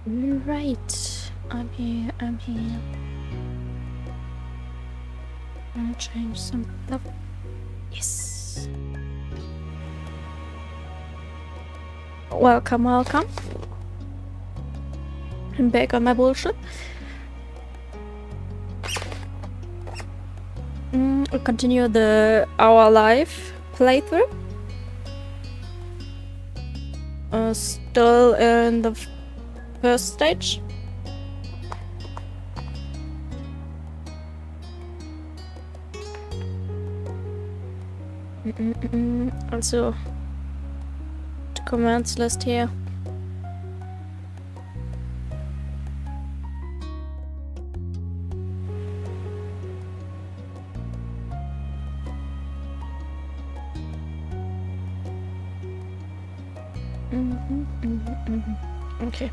Right. I'm here. I'm gonna change some stuff. Yes. Welcome. I'm back on my bullshit. We'll continue our live playthrough. Still in the first stage. Also, the commands list here. Okay.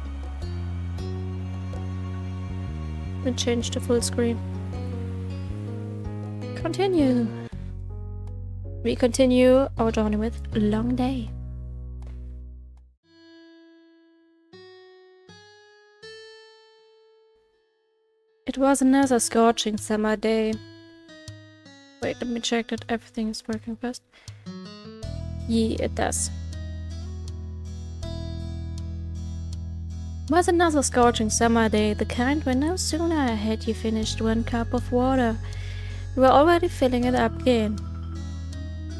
We change to full screen. Continue. We continue our journey with Long Day. It was another scorching summer day. Wait, let me check that everything is working first. Yeah, it does. It was another scorching summer day, the kind where no sooner had you finished one cup of water, you were already filling it up again.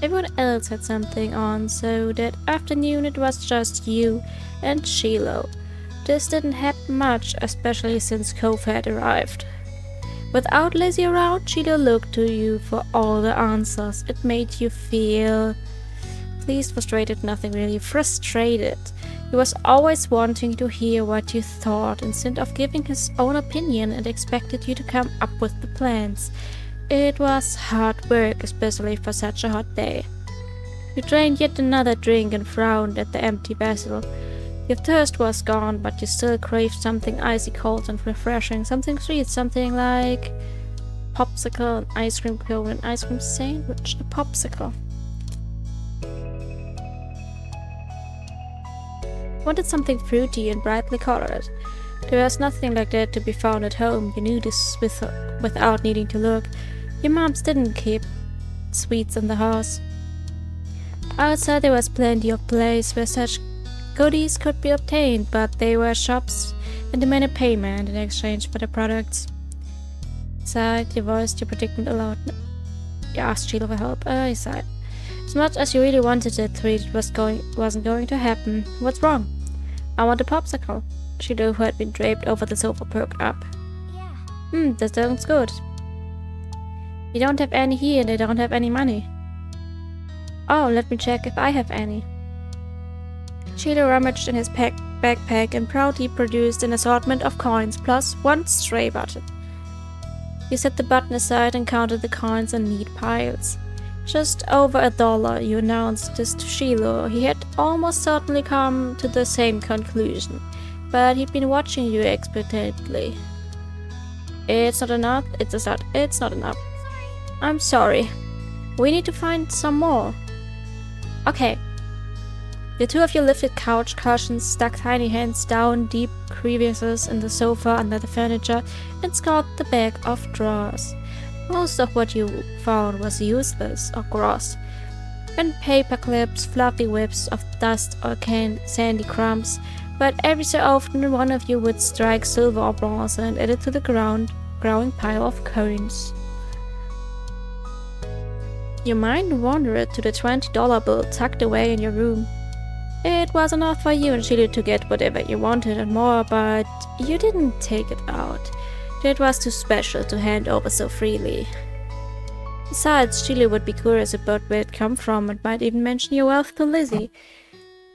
Everyone else had something on, so that afternoon it was just you and Shiloh. This didn't happen much, especially since Cove had arrived. Without Lizzie around, Shiloh looked to you for all the answers. It made you feel pleased, frustrated, nothing really, frustrated. He was always wanting to hear what you thought instead of giving his own opinion and expected you to come up with the plans. It was hard work, especially for such a hot day. You drained yet another drink and frowned at the empty vessel. Your thirst was gone, but you still craved something icy cold and refreshing, something sweet, something like popsicle, an ice cream cone, an ice cream sandwich, a popsicle. Wanted something fruity and brightly colored. There was nothing like that to be found at home. You knew this without needing to look. Your moms didn't keep sweets in the house. Outside there was plenty of place where such goodies could be obtained, but they were shops and demanded payment in exchange for the products. Sighed, you voiced your predicament aloud. You asked Sheila for help. He sighed. As much as you really wanted that treat, it wasn't going to happen. What's wrong? I want a popsicle. Sheila, who had been draped over the sofa, perked up. Yeah. That sounds good. You don't have any here and I don't have any money. Oh, let me check if I have any. Sheila rummaged in his backpack and proudly produced an assortment of coins plus one stray button. You set the button aside and counted the coins in neat piles. Just over $1, you announced this to Shiloh. He had almost certainly come to the same conclusion, but he'd been watching you expectantly. It's not enough. It's not enough. I'm sorry. We need to find some more. Okay. The two of you lifted couch cushions, stuck tiny hands down deep crevices in the sofa under the furniture, and scoured the back of drawers. Most of what you found was useless or gross. And paper clips, fluffy whips of dust or sandy crumbs, but every so often one of you would strike silver or bronze and add it to the growing pile of coins. Your mind wandered to the $20 bill tucked away in your room. It was enough for you and Sheila to get whatever you wanted and more, but you didn't take it out. It was too special to hand over so freely. Besides, Sheila would be curious about where it come from and might even mention your wealth to Lizzie.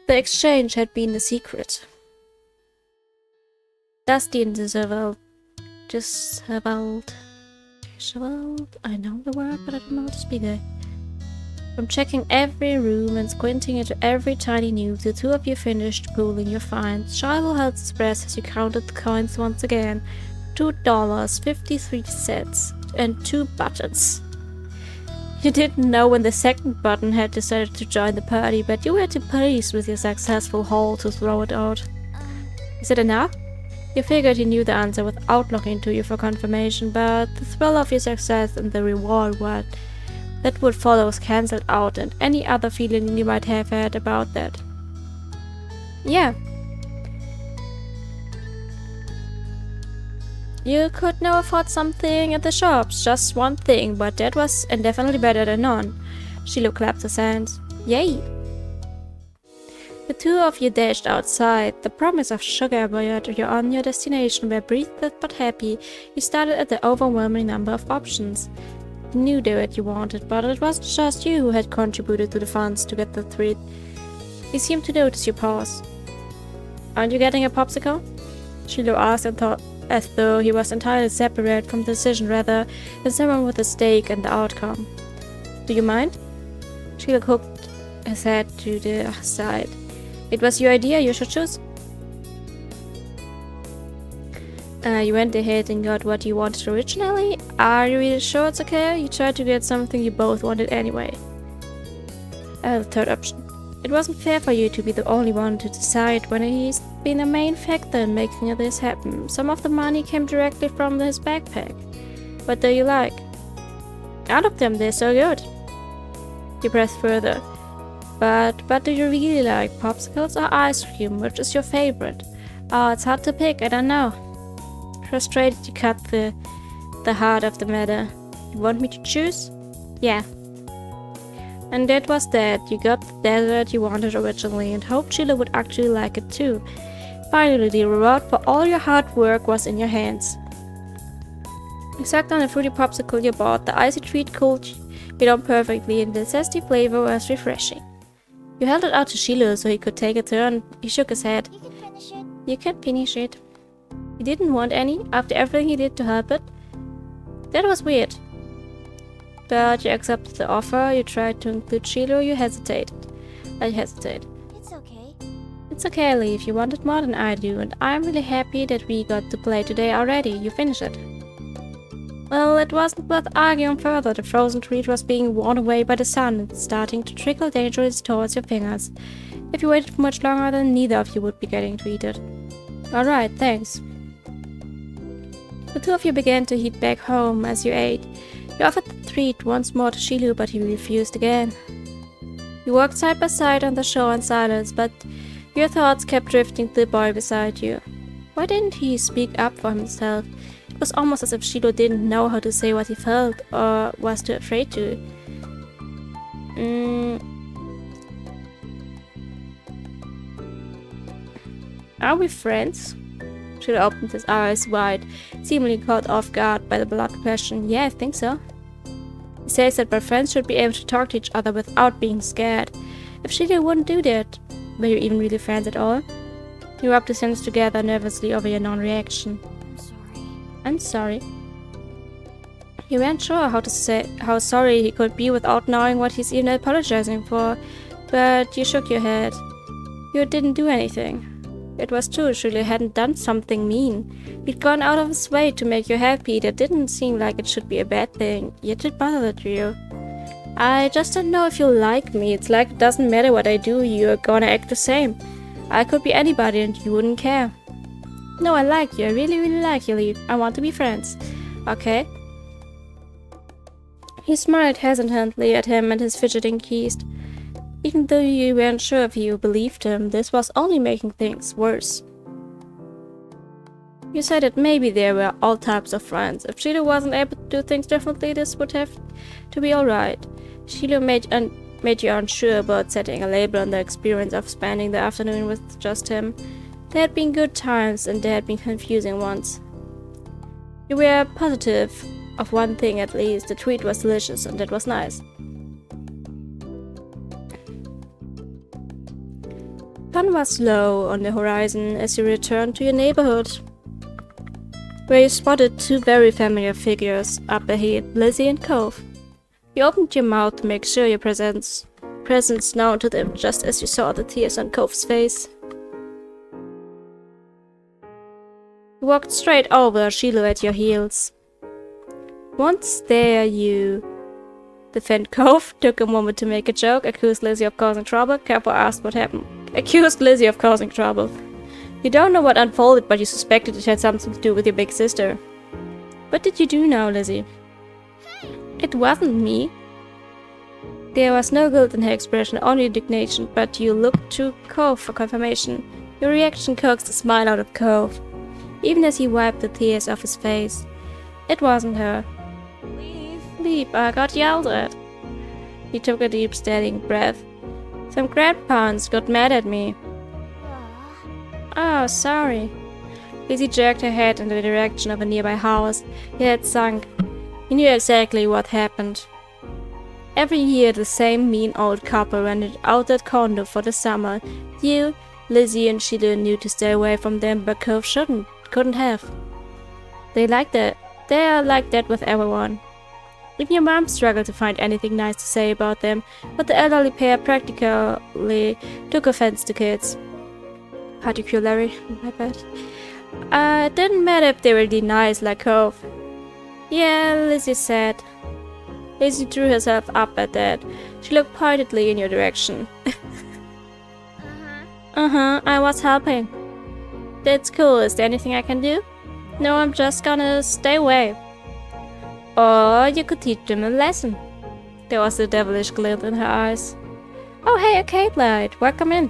The exchange had been a secret. Dusty and disheveled. I know the word, but I don't know how to speak it. From checking every room and squinting into every tiny nook, the two of you finished pooling your finds. Shiloh held his breath as you counted the coins once again. $2.53 and 2 buttons. You didn't know when the second button had decided to join the party, but you were too pleased with your successful haul to throw it out. Is it enough? You figured he knew the answer without looking to you for confirmation, but the thrill of your success and the reward that would follow was cancelled out, and any other feeling you might have had about that. Yeah. You could now afford something at the shops, just one thing, but that was indefinitely better than none. Shiloh clapped his hands. Yay! The two of you dashed outside. The promise of sugar while you're on your destination were breathless but happy. You started at the overwhelming number of options. You knew what you wanted, but it wasn't just you who had contributed to the funds to get the treat. He seemed to notice your pause. Aren't you getting a popsicle? Shiloh asked and thought as though he was entirely separate from the decision rather than someone with a stake in the outcome. Do you mind? Shiloh hooked his head to the side. It was your idea, you should choose. You went ahead and got what you wanted originally? Are you really sure it's okay? You tried to get something you both wanted anyway. The third option. It wasn't fair for you to be the only one to decide when he's been a main factor in making this happen. Some of the money came directly from his backpack. What do you like? All of them, they're so good. You breathed further. But do you really like popsicles or ice cream? Which is your favorite? Oh, it's hard to pick, I don't know. Frustrated, you cut the heart of the matter. You want me to choose? Yeah. And that was that. You got the dessert you wanted originally and hoped Sheila would actually like it too. Finally, the reward for all your hard work was in your hands. You sucked on the fruity popsicle you bought. The icy treat cooled you down perfectly and the zesty flavor was refreshing. You held it out to Shiloh so he could take a turn. He shook his head. You can finish it. You can finish it. He didn't want any after everything he did to help it. That was weird. But you accepted the offer. You tried to include Shiloh. You hesitated. I hesitate. It's okay. It's okay, Leaf. You wanted more than I do, and I'm really happy that we got to play today already. You finished it. Well, it wasn't worth arguing further. The frozen treat was being worn away by the sun and starting to trickle dangerously towards your fingers. If you waited for much longer, then neither of you would be getting to eat it. Alright, thanks. The two of you began to head back home as you ate. You offered the treat once more to Shiloh, but he refused again. You walked side by side on the shore in silence, but your thoughts kept drifting to the boy beside you. Why didn't he speak up for himself? It was almost as if Shiloh didn't know how to say what he felt, or was too afraid to. Are we friends? Shiloh opened his eyes wide, seemingly caught off guard by the blunt question. Yeah, I think so. He says that my friends should be able to talk to each other without being scared. If Shiloh wouldn't do that, were you even really friends at all? He rubbed his hands together nervously over your non-reaction. I'm sorry. You weren't sure how to say how sorry he could be without knowing what he's even apologizing for, but you shook your head. You didn't do anything. It was true, Shiloh hadn't done something mean. He'd gone out of his way to make you happy. That didn't seem like it should be a bad thing, yet it bothered you. I just don't know if you like me. It's like it doesn't matter what I do, you're gonna act the same. I could be anybody and you wouldn't care. No, I like you. I really, really like you, Lee. I want to be friends. Okay? He smiled hesitantly at him and his fidgeting ceased. Even though you weren't sure if you believed him, this was only making things worse. You said that maybe there were all types of friends. If Shiloh wasn't able to do things differently, this would have to be alright. Shiloh made you unsure about setting a label on the experience of spending the afternoon with just him. There had been good times and there had been confusing ones. You were positive of one thing at least. The treat was delicious and that was nice. Sun was low on the horizon as you returned to your neighborhood, where you spotted two very familiar figures up ahead, Lizzie and Cove. You opened your mouth to make sure your presence known to them just as you saw the tears on Cove's face. You walked straight over, Shiloh at your heels. Once there, you defend Cove, took a moment to make a joke, accused Lizzie of causing trouble. Careful asked what happened. Accused Lizzie of causing trouble. You don't know what unfolded, but you suspected it had something to do with your big sister. What did you do now, Lizzie? It wasn't me. There was no guilt in her expression, only indignation, but you looked to Cove for confirmation. Your reaction coaxed a smile out of Cove, even as he wiped the tears off his face. It wasn't her. Leave, I got yelled at. He took a deep, steadying breath. Some grandparents got mad at me. Oh, sorry. Lizzie jerked her head in the direction of a nearby house. He had sunk. He knew exactly what happened. Every year the same mean old couple rented out that condo for the summer. You, Lizzie and Sheila knew to stay away from them, but Cove couldn't have. They are like that with everyone. Even your mom struggled to find anything nice to say about them, but the elderly pair practically took offense to kids. Particularly, my bad. It didn't matter if they were really nice like Cove. Yeah, Lizzie said. Lizzie drew herself up at that. She looked pointedly in your direction. I was helping. That's cool. Is there anything I can do? No, I'm just gonna stay away. Or you could teach them a lesson. There was a devilish glint in her eyes. Oh hey, okay, Light. Welcome in.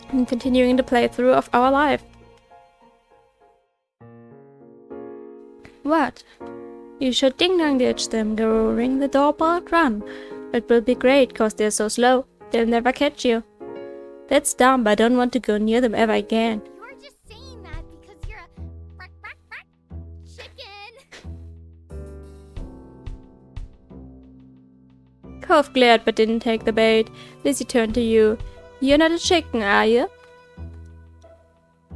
I'm continuing the playthrough of our life. What? You should ding-dong ditch them, go ring the doorbell, run. It will be great, cause they're so slow. They'll never catch you. That's dumb, but I don't want to go near them ever again. You're just saying that because you're a chicken. Cove glared but didn't take the bait. Lizzie turned to you. You're not a chicken, are you?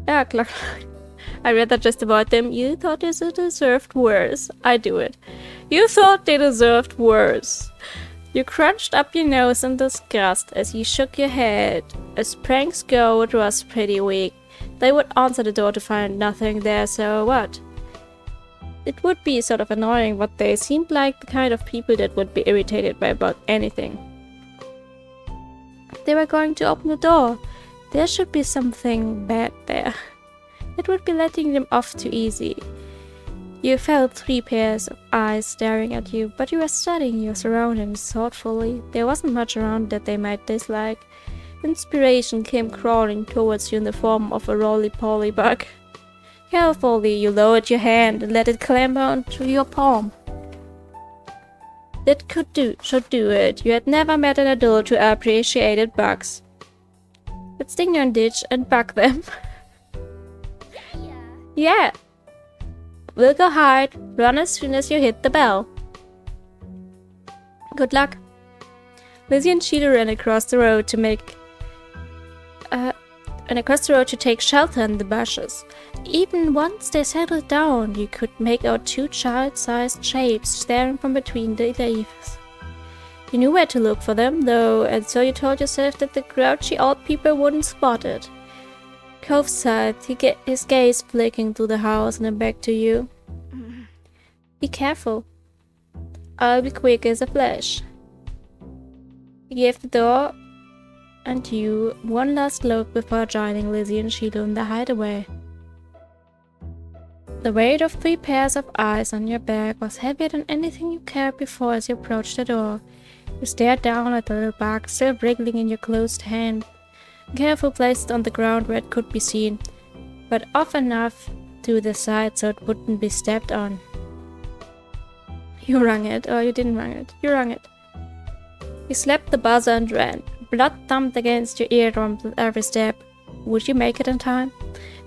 Yeah, Clark. I'd rather just avoid them. You thought they deserved worse. I do it. You thought they deserved worse. You crunched up your nose in disgust as you shook your head. As pranks go, it was pretty weak. They would answer the door to find nothing there, so what? It would be sort of annoying, but they seemed like the kind of people that would be irritated by about anything. They were going to open the door. There should be something bad there. It would be letting them off too easy. You felt 3 pairs of eyes staring at you, but you were studying your surroundings thoughtfully. There wasn't much around that they might dislike. Inspiration came crawling towards you in the form of a roly-poly bug. Carefully, you lowered your hand and let it clamber onto your palm. That should do it. You had never met an adult who appreciated bugs. Let's ding and ditch and bug them. Yeah. We'll go hide. Run as soon as you hit the bell. Good luck. Lizzie and Sheila ran across the road to take shelter in the bushes. Even once they settled down, you could make out 2 child-sized shapes staring from between the leaves. You knew where to look for them, though, and so you told yourself that the grouchy old people wouldn't spot it. Cove sighed, his gaze flicking through the house and then back to you. Be careful. I'll be quick as a flash. He gave the door and you one last look before joining Lizzie and Sheila in the hideaway. The weight of 3 pairs of eyes on your back was heavier than anything you carried before as you approached the door. You stared down at the little bug still wriggling in your closed hand. Careful placed it on the ground where it could be seen, but off enough to the side so it wouldn't be stepped on. You rung it, or you didn't rung it. You rung it. You slapped the buzzer and ran. Blood thumped against your eardrums with every step. Would you make it in time?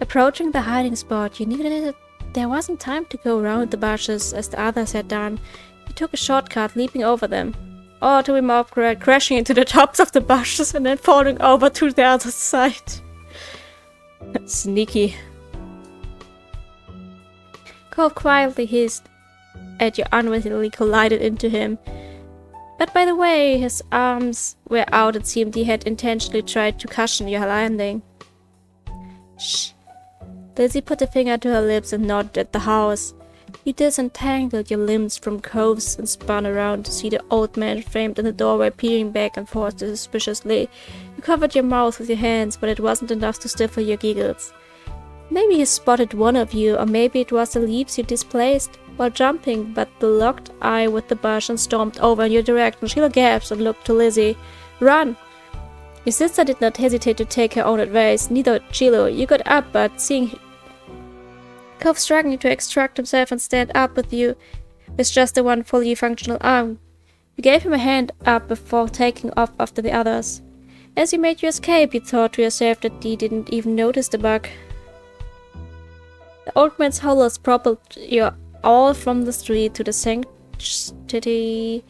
Approaching the hiding spot, you knew that there wasn't time to go around the bushes as the others had done. You took a shortcut, leaping over them. Or to be more correct, crashing into the tops of the bushes and then falling over to the other side. Sneaky. Cove quietly hissed as you unwittingly collided into him. But by the way his arms were out, it seemed he had intentionally tried to cushion your landing. Shh. Lizzie put a finger to her lips and nodded at the house. You disentangled your limbs from coves and spun around to see the old man framed in the doorway peering back and forth suspiciously. You covered your mouth with your hands, but it wasn't enough to stifle your giggles. Maybe he spotted one of you, or maybe it was the leaves you displaced while jumping, but the locked eye with the bush and stormed over in your direction. Sheila gasped and looked to Lizzie. Run! Your sister did not hesitate to take her own advice, neither did Chilo. You got up, but seeing Cove struggling to extract himself and stand up with you with just the one fully functional arm, you gave him a hand up before taking off after the others. As you made your escape, you thought to yourself that he didn't even notice the bug. The old man's howlers propelled you all from the street to the sanctity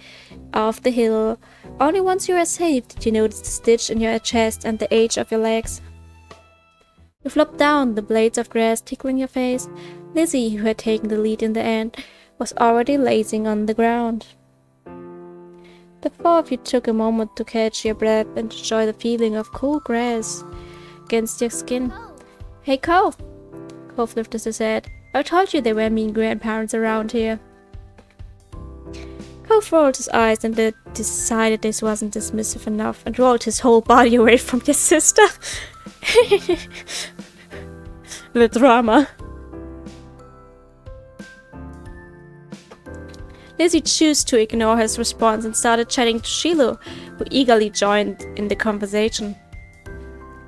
of the hill. Only once you were safe did you notice the stitch in your chest and the age of your legs. You flopped down, the blades of grass tickling your face. Lizzie, who had taken the lead in the end, was already lazing on the ground. The four of you took a moment to catch your breath and enjoy the feeling of cool grass against your skin. Hey, Cove! Cove lifted his head. I told you there were mean grandparents around here. Cove rolled his eyes and decided this wasn't dismissive enough and rolled his whole body away from your sister. The drama. Lizzie chose to ignore his response and started chatting to Shiloh, who eagerly joined in the conversation.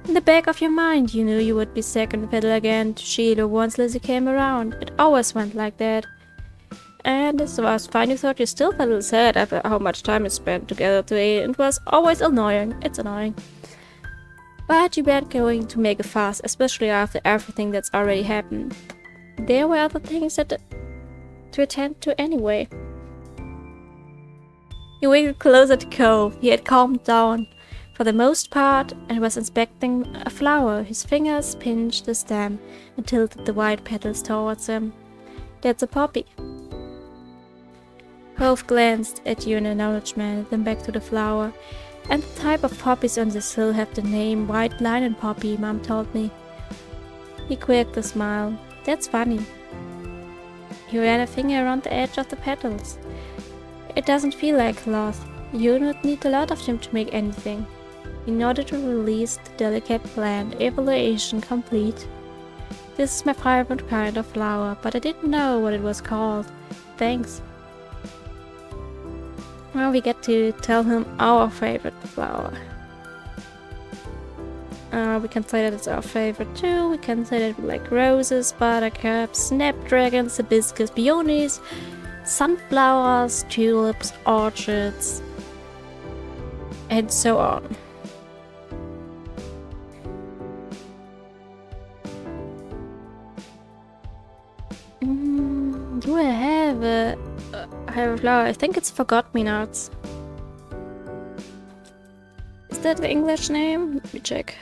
In the back of your mind, you knew you would be second fiddle again to Shiloh once Lizzie came around. It always went like that. And as was fine, you thought you still felt a little sad after how much time you spent together today, and it was always annoying. It's annoying. But you weren't going to make a fuss, especially after everything that's already happened. There were other things to attend to anyway. He wiggled closer to Cove. He had calmed down for the most part and was inspecting a flower. His fingers pinched the stem and tilted the white petals towards him. That's a poppy. Cove glanced at you in acknowledgement, then back to the flower. And the type of poppies on this hill have the name white lion poppy, Mom told me. He quirked a smile. That's funny. He ran a finger around the edge of the petals. It doesn't feel like cloth. You don't need a lot of them to make anything. In order to release the delicate plant, evaluation complete. This is my favorite kind of flower, but I didn't know what it was called. Thanks. Well, we get to tell him our favorite flower. We can say that it's our favorite too. We can say that we like roses, buttercups, snapdragons, hibiscus, peonies, sunflowers, tulips, orchids, and so on. Do I have a flower? I think it's forgot-me-nots. Is that the English name? Let me check.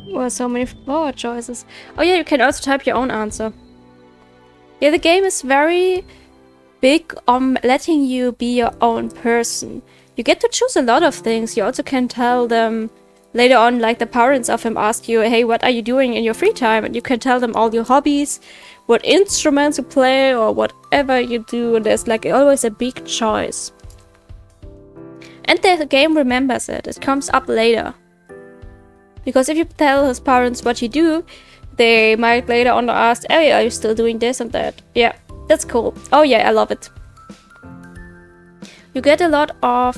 Well, so many flower choices. Oh yeah, you can also type your own answer. Yeah, the game is very big on letting you be your own person. You get to choose a lot of things. You also can tell them later on, like the parents of him ask you, hey, what are you doing in your free time? And you can tell them all your hobbies, what instruments you play, or whatever you do. And there's like always a big choice. And the game remembers it. It comes up later. Because if you tell his parents what you do, they might later on ask, hey, are you still doing this and that? Yeah, that's cool. Oh yeah, I love it. You get a lot of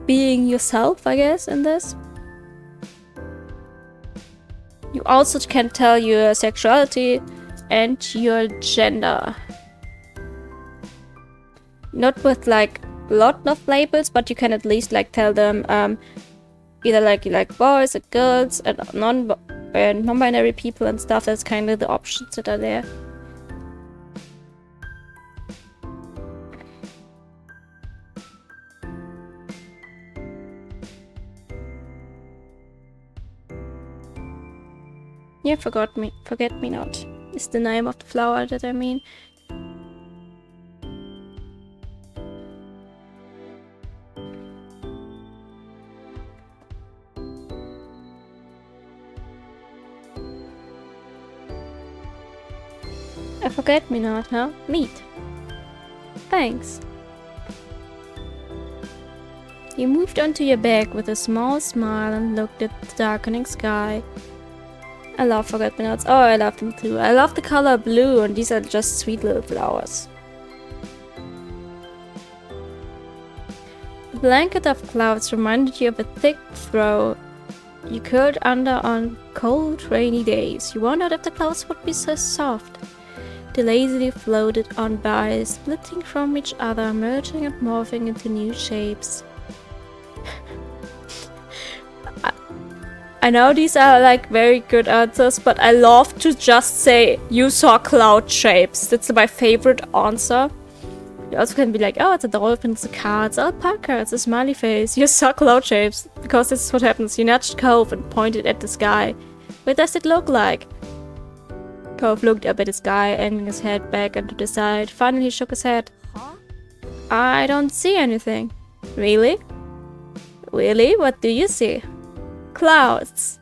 being yourself, I guess, in this. You also can tell your sexuality and your gender. Not with like a lot of labels, but you can at least like tell them either like you like boys or girls and non-binary people and stuff. That's kind of the options that are there. Yeah, forget me not is the name of the flower that I mean. A forget-me-not, huh? Neat. Thanks. You moved onto your bag with a small smile and looked at the darkening sky. I love forget-me-nots. Oh, I love them too. I love the color blue, and these are just sweet little flowers. The blanket of clouds reminded you of a thick throw you curled under on cold, rainy days. You wondered if the clouds would be so soft. They lazily floated on by, splitting from each other, merging and morphing into new shapes. I know these are like very good answers, but I love to just say, you saw cloud shapes. That's my favorite answer. You also can be like, oh, it's a dolphin, it's a car, it's an alpaca, it's a smiley face. You saw cloud shapes, because this is what happens. You nudged Cove and pointed at the sky. What does it look like? Cove looked up at the sky, aiming his head back and to the side. Finally, he shook his head. Huh? I don't see anything. Really? Really? What do you see? Clouds.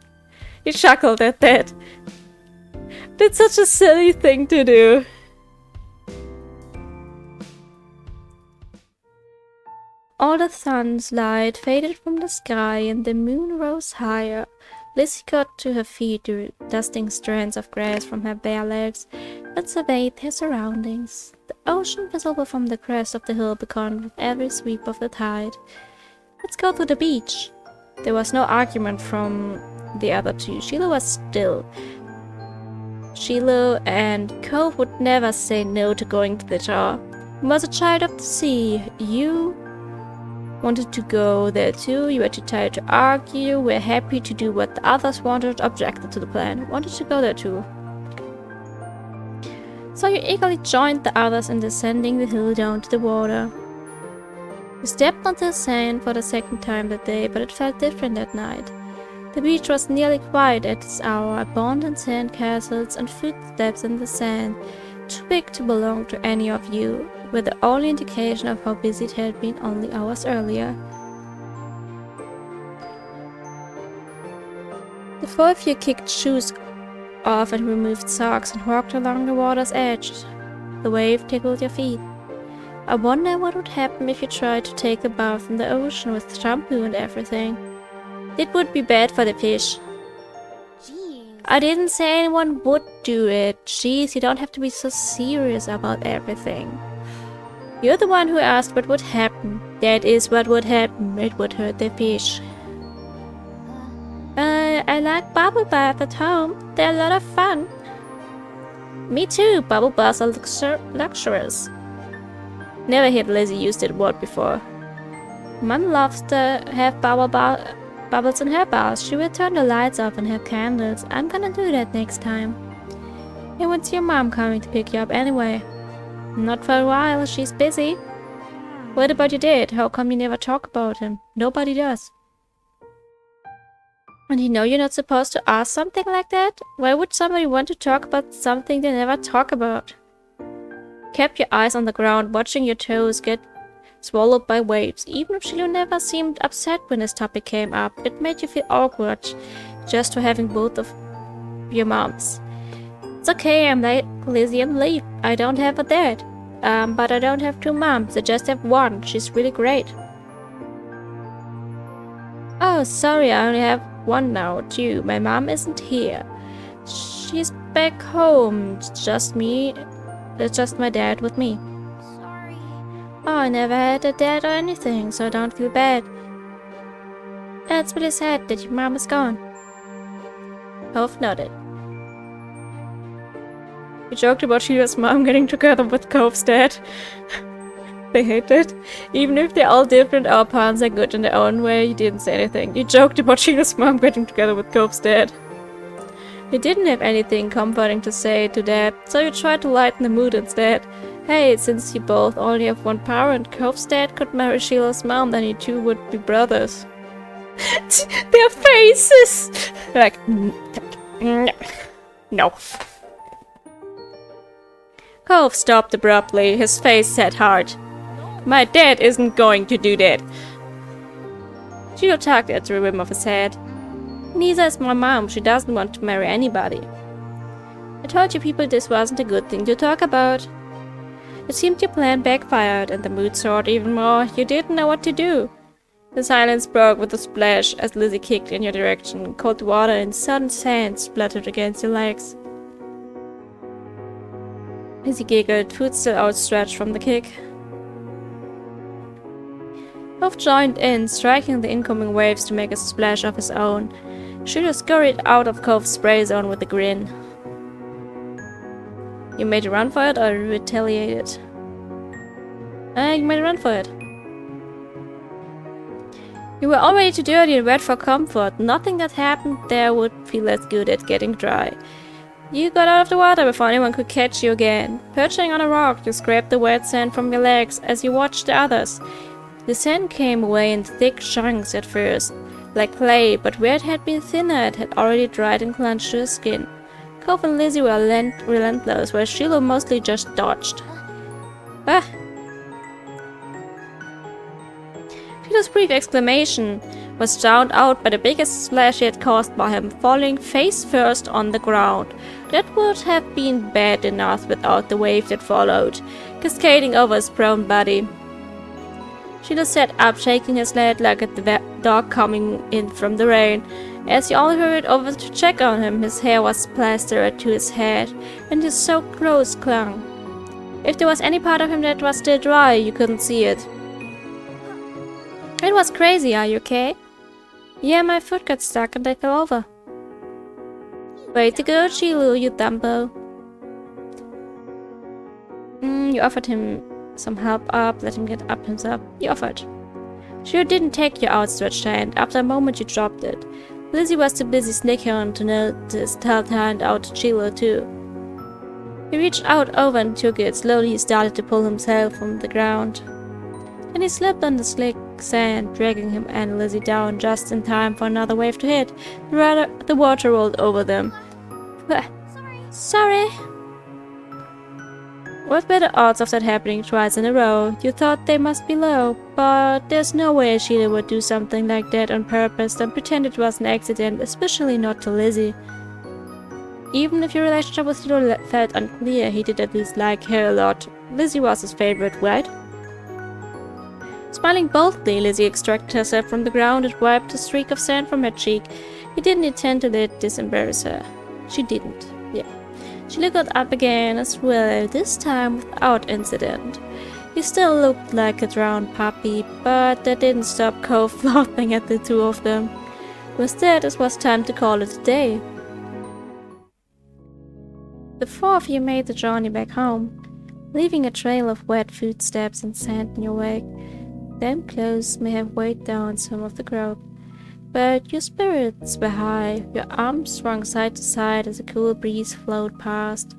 He chuckled at that. That's such a silly thing to do. All the sun's light faded from the sky and the moon rose higher. Lizzie got to her feet, dusting strands of grass from her bare legs, and surveyed her surroundings. The ocean visible from the crest of the hill beckoned with every sweep of the tide. Let's go to the beach. There was no argument from the other two. Sheila was still. Sheila and Cove would never say no to going to the jar. He was a child of the sea. You wanted to go there too. You were too tired to argue, were happy to do what the others wanted, objected to the plan, wanted to go there too. So you eagerly joined the others in descending the hill down to the water. You stepped onto the sand for the second time that day, but it felt different that night. The beach was nearly quiet at this hour, abandoned sand castles and footsteps in the sand, too big to belong to any of you, were the only indication of how busy it had been only hours earlier. The four of you kicked shoes off and removed socks and walked along the water's edge. The wave tickled your feet. I wonder what would happen if you tried to take a bath in the ocean with shampoo and everything. It would be bad for the fish. Jeez. I didn't say anyone would do it. Jeez, you don't have to be so serious about everything. You're the one who asked what would happen. That is what would happen. It would hurt the fish. I like bubble baths at home. They're a lot of fun. Me too. Bubble baths are luxurious. Never heard Lizzie use that word before. Mom loves to have bubbles in her bath. She will turn the lights off and have candles. I'm gonna do that next time. And when's your mom coming to pick you up anyway? Not for a while, she's busy. What about your dad? How come you never talk about him? Nobody does. And you know you're not supposed to ask something like that? Why would somebody want to talk about something they never talk about? Kept your eyes on the ground, watching your toes get swallowed by waves. Even if Shiloh never seemed upset when this topic came up, it made you feel awkward just for having both of your moms. It's okay, I'm like Lizzie and Leaf. I don't have a dad. But I don't have two moms. I just have one. She's really great. Oh, sorry, I only have one now, too. My mom isn't here. She's back home. It's just me. It's just my dad with me. Sorry. Oh, I never had a dad or anything, so I don't feel bad. That's really sad that your mom is gone. Both nodded. We joked about Sheila's mom getting together with Cove's dad. They hate it. Even if they're all different, our parents are good in their own way. You didn't say anything. You joked about Sheila's mom getting together with Cove's dad. You didn't have anything comforting to say to Dad, so you tried to lighten the mood instead. Hey, since you both only have one parent, Cove's dad could marry Sheila's mom, then you two would be brothers. Their faces! Like... No. Cove stopped abruptly, his face set hard. My dad isn't going to do that. Gio tugged at the rim of his head. Neither is my mom, she doesn't want to marry anybody. I told you people this wasn't a good thing to talk about. It seemed your plan backfired and the mood soared even more. You didn't know what to do. The silence broke with a splash as Lizzie kicked in your direction. Cold water and sudden sand splattered against your legs. Lizzie giggled, foot still outstretched from the kick. Cove joined in, striking the incoming waves to make a splash of his own. Shooter scurried out of Cove's spray zone with a grin. You made a run for it or retaliated? You made a run for it. You were already too dirty and wet for comfort. Nothing that happened there would feel as good at getting dry. You got out of the water before anyone could catch you again. Perching on a rock, you scraped the wet sand from your legs as you watched the others. The sand came away in thick chunks at first, like clay, but where it had been thinner it had already dried and clung to your skin. Cove and Lizzie were relentless, while Shiloh mostly just dodged. Ah! Shiloh's brief exclamation was drowned out by the biggest splash he had caused by him falling face first on the ground. That would have been bad enough without the wave that followed, cascading over his prone body. Shiloh sat up, shaking his head like a dog coming in from the rain. As you all hurried over to check on him, his hair was plastered to his head, and his soaked clothes clung. If there was any part of him that was still dry, you couldn't see it. It was crazy, are you okay? Yeah, my foot got stuck and I fell over. Way to go, Shiloh, you dumbo. You offered him some help up, let him get up himself. You offered. Shiloh didn't take your outstretched hand. After a moment, you dropped it. Lizzie was too busy snickering to notice, held hand out to Shiloh too. He reached out over and took it. Slowly, he started to pull himself from the ground. Then he slipped on the slick sand, dragging him and Lizzie down just in time for another wave to hit. The water rolled over them. Sorry. What were the odds of that happening twice in a row? You thought they must be low, but there's no way Sheila would do something like that on purpose and pretend it was an accident, especially not to Lizzie. Even if your relationship with Sheila felt unclear, he did at least like her a lot. Lizzie was his favorite, right? Smiling boldly, Lizzie extracted herself from the ground and wiped a streak of sand from her cheek. He didn't intend to let this embarrass her. She didn't. Yeah. She looked up again as well, this time without incident. He still looked like a drowned puppy, but that didn't stop Cove laughing at the two of them. With that, it was time to call it a day. The four of you made the journey back home, leaving a trail of wet footsteps and sand in your wake. Damp clothes may have weighed down some of the growth, but your spirits were high, your arms swung side to side as a cool breeze flowed past.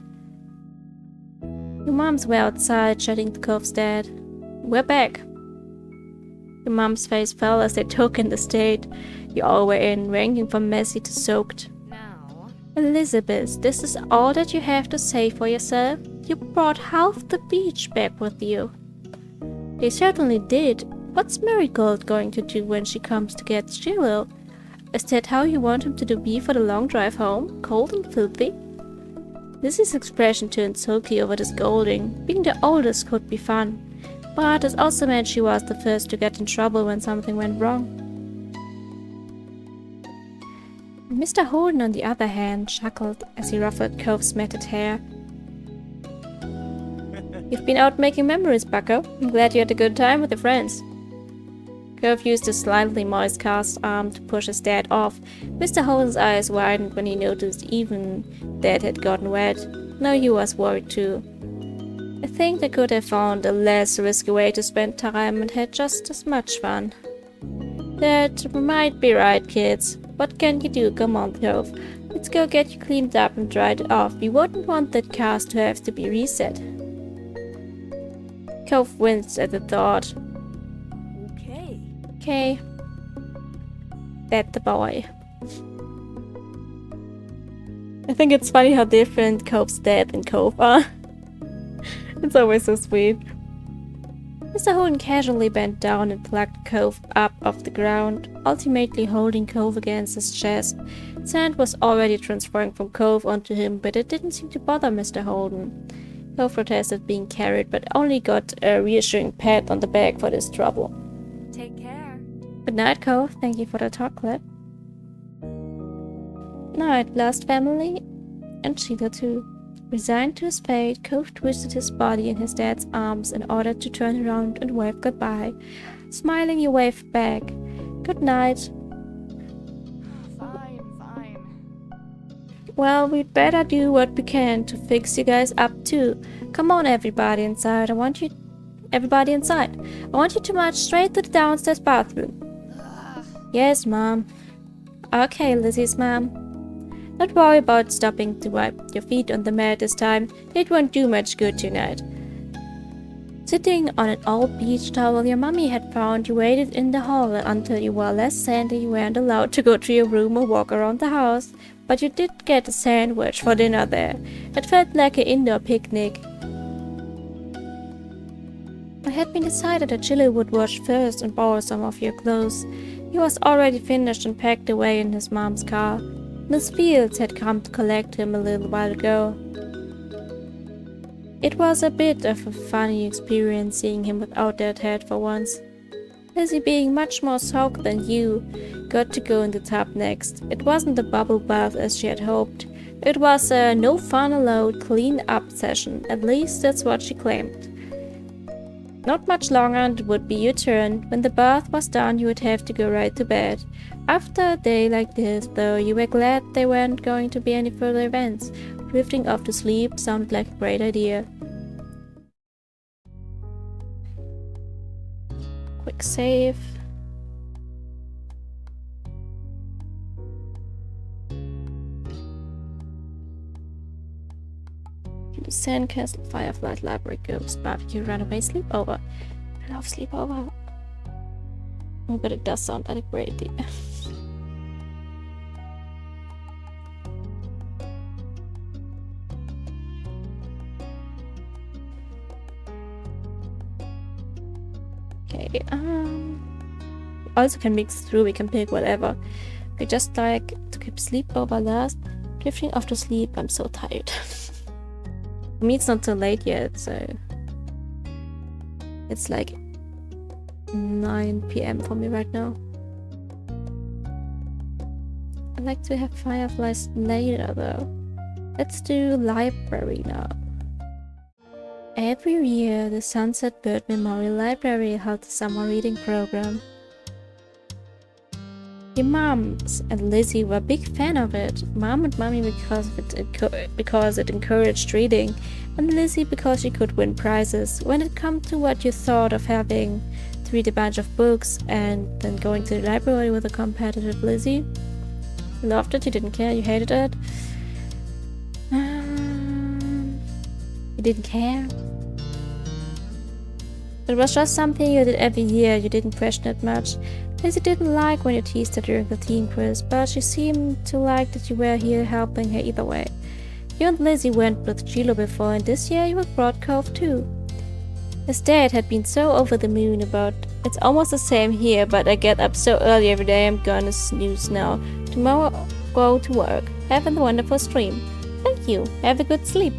Your moms were outside, shutting the Cove's dad. We're back. Your mom's face fell as they took in the state you all were in, ranging from messy to soaked. No. Elizabeth, this is all that you have to say for yourself? You brought half the beach back with you. They certainly did. What's Marigold going to do when she comes to get Shiloh? Is that how you want him to be for the long drive home? Cold and filthy? Lizzie's expression turned sulky over the scolding. Being the oldest could be fun, but it also meant she was the first to get in trouble when something went wrong. Mr. Holden, on the other hand, chuckled as he ruffled Cove's matted hair. You've been out making memories, bucko. I'm glad you had a good time with your friends. Cove used his slightly moist cast arm to push his dad off. Mr. Holden's eyes widened when he noticed even Dad had gotten wet. Now he was worried too. I think they could have found a less risky way to spend time and had just as much fun. That might be right, kids. What can you do? Come on, Cove. Let's go get you cleaned up and dried off. We wouldn't want that cast to have to be reset. Cove winced at the thought. Okay. Said the boy. I think it's funny how different Cove's dad and Cove are. It's always so sweet. Mr. Holden casually bent down and plucked Cove up off the ground, ultimately holding Cove against his chest. Sand was already transferring from Cove onto him, but it didn't seem to bother Mr. Holden. Cove protested being carried, but only got a reassuring pat on the back for this trouble. Take care. Good night, Cove. Thank you for the chocolate. Night, last family, and Sheila too. Resigned to his fate, Cove twisted his body in his dad's arms in order to turn around and wave goodbye. Smiling, he waved back. Good night. Fine. Well, we'd better do what we can to fix you guys up too. Come on, everybody inside. Everybody inside. I want you to march straight to the downstairs bathroom. Yes, Mom. Okay, Lizzie's mom. Don't worry about stopping to wipe your feet on the mat this time. It won't do much good tonight. Sitting on an old beach towel your mommy had found, you waited in the hall until you were less sandy. You weren't allowed to go to your room or walk around the house, but you did get a sandwich for dinner there. It felt like an indoor picnic. It had been decided that Chili would wash first and borrow some of your clothes. He was already finished and packed away in his mom's car. Miss Fields had come to collect him a little while ago. It was a bit of a funny experience seeing him without that hat for once. Lizzie, being much more soaked than you, got to go in the tub next. It wasn't a bubble bath as she had hoped. It was a no fun allowed clean up session, at least that's what she claimed. Not much longer and it would be your turn. When the bath was done, you would have to go right to bed. After a day like this, though, you were glad there weren't going to be any further events. Drifting off to sleep sounded like a great idea. Quick save. The Sandcastle, Firefly, Library, Ghost, Barbecue, Runaway, Sleepover. I love Sleepover. Oh, but it does sound like a great idea. Okay, we also can mix through, we can pick whatever. We just like to keep sleepover last. Drifting off to sleep, I'm so tired. For me, it's not so late yet, so it's like 9 p.m. for me right now. I'd like to have fireflies later though. Let's do library now. Every year, the Sunset Bird Memorial Library held a summer reading program. Your moms and Lizzie were a big fan of it. Mom and Mommy because it encouraged reading, and Lizzie because she could win prizes. When it comes to what you thought of having to read a bunch of books and then going to the library with a competitive Lizzie? You loved it, you didn't care, you hated it? You didn't care? It was just something you did every year, you didn't question it much. Lizzie didn't like when you teased her during the teen quiz, but she seemed to like that you were here helping her either way. You and Lizzie went with Gilo before, and this year you were brought Cove too. His dad had been so over the moon about it's almost the same here, but I get up so early every day I'm gonna snooze now. Tomorrow go to work. Have a wonderful stream. Thank you. Have a good sleep.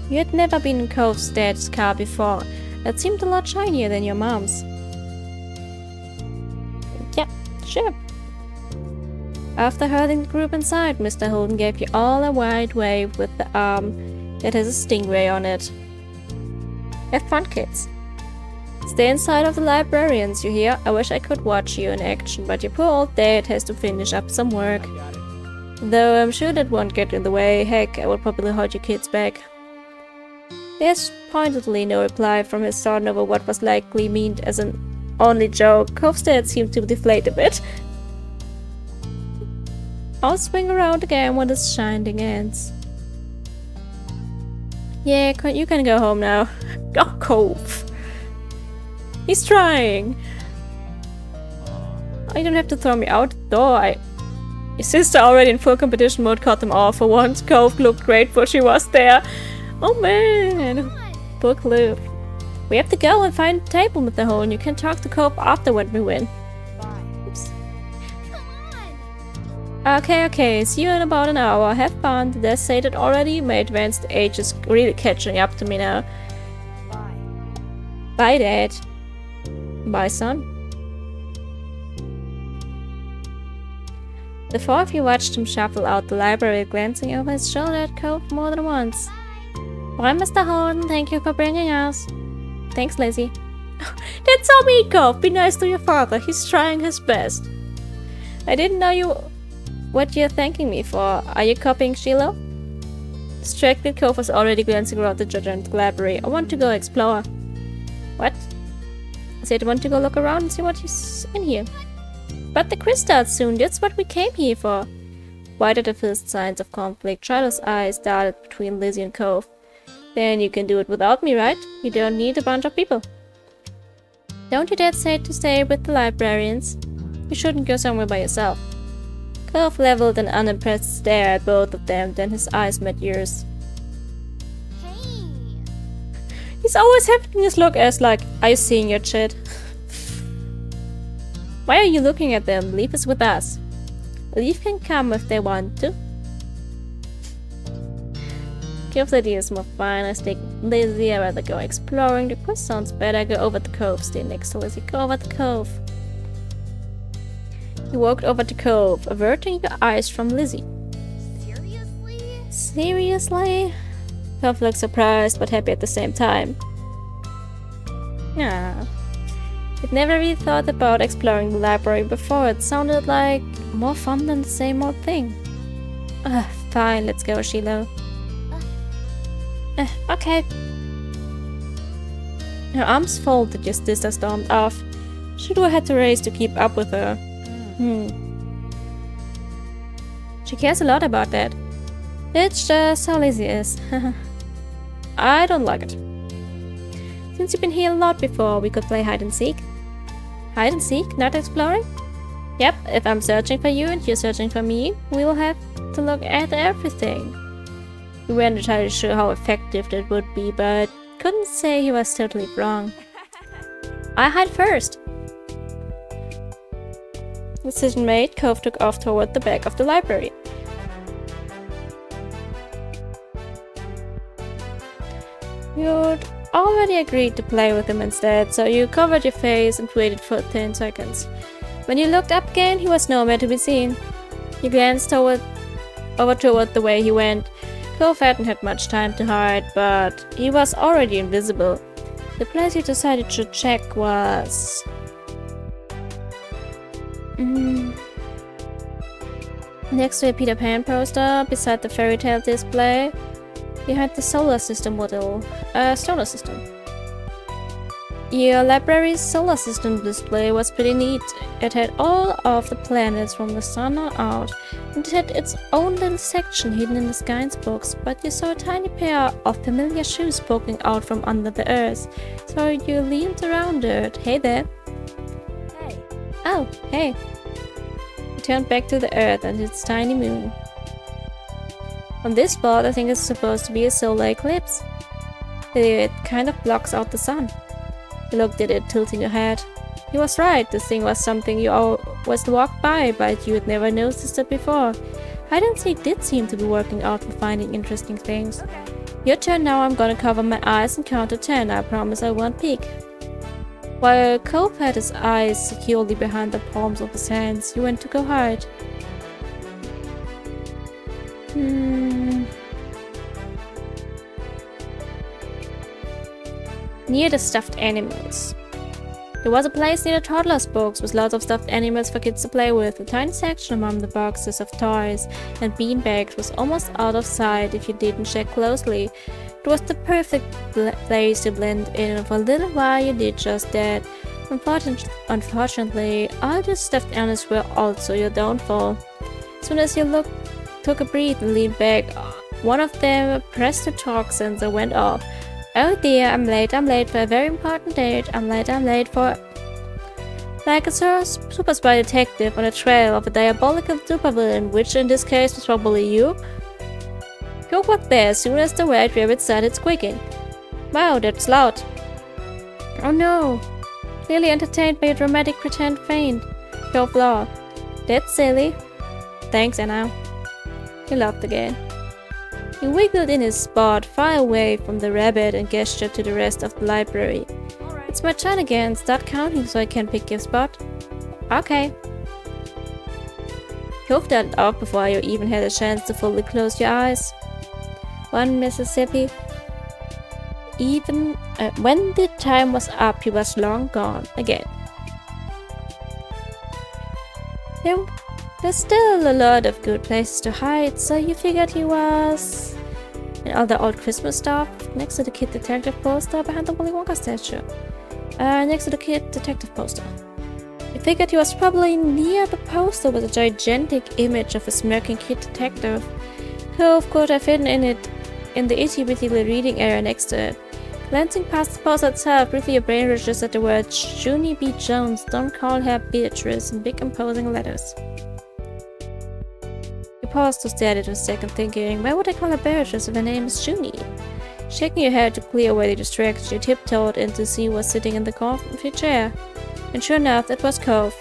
You had never been in Cove's dad's car before. It seemed a lot shinier than your mom's. Yeah, sure. After herding the group inside, Mr. Holden gave you all a wide wave with the arm that has a stingray on it. Have fun, kids. Stay inside of the librarians, you hear? I wish I could watch you in action, but your poor old dad has to finish up some work. Though I'm sure that won't get in the way. Heck, I will probably hold you kids back. There's pointedly no reply from his son over what was likely meant as an only joke. Cove's dad seemed to deflate a bit. I'll swing around again when this shining ends. Yeah, you can go home now. Go, Cove. He's trying. You don't have to throw me out the door. Your sister, already in full competition mode, cut them off for once. Cove looked grateful she was there. Oh man. Book live. We have to go and find a table with the hole, and you can talk to Cove after when we win. Oops. Okay. See you in about an hour. Have fun. Did I say that already? My advanced age is really catching up to me now. Bye, Dad. Bye, son. The four of you watched him shuffle out the library, glancing over his shoulder at Cove more than once. Bye, Mr. Holden. Thank you for bringing us. Thanks, Lizzie. That's so mean, Cove. Be nice to your father. He's trying his best. I didn't know what you're thanking me for. Are you copying Sheila? Distracted, Cove was already glancing around the gigantic library. I want to go explore. What? I said I want to go look around and see what is in here. But the quiz starts soon. That's what we came here for. Right at the first signs of conflict, Charlotte's eyes darted between Lizzie and Cove. Then you can do it without me, right? You don't need a bunch of people. Don't you dare say to stay with the librarians. You shouldn't go somewhere by yourself. Cove leveled an unimpressed stare at both of them, then his eyes met yours. Hey. He's always having this look as like, are you seeing your shit? Why are you looking at them? Leave is with us. Leave can come if they want to. Cove's idea is more fun. I stay Lizzie. I'd rather go exploring. The quiz sounds better. Go over the Cove. Stay next to Lizzie. Go over the Cove. You walked over to Cove, averting your eyes from Lizzie. Seriously? Seriously? Cove looked surprised but happy at the same time. Yeah. I'd never really thought about exploring the library before. It sounded like more fun than the same old thing. Fine, let's go, Sheila. Okay. Her arms folded, your sister stormed off. Shidua had to race to keep up with her. She cares a lot about that. It's just how Lizzie is. I don't like it. Since you've been here a lot before, we could play hide and seek. Hide and seek? Not exploring? Yep, if I'm searching for you and you're searching for me, we'll have to look at everything. We weren't entirely sure how effective that would be, but couldn't say he was totally wrong. I hide first. Decision made, Cove took off toward the back of the library. You'd already agreed to play with him instead, so you covered your face and waited for 10 seconds. When you looked up again, he was nowhere to be seen. You glanced over toward the way he went. Cove hadn't had much time to hide, but he was already invisible. The place you decided to check was... next to a Peter Pan poster, beside the fairy tale display, behind the solar system model, solar system. Your library's solar system display was pretty neat. It had all of the planets from the sun on out, and it had its own little section hidden in the sky's books, but you saw a tiny pair of familiar shoes poking out from under the earth, so you leaned around it. Hey there. Hey. Oh, hey. You turned back to the earth and its tiny moon. On this spot, I think it's supposed to be a solar eclipse. It kind of blocks out the sun. You looked at it, tilting your head. He was right, this thing was something you always walked by, but you had never noticed it before. Hide and seek did seem to be working out for finding interesting things. Okay. Your turn now. I'm gonna cover my eyes and count to 10. I promise I won't peek. While Cove had his eyes securely behind the palms of his hands, you went to go hide. Near the stuffed animals. There was a place near the toddler's books with lots of stuffed animals for kids to play with. A tiny section among the boxes of toys and beanbags was almost out of sight if you didn't check closely. It was the perfect place to blend in, and for a little while you did just that. Unfortunately, all the stuffed animals were also your downfall. As soon as you took a breath and leaned back, one of them pressed the talk sensor went off. Oh dear, I'm late for a very important date. I'm late for... Like a super spy detective on a trail of a diabolical supervillain, which in this case was probably you. Go was there as soon as the white rabbit started squeaking. Wow, that's loud. Oh no! Clearly entertained by a dramatic pretend faint. Go laughed. That's silly. Thanks, Anna. He laughed again. He wiggled in his spot, far away from the rabbit, and gestured to the rest of the library. It's my turn again. Start counting so I can pick your spot. Okay. Cove darted off before you even had a chance to fully close your eyes. 1 Mississippi. Even when the time was up, he was long gone again. There's still a lot of good places to hide, so you figured he was in all the old Christmas stuff next to the Kid Detective poster behind the Willy Wonka statue. Next to the Kid Detective poster. You figured he was probably near the poster with a gigantic image of a smirking Kid Detective. Cove could have hidden in the itty-bitty reading area next to it. Glancing past the poster itself, briefly your brain registered the words Junie B. Jones, don't call her Beatrice in big imposing letters. You paused to stare at it for a second, thinking, why would I call her Beatrice if her name is Junie? Shaking your head to clear away the distraction, you tiptoed in to see who was sitting in the comfy chair. And sure enough, that was Cove.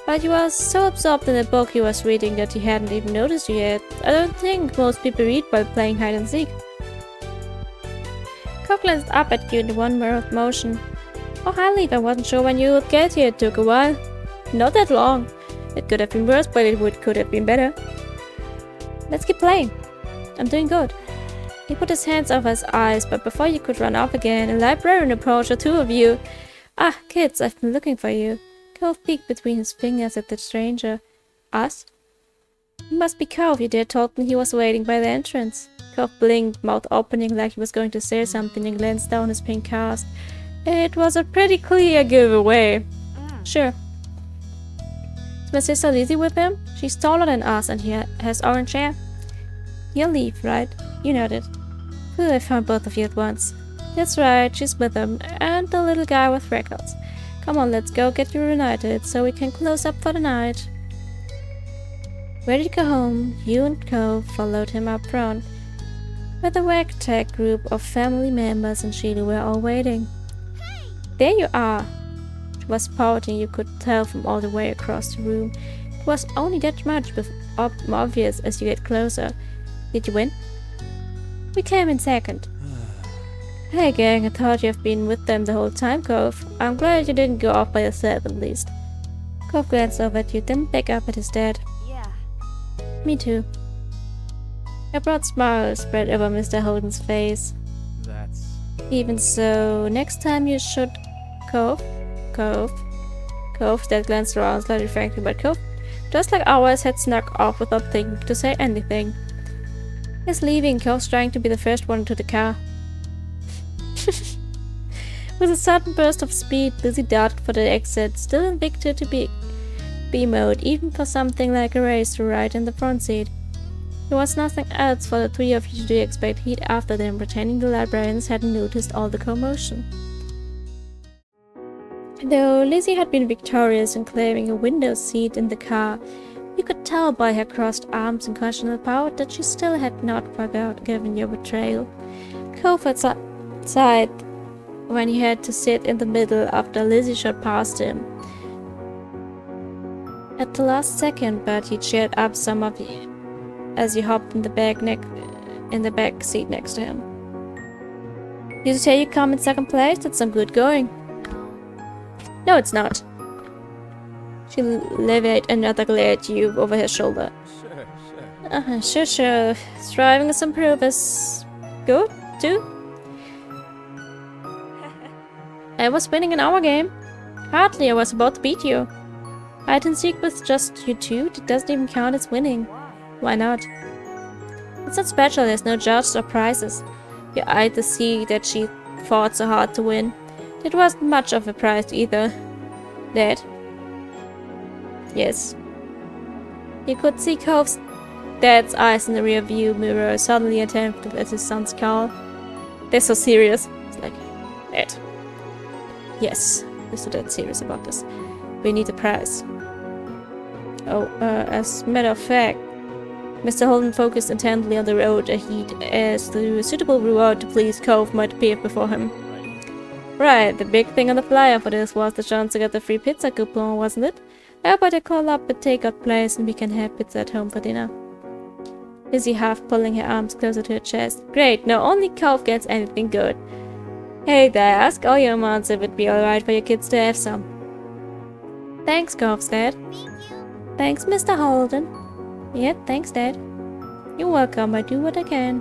But he was so absorbed in the book he was reading that he hadn't even noticed you yet. I don't think most people read while playing hide and seek. Cove glanced up at you in one motion. Oh, hi, Leaf. I wasn't sure when you would get here. It took a while. Not that long. It could have been worse, but could have been better. Let's keep playing. I'm doing good. He put his hands over his eyes, but before you could run off again, a librarian approached the two of you. Ah, kids, I've been looking for you. Cove peeked between his fingers at the stranger. Us? It must be Cove. You dare told me he was waiting by the entrance. Cove blinked, mouth opening like he was going to say something, and glanced down his pink cast. It was a pretty clear giveaway. Sure. Is my sister Lizzie with him? She's taller than us and he has orange hair. You'll leave, right? You nodded. Ooh, I found both of you at once. That's right, she's with him, and the little guy with freckles. Come on, let's go get you reunited, so we can close up for the night. Ready to go home, you and Cove followed him up front, where the ragtag group of family members and Sheila were all waiting. There you are! She was pouting, you could tell from all the way across the room. It was only that much obvious as you get closer. Did you win? We came in second. Hey gang, I thought you've been with them the whole time, Cove. I'm glad you didn't go off by yourself at least. Cove glanced over at you, then back up at his dad. Yeah. Me too. A broad smile spread over Mr. Holden's face. That's... Even so, next time you should... Cove? Dad glanced around slightly frankly, but Cove, just like ours, had snuck off without thinking to say anything. He's leaving, Cove's trying to be the first one into the car. With a sudden burst of speed, Lizzie darted for the exit, still in Victor to be mode, even for something like a race to ride in the front seat. There was nothing else for the three of you to do except head after them, pretending the librarians hadn't noticed all the commotion. Though Lizzie had been victorious in claiming a window seat in the car, you could tell by her crossed arms and questionable pout that she still had not forgiven your betrayal. Cove sighed when he had to sit in the middle after Lizzie shot past him at the last second, but he cheered up some of you as you hopped in the back seat next to him. You say you come in second place? That's some good going. No, it's not. She levied another glare at you over her shoulder. Sure. Striving some proof is good, too. I was winning in our game. Hardly, I was about to beat you. Hide and seek with just you two, it doesn't even count as winning. Why not? It's not special, there's no judges or prizes. You eyed the sea that she fought so hard to win. It wasn't much of a prize either. Dad? Yes. You could see Cove's dad's eyes in the rear view mirror, suddenly attentive at his son's call. They're so serious. It's like, Dad. Yes, they're so dead serious about this. We need the prize. Oh, as a matter of fact, Mr. Holden focused intently on the road ahead as the suitable reward to please Cove might appear before him. Right, the big thing on the flyer for this was the chance to get the free pizza coupon, wasn't it? How about I call up a takeout place and we can have pizza at home for dinner? Lizzie half pulling her arms closer to her chest. Great, now only Cove gets anything good. Hey there, ask all your moms if it'd be alright for your kids to have some. Thanks, Cove's dad. Thank you. Thanks, Mr. Holden. Yeah, thanks, Dad. You're welcome, I do what I can.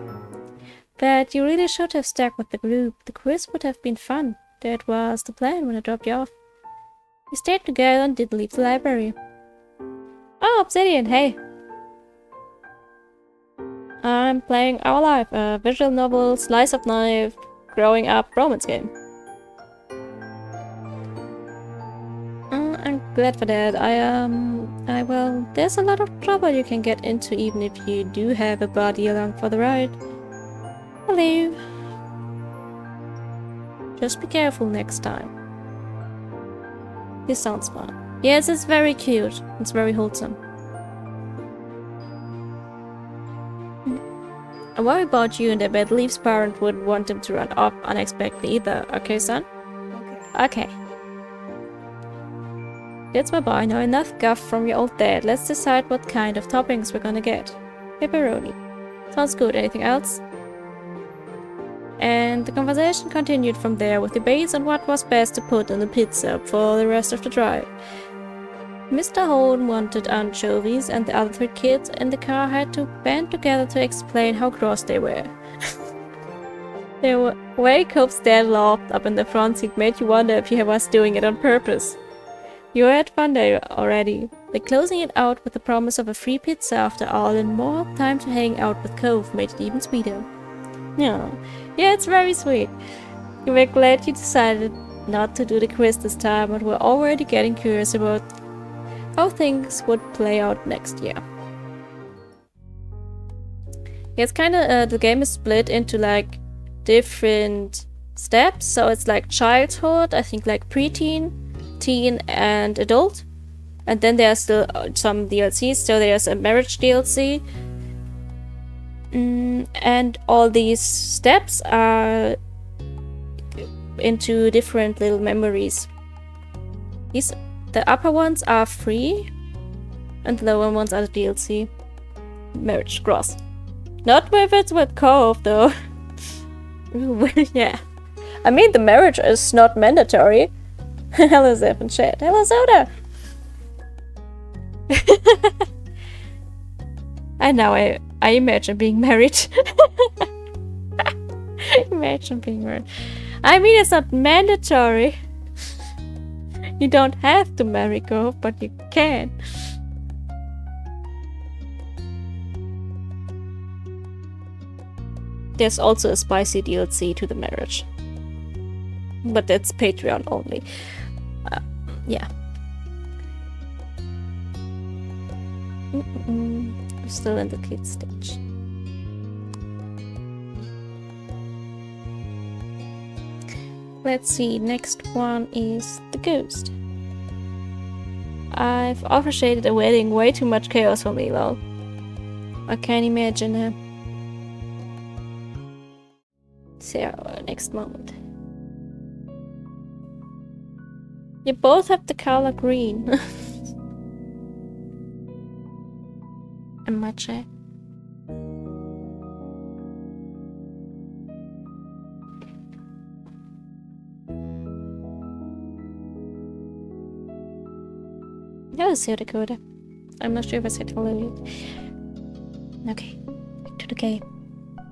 But you really should have stuck with the group. The quiz would have been fun. That was the plan when I dropped you off. We stayed together and didn't leave the library. Oh, Obsidian, hey! I'm playing Our Life, a visual novel, slice of life, growing up romance game. I'm glad for that. Well, there's a lot of trouble you can get into even if you do have a buddy along for the ride. Hello. Just be careful next time. This sounds fun. Yes, it's very cute. It's very wholesome. I worry about you, and I bet Leaf's parent wouldn't want him to run off unexpectedly either. Okay, son? Okay. That's my boy. Now enough guff from your old dad. Let's decide what kind of toppings we're gonna get. Pepperoni. Sounds good. Anything else? And the conversation continued from there with debates on what was best to put on the pizza for the rest of the drive. Mr. Holden wanted anchovies, and the other 3 kids in the car had to band together to explain how gross they were. The way Cope's dad laughed up in the front seat made you wonder if he was doing it on purpose. You had fun there already, but closing it out with the promise of a free pizza after all and more time to hang out with Cove made it even sweeter. Yeah, it's very sweet. You were glad you decided not to do the quiz this time, but were already getting curious about how things would play out next year. Yeah, it's kind of, the game is split into like different steps, so it's like childhood, I think like preteen, teen, and adult. And then there's still some DLCs, so there's a marriage DLC. And all these steps are into different little memories. The upper ones are free, and the lower ones are the DLC. Marriage gross. Not if it's with Cove, though. Yeah. I mean, the marriage is not mandatory. Hello, Zep and chat. Hello, Soda! And now I imagine being married. Imagine being married. I mean, it's not mandatory. You don't have to marry Cove, but you can. There's also a spicy DLC to the marriage. But that's Patreon only. Yeah. We're still in the kid stage. Let's see, next one is the ghost. I've orchestrated a wedding, way too much chaos for me, lol. I can't imagine her. So, next moment. You both have the color green. And my chair. Hello, South Dakota. I'm not sure if I said hello yet. Okay, back to the game.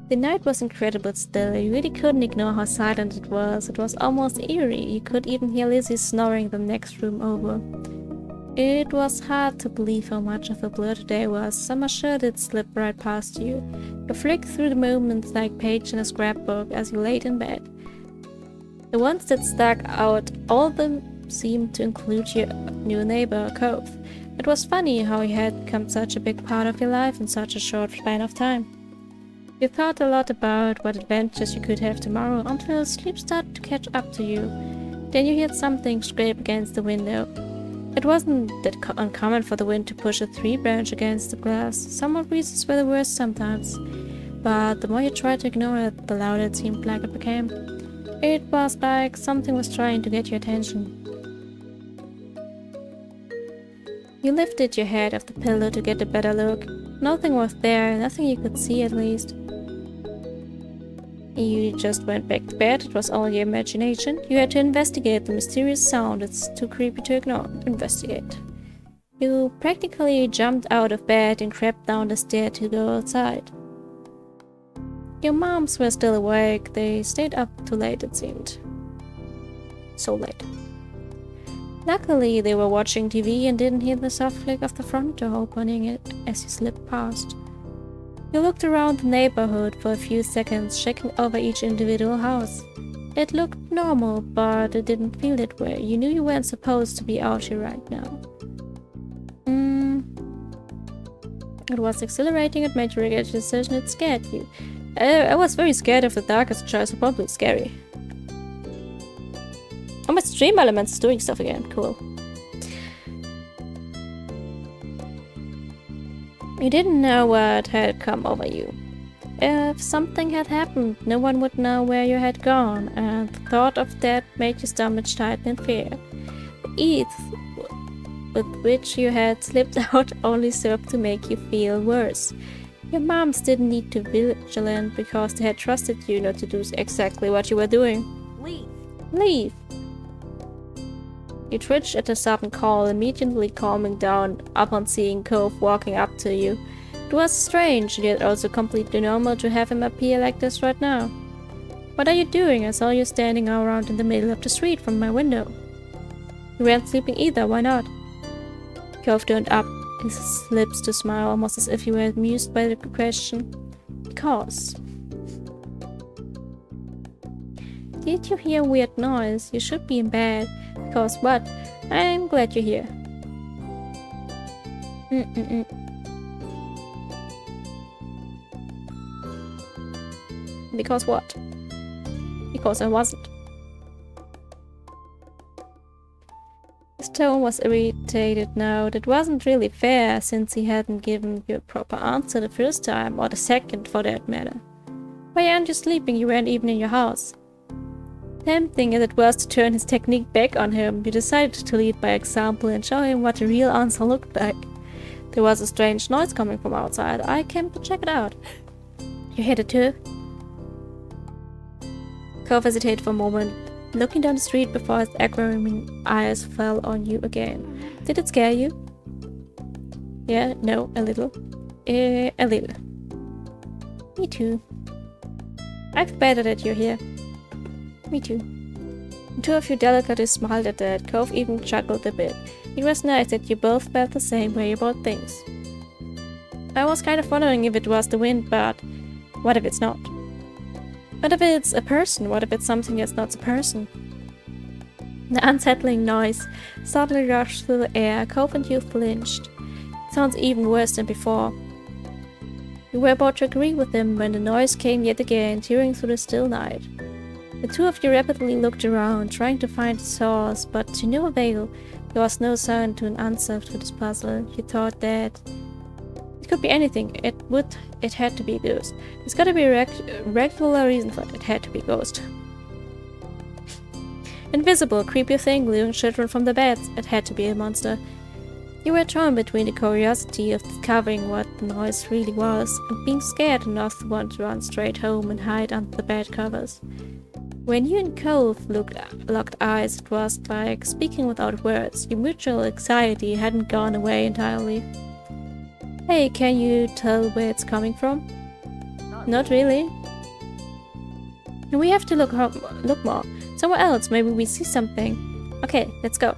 The night was incredible still. You really couldn't ignore how silent it was. It was almost eerie. You could even hear Lizzie snoring the next room over. It was hard to believe how much of a blur today was. Summer sure did slip right past you. You flicked through the moments like page in a scrapbook as you laid in bed. The ones that stuck out, all of them seemed to include your new neighbor, Cove. It was funny how he had become such a big part of your life in such a short span of time. You thought a lot about what adventures you could have tomorrow until sleep started to catch up to you. Then you heard something scrape against the window. It wasn't that uncommon for the wind to push a tree branch against the glass. Some odd breezes were the worst sometimes, but the more you tried to ignore it, the louder it seemed like it became. It was like something was trying to get your attention. You lifted your head off the pillow to get a better look. Nothing was there, nothing you could see at least. You just went back to bed, it was all your imagination. You had to investigate the mysterious sound, it's too creepy to ignore. Investigate. You practically jumped out of bed and crept down the stair to go outside. Your moms were still awake, they stayed up too late it seemed. So late. Luckily, they were watching TV and didn't hear the soft click of the front door opening it as you slipped past. You looked around the neighborhood for a few seconds, checking over each individual house. It looked normal, but it didn't feel that way. You knew you weren't supposed to be out here right now. It was exhilarating, it made you regret your decision, it scared you. I was very scared of the dark as a child, so probably scary. Oh, my stream elements is doing stuff again. Cool. You didn't know what had come over you. If something had happened, no one would know where you had gone, and the thought of that made your stomach tighten in fear. The ease with which you had slipped out only served to make you feel worse. Your moms didn't need to be vigilant because they had trusted you not to do exactly what you were doing. Leave. Leave! You twitched at the sudden call, immediately calming down upon seeing Cove walking up to you. It was strange, yet also completely normal to have him appear like this right now. What are you doing? I saw you standing around in the middle of the street from my window. You weren't sleeping either, why not? Cove turned up his lips to smile, almost as if he were amused by the question. Because. Did you hear a weird noise? You should be in bed. Because what? I'm glad you're here. Because what? Because I wasn't. His tone was irritated now. That wasn't really fair, since he hadn't given you a proper answer the first time, or the second for that matter. Why aren't you sleeping? You weren't even in your house. Tempting as it was to turn his technique back on him, you decided to lead by example and show him what the real answer looked like. There was a strange noise coming from outside. I came to check it out. You heard it too? Cove hesitated for a moment, looking down the street before his aquarium eyes fell on you again. Did it scare you? Yeah, no, a little. A little. Me too. I feel better that you're here. Me too. The two of you delicately smiled at that. Cove even chuckled a bit. It was nice that you both felt the same way about things. I was kind of wondering if it was the wind, but what if it's not? What if it's a person? What if it's something that's not a person? The unsettling noise suddenly rushed through the air. Cove and you flinched. It sounds even worse than before. You were about to agree with him when the noise came yet again, tearing through the still night. The two of you rapidly looked around, trying to find the source, but to no avail. There was no sign to an answer to this puzzle. You thought that it could be anything. It had to be a ghost. There's gotta be a regular reason for it. It had to be a ghost. Invisible, creepy thing luring children from the beds. It had to be a monster. You were torn between the curiosity of discovering what the noise really was, and being scared enough to want to run straight home and hide under the bed covers. When you and Cove locked eyes, it was like speaking without words. Your mutual anxiety hadn't gone away entirely. Hey, can you tell where it's coming from? Not really. We have to look more. Somewhere else, maybe we see something. Okay, let's go.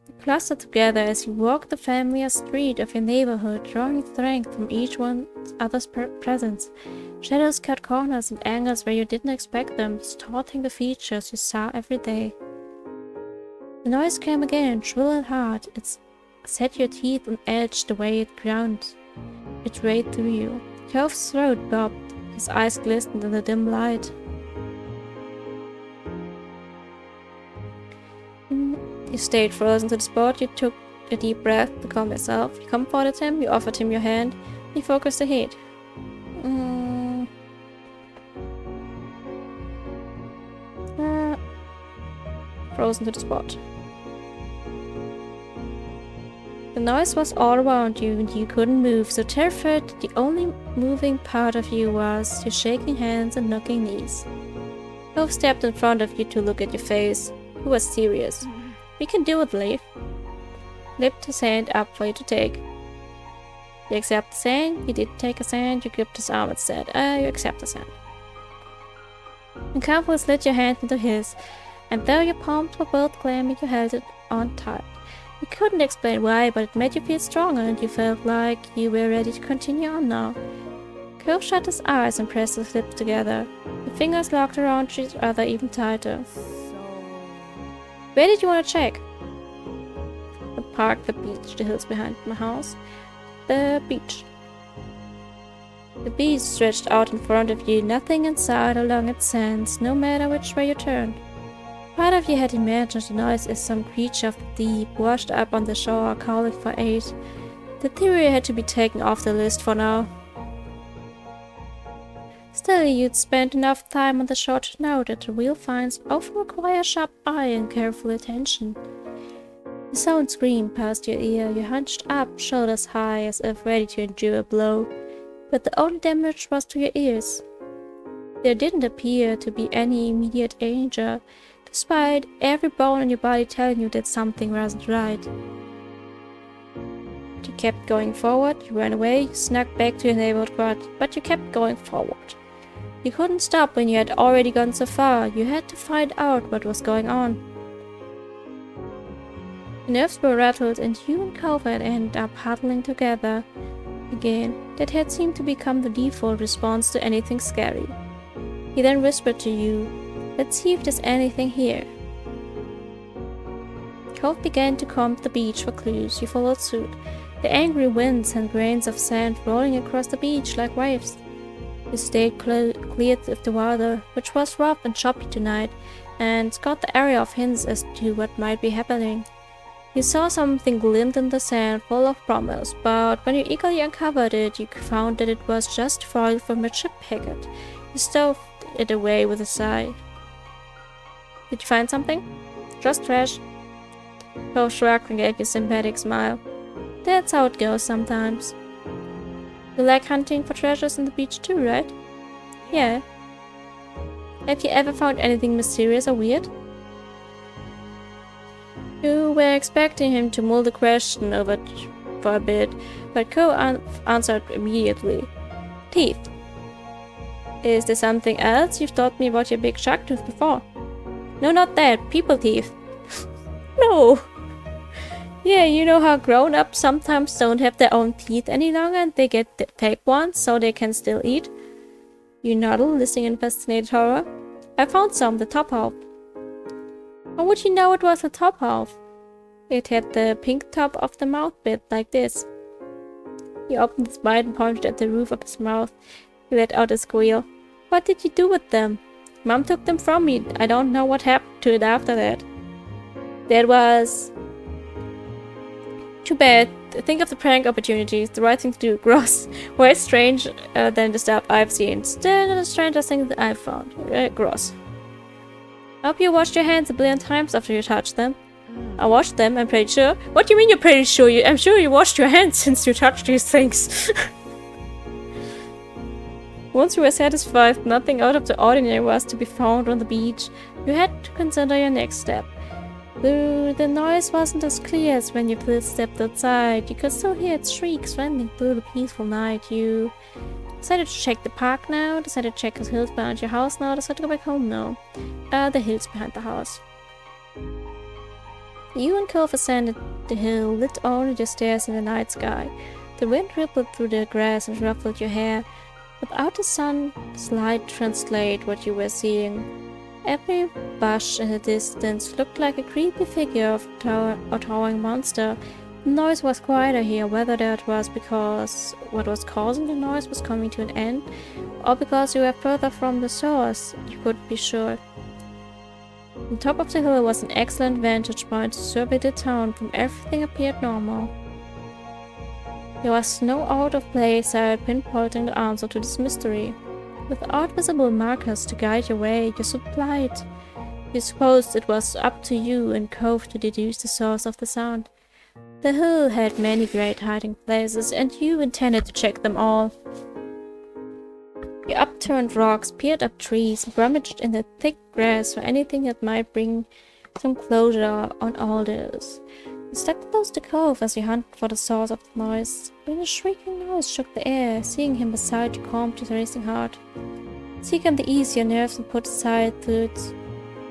You clustered together as you walked the familiar street of your neighborhood, drawing strength from each other's presence. Shadows cut corners and angles where you didn't expect them, distorting the features you saw every day. The noise came again, shrill and hard. It set your teeth on edge the way it ground. It rayed through you. Cove's throat bobbed, his eyes glistened in the dim light. You stayed frozen to the spot. You took a deep breath to calm yourself. You comforted him. You offered him your hand. You focused ahead. Frozen to the spot. The noise was all around you and you couldn't move, so terrified the only moving part of you was your shaking hands and knocking knees. Cove stepped in front of you to look at your face. He was serious. "We can do it, Leaf." Lifted his hand up for you to take. You accept the sand. You did take his hand. You gripped his arm and said, you accept the sand. And carefully slid your hand into his, and though your palms were both clammy, you held it on tight. You couldn't explain why, but it made you feel stronger, and you felt like you were ready to continue on now. Cove shut his eyes and pressed his lips together. Your fingers locked around each other even tighter. "Where did you want to check?" "The park, the beach, the hills behind my house." "The beach." The beach stretched out in front of you, nothing in sight along its sands, no matter which way you turned. Part of you had imagined the noise as some creature of the deep, washed up on the shore, calling for aid. The theory had to be taken off the list for now. Still, you'd spent enough time on the shore to know that the real finds often require sharp eye and careful attention. The sound screamed past your ear. You hunched up, shoulders high, as if ready to endure a blow, but the only damage was to your ears. There didn't appear to be any immediate danger, despite every bone in your body telling you that something wasn't right. You kept going forward. You ran away. You snuck back to your neighborhood quad, but you kept going forward. You couldn't stop when you had already gone so far. You had to find out what was going on. Your nerves were rattled, and you and Cove had ended up huddling together again. That had seemed to become the default response to anything scary. He then whispered to you, "Let's see if there's anything here." Cove began to comb the beach for clues. You followed suit. The angry winds and grains of sand rolling across the beach like waves. You stayed clear of the water, which was rough and choppy tonight, and got the area of hints as to what might be happening. You saw something glint in the sand, full of promise, but when you eagerly uncovered it, you found that it was just foil from a ship packet. You stowed it away with a sigh. "Did you find something?" "Just trash." Cove shrugged and gave you a sympathetic smile. "That's how it goes sometimes." "You like hunting for treasures on the beach too, right?" "Yeah." "Have you ever found anything mysterious or weird?" You were expecting him to mull the question over for a bit, but Cove answered immediately. "Teeth." "Is there something else? You've told me about your big shark tooth before." "No, not that. People teeth." "No." "Yeah, you know how grown-ups sometimes don't have their own teeth any longer and they get the fake ones so they can still eat?" You nodded, listening in fascinated horror. "I found some, the top half." "How would you know it was the top half?" "It had the pink top of the mouth bit, like this." He opened his mouth and pointed at the roof of his mouth. He let out a squeal. "What did you do with them?" "Mom took them from me. I don't know what happened to it after that." "That was too bad. Think of the prank opportunities. The right thing to do. Gross. Way strange than the stuff I've seen. Still not the strangest thing that I've found. Gross. I hope you washed your hands a billion times after you touched them." "I washed them, I'm pretty sure." "What do you mean you're pretty sure? I'm sure you washed your hands since you touched these things." Once you were satisfied nothing out of the ordinary was to be found on the beach, you had to consider your next step. The noise wasn't as clear as when you first stepped outside. You could still hear its shrieks rending through the peaceful night. You decided to check the park now, decided to check the hills behind your house now, decided to go back home now. The hills behind the house. You and Cove ascended the hill, lit only the stairs in the night sky. The wind rippled through the grass and ruffled your hair. Without the sun's light translate what you were seeing. Every bush in the distance looked like a creepy figure of a towering monster. The noise was quieter here, whether that was because what was causing the noise was coming to an end, or because you were further from the source, you couldn't be sure. On top of the hill was an excellent vantage point to survey the town. From everything appeared normal. There was no out-of-place side pinpointing the answer to this mystery. Without visible markers to guide your way, you supplied. You supposed it was up to you and Cove to deduce the source of the sound. The hill had many great hiding places, and you intended to check them all. You upturned rocks, peered up trees, rummaged in the thick grass for anything that might bring some closure on all this. You stuck close to Cove as you hunted for the source of the noise. When a shrieking noise shook the air, seeing him beside you calmed your racing heart. Seek him to ease your nerves and put aside thoughts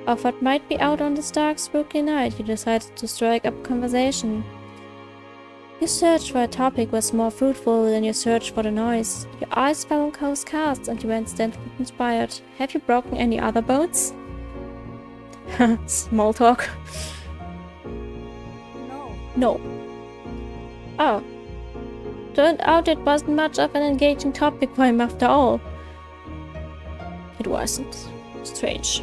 of what might be out on this dark, spooky night. You decided to strike up conversation. Your search for a topic was more fruitful than your search for the noise. Your eyes fell on Cove's cards and you were instantly inspired. Have you broken any other boats? Small talk. No. Oh. Turned out it wasn't much of an engaging topic for him after all. It wasn't. Strange.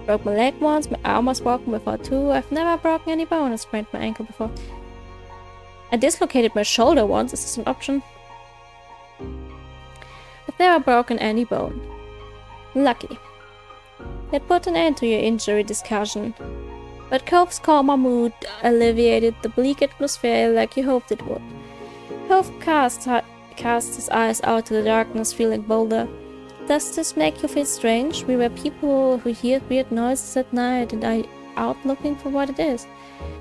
Broke my leg once, my arm was broken before too. I've never broken any bone and sprained my ankle before. I dislocated my shoulder once. Is this an option? I've never broken any bone. Lucky. That put an end to your injury discussion. But Cove's calmer mood alleviated the bleak atmosphere like you hoped it would. Cove cast his eyes out to the darkness, feeling bolder. Does this make you feel strange? We were people who hear weird noises at night and are out looking for what it is.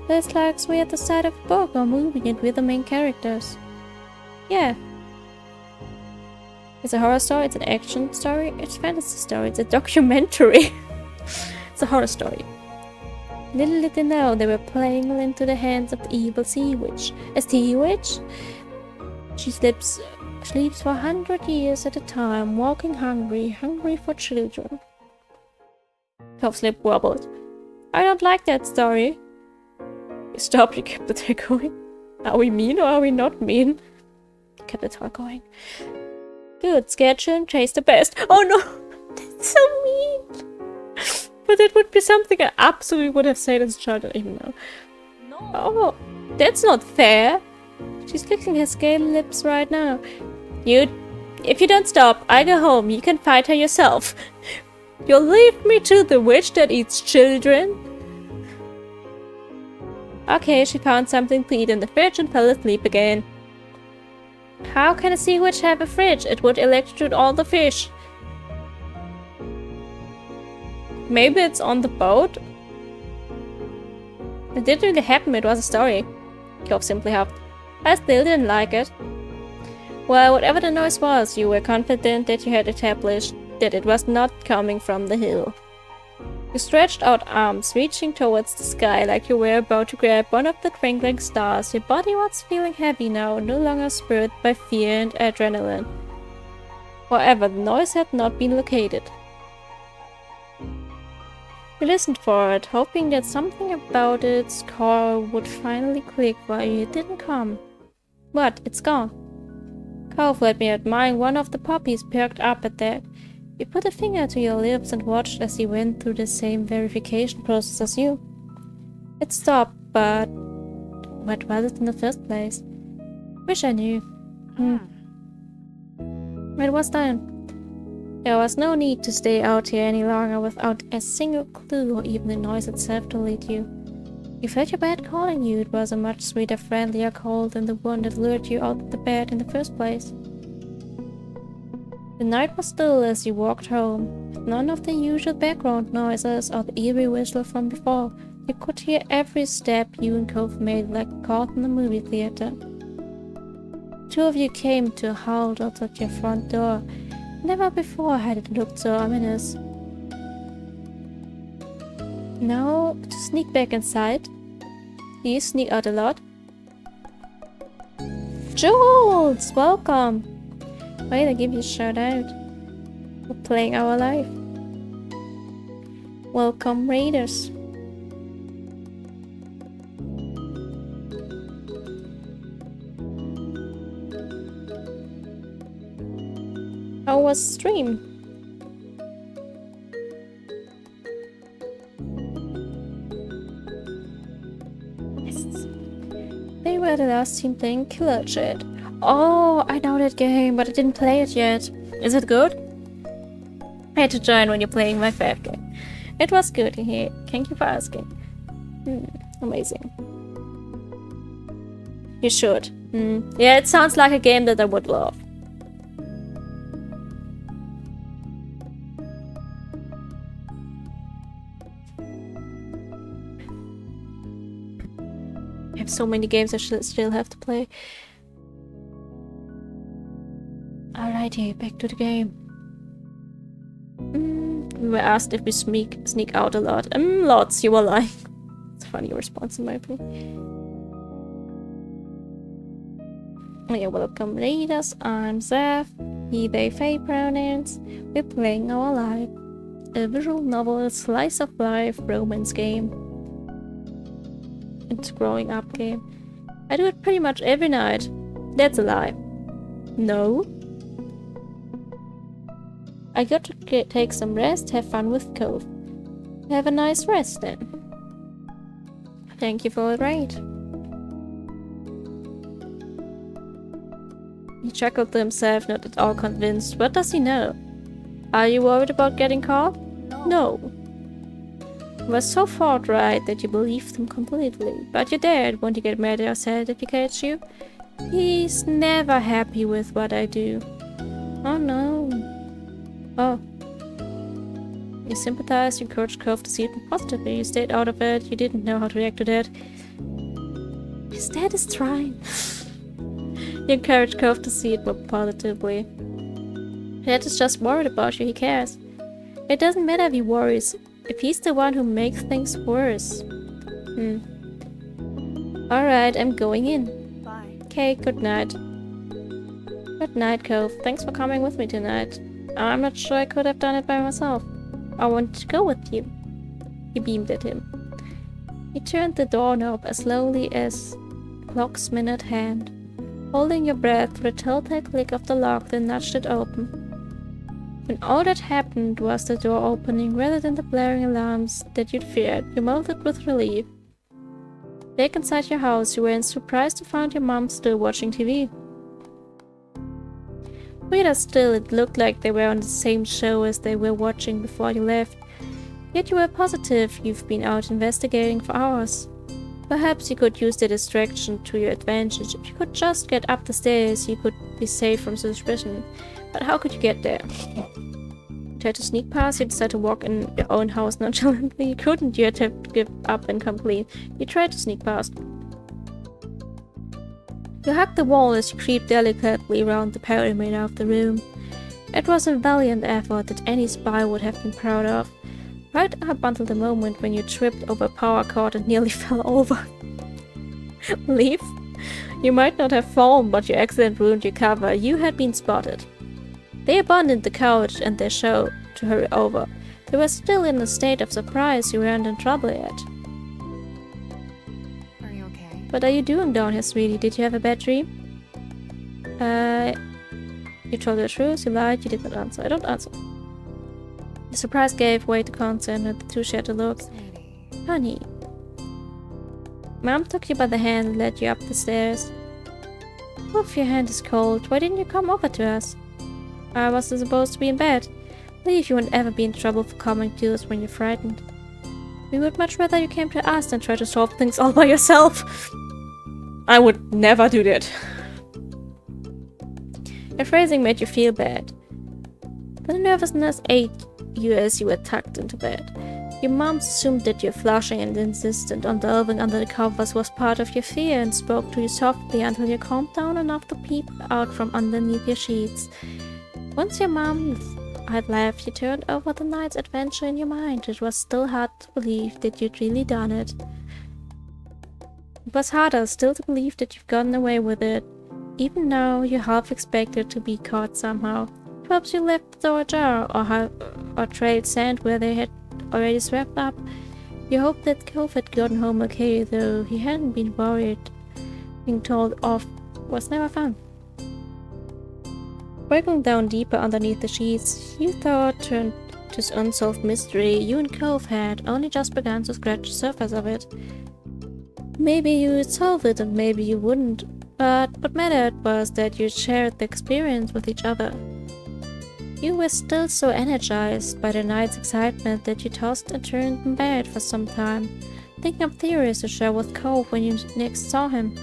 But it's like we're at the side of a book or movie and we're the main characters. Yeah. It's a horror story, it's an action story, it's a fantasy story, it's a documentary. It's a horror story. Little did they know they were playing into the hands of the evil sea witch. A sea witch? She sleeps for 100 years at a time, walking hungry for children. Cove's lip wobbled. I don't like that story. You stopped, you kept the talk going. Are we mean or are we not mean? You kept the talk going. Good, scared children chase the best. Oh no! That's so mean! But it would be something I absolutely would have said as a child, I don't even know. No. Oh, that's not fair. She's licking her scaly lips right now. If you don't stop, I go home. You can fight her yourself. You'll leave me to the witch that eats children? Okay, she found something to eat in the fridge and fell asleep again. How can a sea witch have a fridge? It would electrocute all the fish. Maybe it's on the boat? It didn't really happen, it was a story. Cove simply huffed. I still didn't like it. Well, whatever the noise was, you were confident that you had established that it was not coming from the hill. You stretched out arms, reaching towards the sky like you were about to grab one of the twinkling stars. Your body was feeling heavy now, no longer spurred by fear and adrenaline. However, the noise had not been located. You listened for it, hoping that something about its core would finally click while it didn't come. What? It's gone. Cove let me admiring one of the poppies perked up at that. You put a finger to your lips and watched as he went through the same verification process as you. It stopped, but what was it in the first place? Wish I knew. It was done. There was no need to stay out here any longer without a single clue or even the noise itself to lead you. You felt your bed calling you. It was a much sweeter, friendlier call than the one that lured you out of the bed in the first place. The night was still as you walked home, with none of the usual background noises or the eerie whistle from before. You could hear every step you and Cove made like caught in a movie theater. Two of you came to a halt outside your front door. Never before had it looked so ominous. Now, to sneak back inside. Do you sneak out a lot? Jules! Welcome! Wait, I give you a shout out. We're playing our life. Welcome, Raiders. How was stream? were the last team playing Killer Chat. Oh, I know that game, but I didn't play it yet. Is it good? I had to join when you're playing my fav game. It was good, hey. Thank you for asking. Amazing. You should. Yeah, it sounds like a game that I would love. I have so many games I still have to play. Alrighty, back to the game. We were asked if we sneak out a lot. Lots, you were lying. It's a funny response in my opinion. Yeah, welcome readers. I'm Zeph. He, they, they pronouns. We're playing our life. A visual novel slice of life romance game. It's a growing up game. I do it pretty much every night. That's a lie. No. I got to take some rest, have fun with Cove. Have a nice rest then. Thank you for the raid. He chuckled to himself, not at all convinced. What does he know? Are you worried about getting caught? No. You were so forthright that you believed him completely. But your dad, won't you get mad or sad if he catches you? He's never happy with what I do. Oh no. Oh. You sympathized, you encouraged Cove to see it positively. You stayed out of it, you didn't know how to react to that. His dad is trying. You encouraged Cove to see it more positively. Dad is just worried about you, he cares. It doesn't matter if he worries, if he's the one who makes things worse. Alright, I'm going in. Bye. Okay, good night. Good night, Cove. Thanks for coming with me tonight. I'm not sure I could have done it by myself. I wanted to go with you. He beamed at him. He turned the doorknob as slowly as clock's minute hand, holding your breath for the telltale click of the lock that nudged it open. When all that happened was the door opening rather than the blaring alarms that you'd feared, you melted with relief. Back inside your house, you were surprised to find your mom still watching TV. Weirder still, it looked like they were on the same show as they were watching before you left. Yet you were positive you've been out investigating for hours. Perhaps you could use the distraction to your advantage. If you could just get up the stairs, you could be safe from suspicion. But how could you get there? You tried to sneak past, you decided to walk in your own house nonchalantly. You couldn't, you had to give up and come clean. You tried to sneak past. You hugged the wall as you creeped delicately around the perimeter of the room. It was a valiant effort that any spy would have been proud of. Right up until the moment when you tripped over a power cord and nearly fell over. Leave? You might not have fallen, but your accident ruined your cover. You had been spotted. They abandoned the couch and their show to hurry over. They were still in a state of surprise you weren't in trouble yet. Are you okay? What are you doing down here, sweetie? Did you have a bad dream? You told the truth, you lied, you did not answer. I don't answer. The surprise gave way to concern and the two shared a look. Sweetie. Honey. Mom took you by the hand and led you up the stairs. Oh, if your hand is cold, why didn't you come over to us? I wasn't supposed to be in bed. Believe you won't ever be in trouble for coming to us when you're frightened. We would much rather you came to us than try to solve things all by yourself. I would never do that. Your phrasing made you feel bad. The nervousness ate you as you were tucked into bed. Your mom assumed that your flushing and insistent on delving under the covers was part of your fear and spoke to you softly until you calmed down enough to peep out from underneath your sheets. Once your mom had left, you turned over the night's adventure in your mind. It was still hard to believe that you'd really done it. It was harder still to believe that you've gotten away with it. Even now, you half expected to be caught somehow. Perhaps you left the door ajar or trailed sand where they had already swept up. You hoped that Cove had gotten home okay, though he hadn't been worried. Being told off was never fun. Working down deeper underneath the sheets, you thought turned this unsolved mystery you and Cove had only just begun to scratch the surface of it. Maybe you would solve it and maybe you wouldn't, but what mattered was that you shared the experience with each other. You were still so energized by the night's excitement that you tossed and turned in bed for some time, thinking of theories to share with Cove when you next saw him.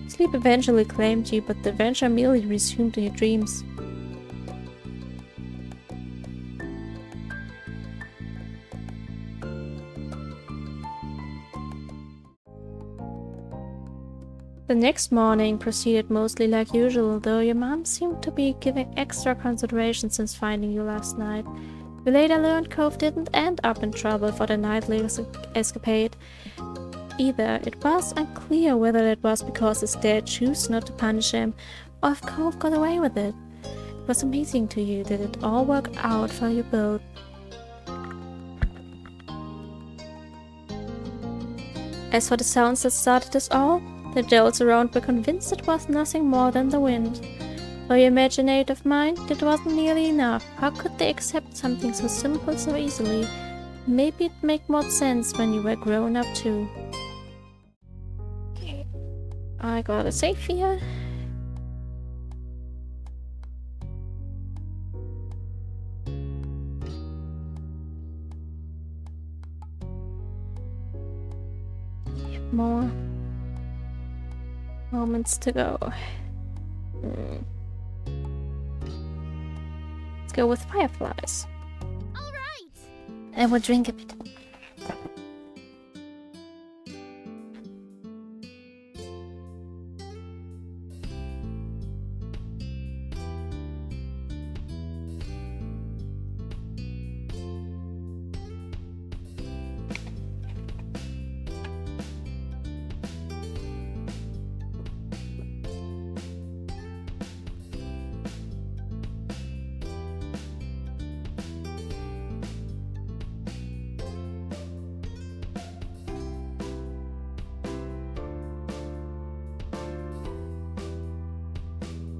Sleep eventually claimed you, but the adventure merely resumed in your dreams. The next morning proceeded mostly like usual, though your mom seemed to be giving extra consideration since finding you last night. We later learned Cove didn't end up in trouble for the nightly escapade either. It was unclear whether it was because his dad chose not to punish him, or if Cove got away with it. It was amazing to you that it all worked out for you both. As for the sounds that started this all, the adults around were convinced it was nothing more than the wind. For your imaginative mind, it wasn't nearly enough. How could they accept something so simple so easily? Maybe it'd make more sense when you were grown up too. Okay, I got a save here. More moments to go. Let's go with fireflies. All right. I will drink a bit.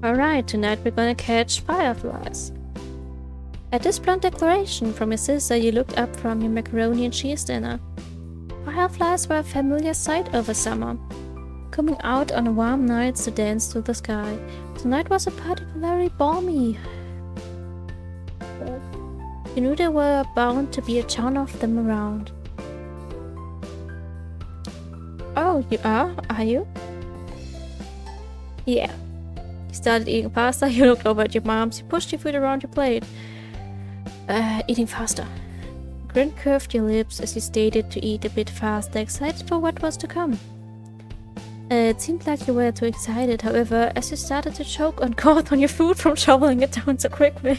Alright, tonight we're gonna catch fireflies. At this blunt declaration from your sister, you looked up from your macaroni and cheese dinner. Fireflies were a familiar sight over summer, coming out on warm nights to dance through the sky. Tonight was a particularly balmy. You knew there were bound to be a ton of them around. Oh, you are? Are you? Yeah. You started eating pasta, you looked over at your mom's, you pushed your food around your plate. Eating faster. A grin curved your lips as you stated to eat a bit faster, excited for what was to come. It seemed like you were too excited, however, as you started to choke on cough on your food from shoveling it down so quickly.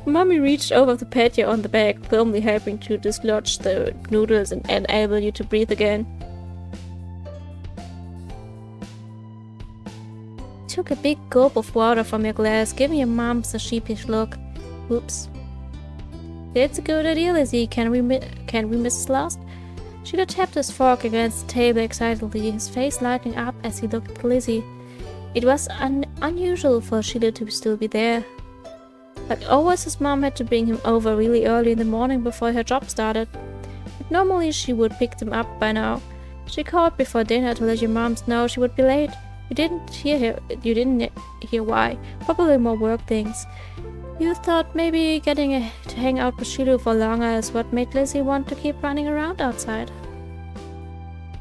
Mommy reached over to pat you on the back, firmly helping to dislodge the noodles and enable you to breathe again. Took a big gulp of water from your glass, giving your mom a sheepish look. Whoops. That's a good idea, Lizzie. Can we, Mrs. Lost? Sheila tapped his fork against the table excitedly, his face lighting up as he looked at Lizzie. It was unusual for Sheila to still be there. Like always, his mom had to bring him over really early in the morning before her job started. But normally she would pick them up by now. She called before dinner to let your moms know she would be late. You didn't hear why. Probably more work things. You thought maybe getting to hang out with Shilu for longer is what made Lizzie want to keep running around outside.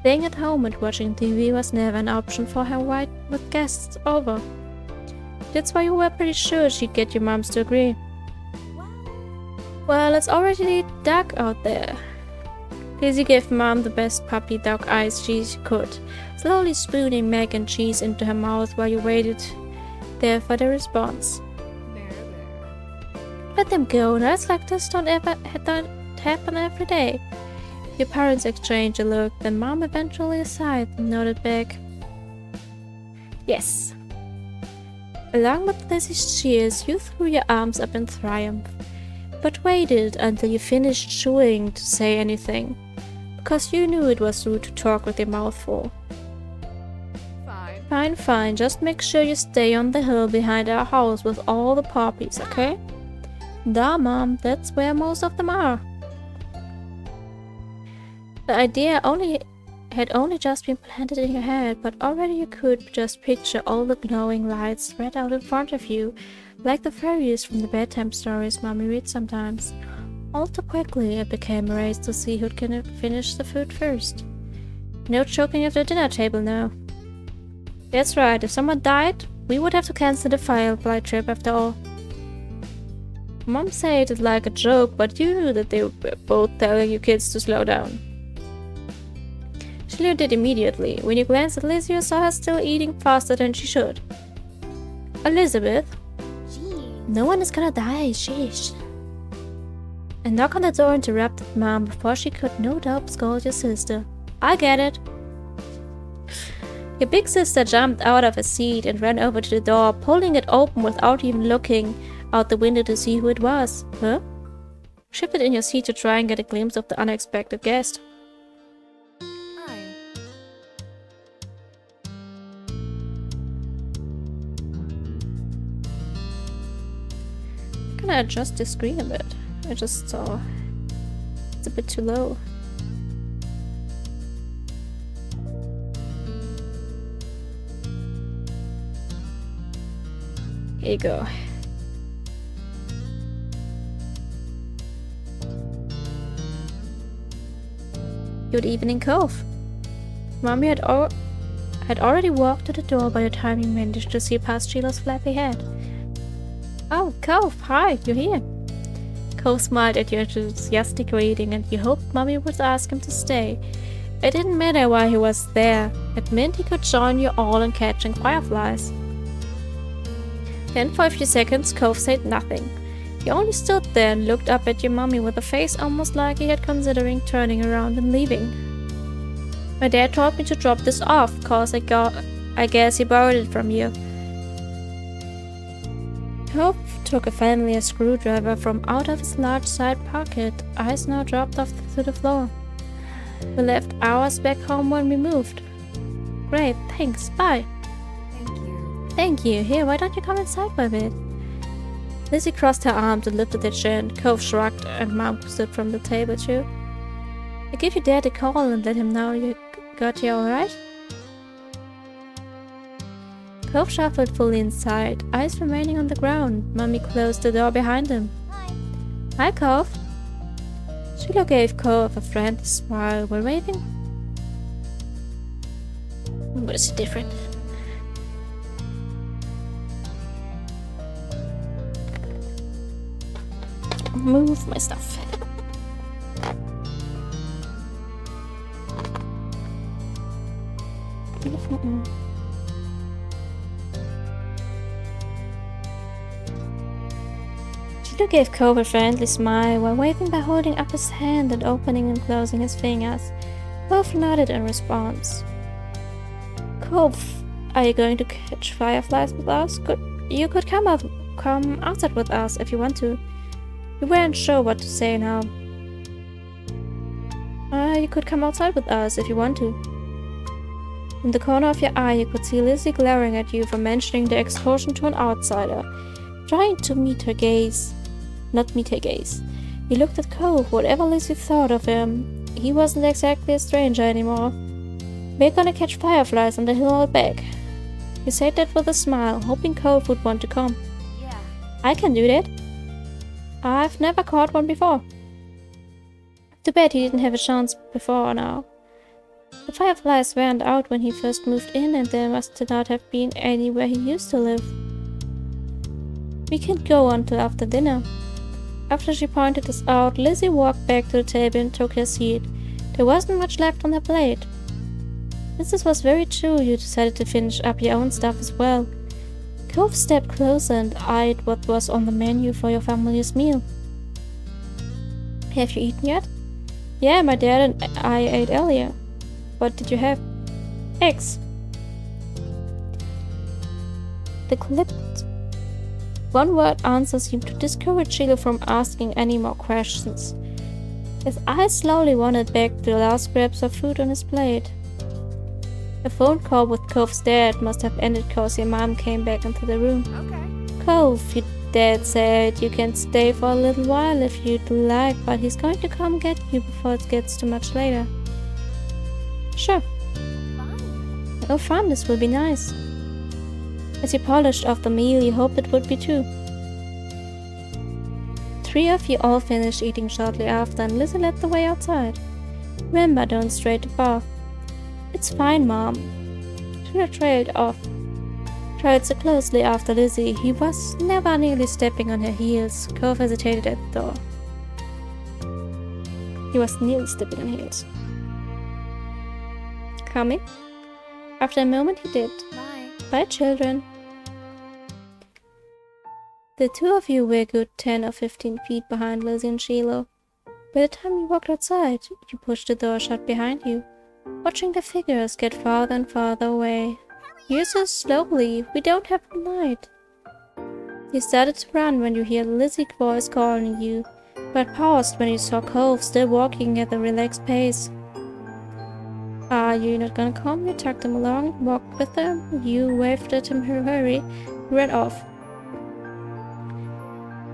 Staying at home and watching TV was never an option for her with guests over. That's why you were pretty sure she'd get your moms to agree. Well, it's already dark out there. Lizzie gave Mom the best puppy dog eyes she could, slowly spooning mac and cheese into her mouth while you waited there for the response. Let them go, nights like this don't happen every day. Your parents exchanged a look, then Mom eventually sighed and nodded back. Yes. Along with Lizzie's cheers, you threw your arms up in triumph, but waited until you finished chewing to say anything, because you knew it was rude to talk with your mouth full. Fine, just make sure you stay on the hill behind our house with all the poppies, okay? Duh, Mom, that's where most of them are. The idea had only just been planted in your head, but already you could just picture all the glowing lights spread out in front of you, like the fairies from the bedtime stories Mommy reads sometimes. All too quickly, it became a race to see who can finish the food first. No choking at the dinner table now. That's right, if someone died, we would have to cancel the firefly trip after all. Mom said it like a joke, but you knew that they were both telling you kids to slow down. She learned it immediately. When you glanced at Lizzie, you saw her still eating faster than she should. Elizabeth? Jeez. No one is gonna die, sheesh. A knock on the door interrupted Mom before she could no doubt scold your sister. I get it. Your big sister jumped out of her seat and ran over to the door, pulling it open without even looking out the window to see who it was. Huh? Shifted in your seat to try and get a glimpse of the unexpected guest. Hi. I'm gonna adjust the screen a bit. I just saw it's a bit too low. Here you go. Good evening, Cove. Mommy had already walked to the door by the time you managed to see past Sheila's flappy head. Oh, Cove, hi, you're here. Cove smiled at your enthusiastic greeting, and you hoped Mommy would ask him to stay. It didn't matter why he was there. It meant he could join you all in catching fireflies. Then for a few seconds, Cove said nothing. He only stood there and looked up at your mommy with a face almost like he had considering turning around and leaving. My dad told me to drop this off, cause I guess he borrowed it from you. Cove took a familiar screwdriver from out of his large side pocket, eyes now dropped off to the floor. We left ours back home when we moved. Great, thanks, bye. Thank you. Thank you. Here, why don't you come inside for a bit? Lizzie crossed her arms and lifted her chin. Cove shrugged, and Mom stood from the table too. I gave your dad a call and let him know you got here alright? Cove shuffled fully inside, eyes remaining on the ground. Mommy closed the door behind him. Hi. Hi, Cove. Sheila gave Cove a friendly smile while waving. What is it different? Move my stuff. Sheila gave Cove a friendly smile while waving by holding up his hand and opening and closing his fingers. Cove nodded in response. Cove, are you going to catch fireflies with us? You could come outside with us if you want to. We weren't sure what to say now. You could come outside with us if you want to. In the corner of your eye, you could see Lizzie glaring at you for mentioning the excursion to an outsider, trying to meet her gaze. Not meet her gaze. He looked at Cove. Whatever Lizzie thought of him, he wasn't exactly a stranger anymore. We're gonna catch fireflies on the hill out back. He said that with a smile, hoping Cove would want to come. Yeah. I can do that. I've never caught one before. Too bad he didn't have a chance before now. The fireflies weren't out when he first moved in, and there must not have been any where he used to live. We can't go until after dinner. After she pointed this out, Lizzie walked back to the table and took her seat. There wasn't much left on her plate. This was very true. You decided to finish up your own stuff as well. Cove stepped closer and eyed what was on the menu for your family's meal. Have you eaten yet? Yeah, my dad and I ate earlier. What did you have? Eggs. The clipped one-word answer seemed to discourage Sheila from asking any more questions. His eyes slowly wandered back to the last scraps of food on his plate. A phone call with Cove's dad must have ended cause your mom came back into the room. Okay. Cove, your dad said you can stay for a little while if you'd like, but he's going to come get you before it gets too much later. Sure. Fine. Oh fun, this will be nice. As you polished off the meal, you hoped it would be too. 3 of you all finished eating shortly after, and Lizzie led the way outside. Remember, don't stray too far. It's fine, Mom. She trailed off. Trailed so closely after Lizzie, he was never nearly stepping on her heels. Cove hesitated at the door. He was nearly stepping on heels. Coming? After a moment, he did. Bye. Bye, children. The 2 of you were a good 10 or 15 feet behind Lizzie and Sheila. By the time you walked outside, you pushed the door shut behind you, watching the figures get farther and farther away. You're so slowly, we don't have the light. You started to run when you heard Lizzie's voice calling you, but paused when you saw Cove still walking at a relaxed pace. Are you not gonna come? You tugged him along, walked with him, you waved at him in a hurry, ran off.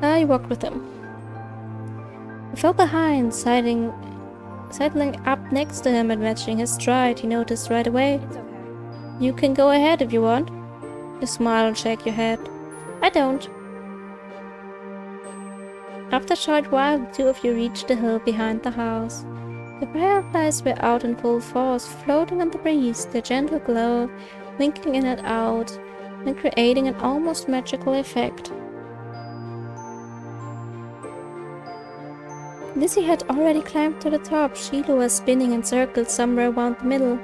You walked with him. You fell behind, sidling up next to him and matching his stride. He noticed right away. It's okay. You can go ahead if you want. You smile and shake your head. I don't. After a short while, the 2 of you reached the hill behind the house. The fireflies were out in full force, floating on the breeze, their gentle glow winking in and out, and creating an almost magical effect. Lizzie had already climbed to the top. Sheila was spinning in circles somewhere around the middle.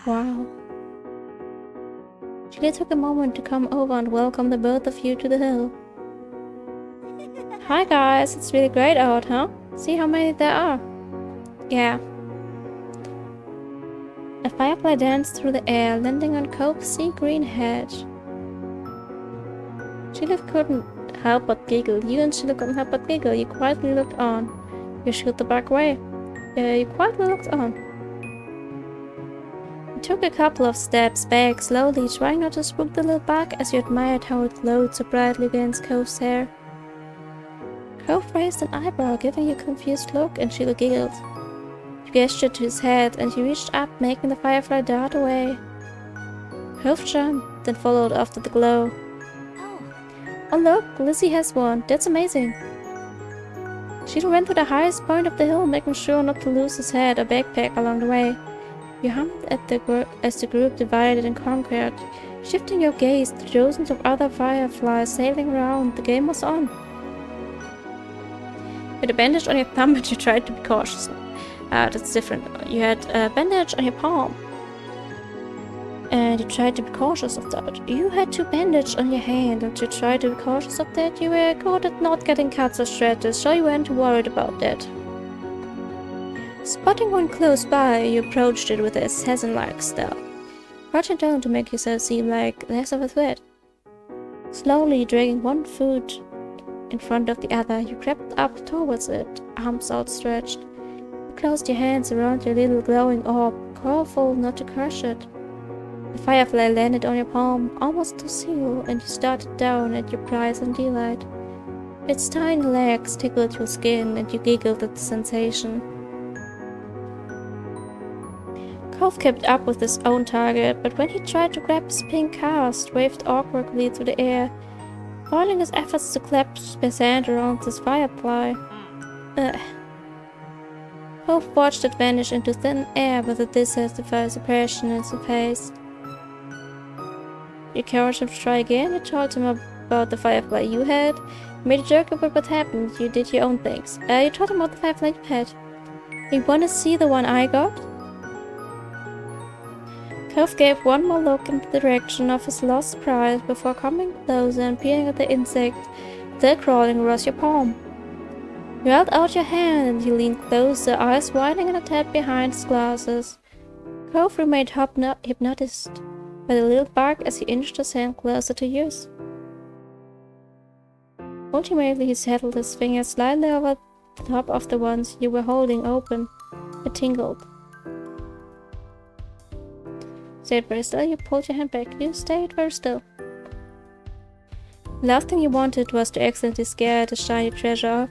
Wow. Sheila took a moment to come over and welcome the both of you to the hill. Hi guys, it's really great out, huh? See how many there are? Yeah. A firefly danced through the air, landing on Cove's sea green head. Sheila couldn't help but giggle. You and Sheila couldn't help but giggle. You quietly looked on. You shoot the back way. You quietly looked on. You took a couple of steps back, slowly, trying not to spook the little bug as you admired how it glowed so brightly against Cove's hair. Cove raised an eyebrow, giving you a confused look, and Sheila giggled. You gestured to his head, and he reached up, making the firefly dart away. Cove jumped, then followed after the glow. Oh look, Lizzie has one. That's amazing. Sheila ran to the highest point of the hill, making sure not to lose his head or backpack along the way. You hummed as the group divided and conquered, shifting your gaze to dozens of other fireflies sailing around. The game was on. You had a bandage on your thumb, but you tried to be cautious. That's different. You had a bandage on your palm, and you tried to be cautious of that. You had 2 bandages on your hand, and you tried to be cautious of that. You were good at not getting cuts or scratches, so you weren't worried about that. Spotting one close by, you approached it with an assassin-like style, crouching down to make yourself seem like less of a threat. Slowly dragging one foot in front of the other, you crept up towards it, arms outstretched. You closed your hands around your little glowing orb, careful not to crush it. The firefly landed on your palm, almost to zero, and you started down at your prize in delight. Its tiny legs tickled your skin, and you giggled at the sensation. Cove kept up with his own target, but when he tried to grab his pink cast, waved awkwardly through the air, foiling his efforts to clasp his hand around his firefly. Cove watched it vanish into thin air with a dissatisfied expression in his face. You encouraged him to try again. You told him about the firefly you had. You made a joke about what happened. You did your own things. You told him about the firefly you had. You want to see the one I got? Cove gave one more look in the direction of his lost prize before coming closer and peering at the insect still crawling across your palm. You held out your hand and he leaned closer, eyes widening a tad behind his glasses. Cove remained hypnotized by the little bug as he inched his hand closer to yours. Ultimately, he settled his fingers slightly over the top of the ones you were holding open. It tingled. Stayed very still. You pulled your hand back. You stayed very still. The last thing you wanted was to accidentally scare the shiny treasure off.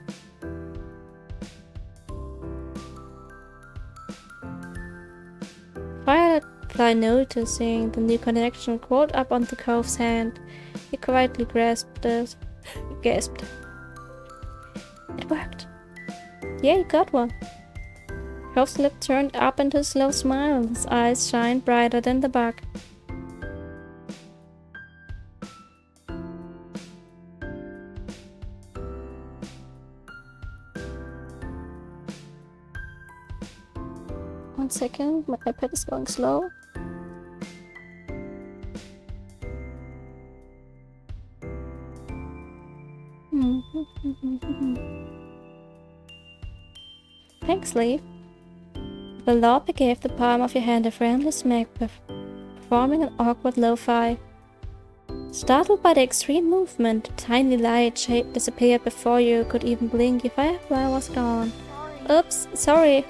Klein, noticing the new connection, crawled up onto Cove's hand. He quietly grasped it. Gasped. It worked. Yeah, you got one. Cove's lip turned up into a slow smile. His eyes shined brighter than the bug. One second, my iPad is going slow. Thanks, Leaf. Velope gave the palm of your hand a friendly smack, performing an awkward lo-fi. Startled by the extreme movement, the tiny light shape disappeared before you could even blink. Your firefly was gone. Oops, sorry.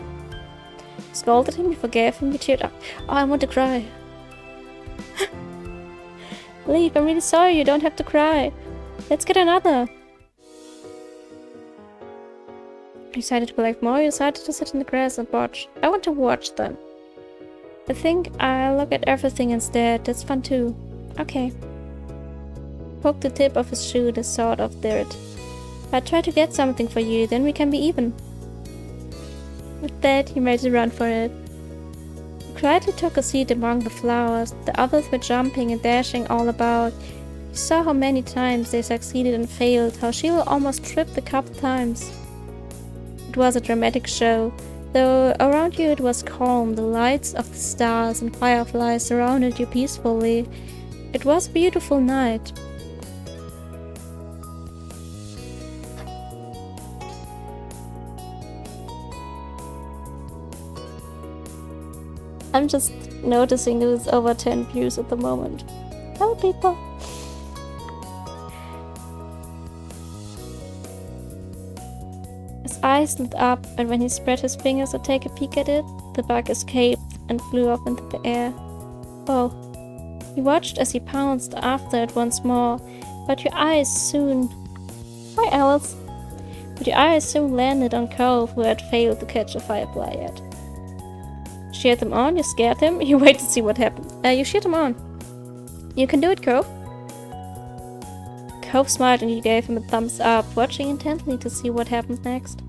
Scolded him, you forgave him, you cheered up. Oh, I want to cry. Leaf, I'm really sorry, you don't have to cry. Let's get another. You decided to collect more, you decided to sit in the grass and watch. I want to watch them. I think I'll look at everything instead, that's fun too. Okay. Poked the tip of his shoe, the sort of dirt. I'll try to get something for you, then we can be even. With that, he made a run for it. He quietly took a seat among the flowers. The others were jumping and dashing all about. You saw how many times they succeeded and failed, how Sheila almost tripped a couple times. It was a dramatic show, though around you it was calm. The lights of the stars and fireflies surrounded you peacefully. It was a beautiful night. I'm just noticing it is over 10 views at the moment. Hello, people! His eyes lit up, and when he spread his fingers to take a peek at it, the bug escaped and flew off into the air. Oh. You watched as he pounced after it once more, but your eyes soon... Hi, Alice! But your eyes soon landed on Cove, who had failed to catch a firefly yet. Cheered him on, you scared him, you wait to see what happened. You cheered him on. You can do it, Cove. Cove smiled and you gave him a thumbs up, watching intently to see what happened next.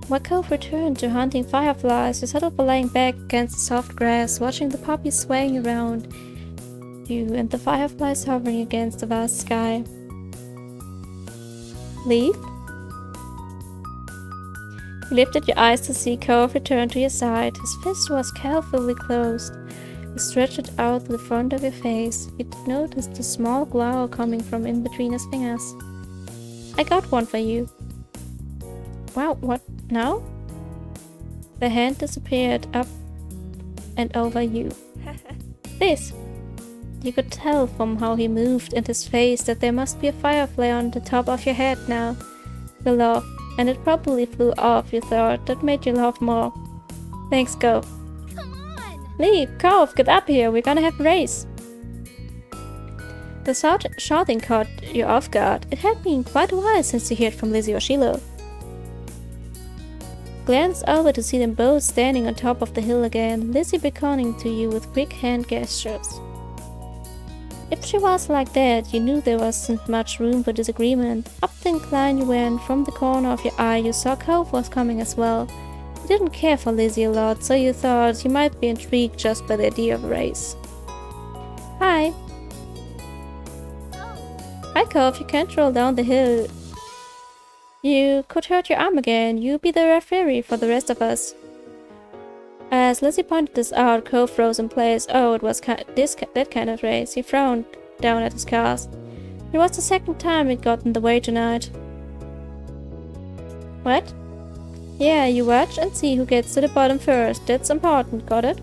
While Cove returned to hunting fireflies, you settled by lying back against the soft grass, watching the poppies swaying around you and the fireflies hovering against the vast sky. Leaf? You lifted your eyes to see Cove return to your side. His fist was carefully closed. You stretched it out to the front of your face. You noticed a small glow coming from in between his fingers. I got one for you. Wow, what now? The hand disappeared up and over you. This! You could tell from how he moved and his face that there must be a firefly on the top of your head now. You laughed. And it probably flew off, you thought. That made you laugh more. Thanks, Cove. Come on! Leave! Cove, get up here! We're gonna have a race! The shouting caught you off guard. It had been quite a while since you heard from Lizzie or Sheila. Glanced over to see them both standing on top of the hill again, Lizzie beckoning to you with quick hand gestures. If she was like that, you knew there wasn't much room for disagreement. Up the incline you went. From the corner of your eye you saw Cove was coming as well. You didn't care for Lizzie a lot, so you thought you might be intrigued just by the idea of a race. Hi! Oh, Hi, Cove, you can't roll down the hill. You could hurt your arm again. You be the referee for the rest of us. As Lizzie pointed this out, Cove froze in place. Oh, it was that kind of race. He frowned down at his cast. It was the second time it got in the way tonight. What? Yeah, you watch and see who gets to the bottom first. That's important, got it?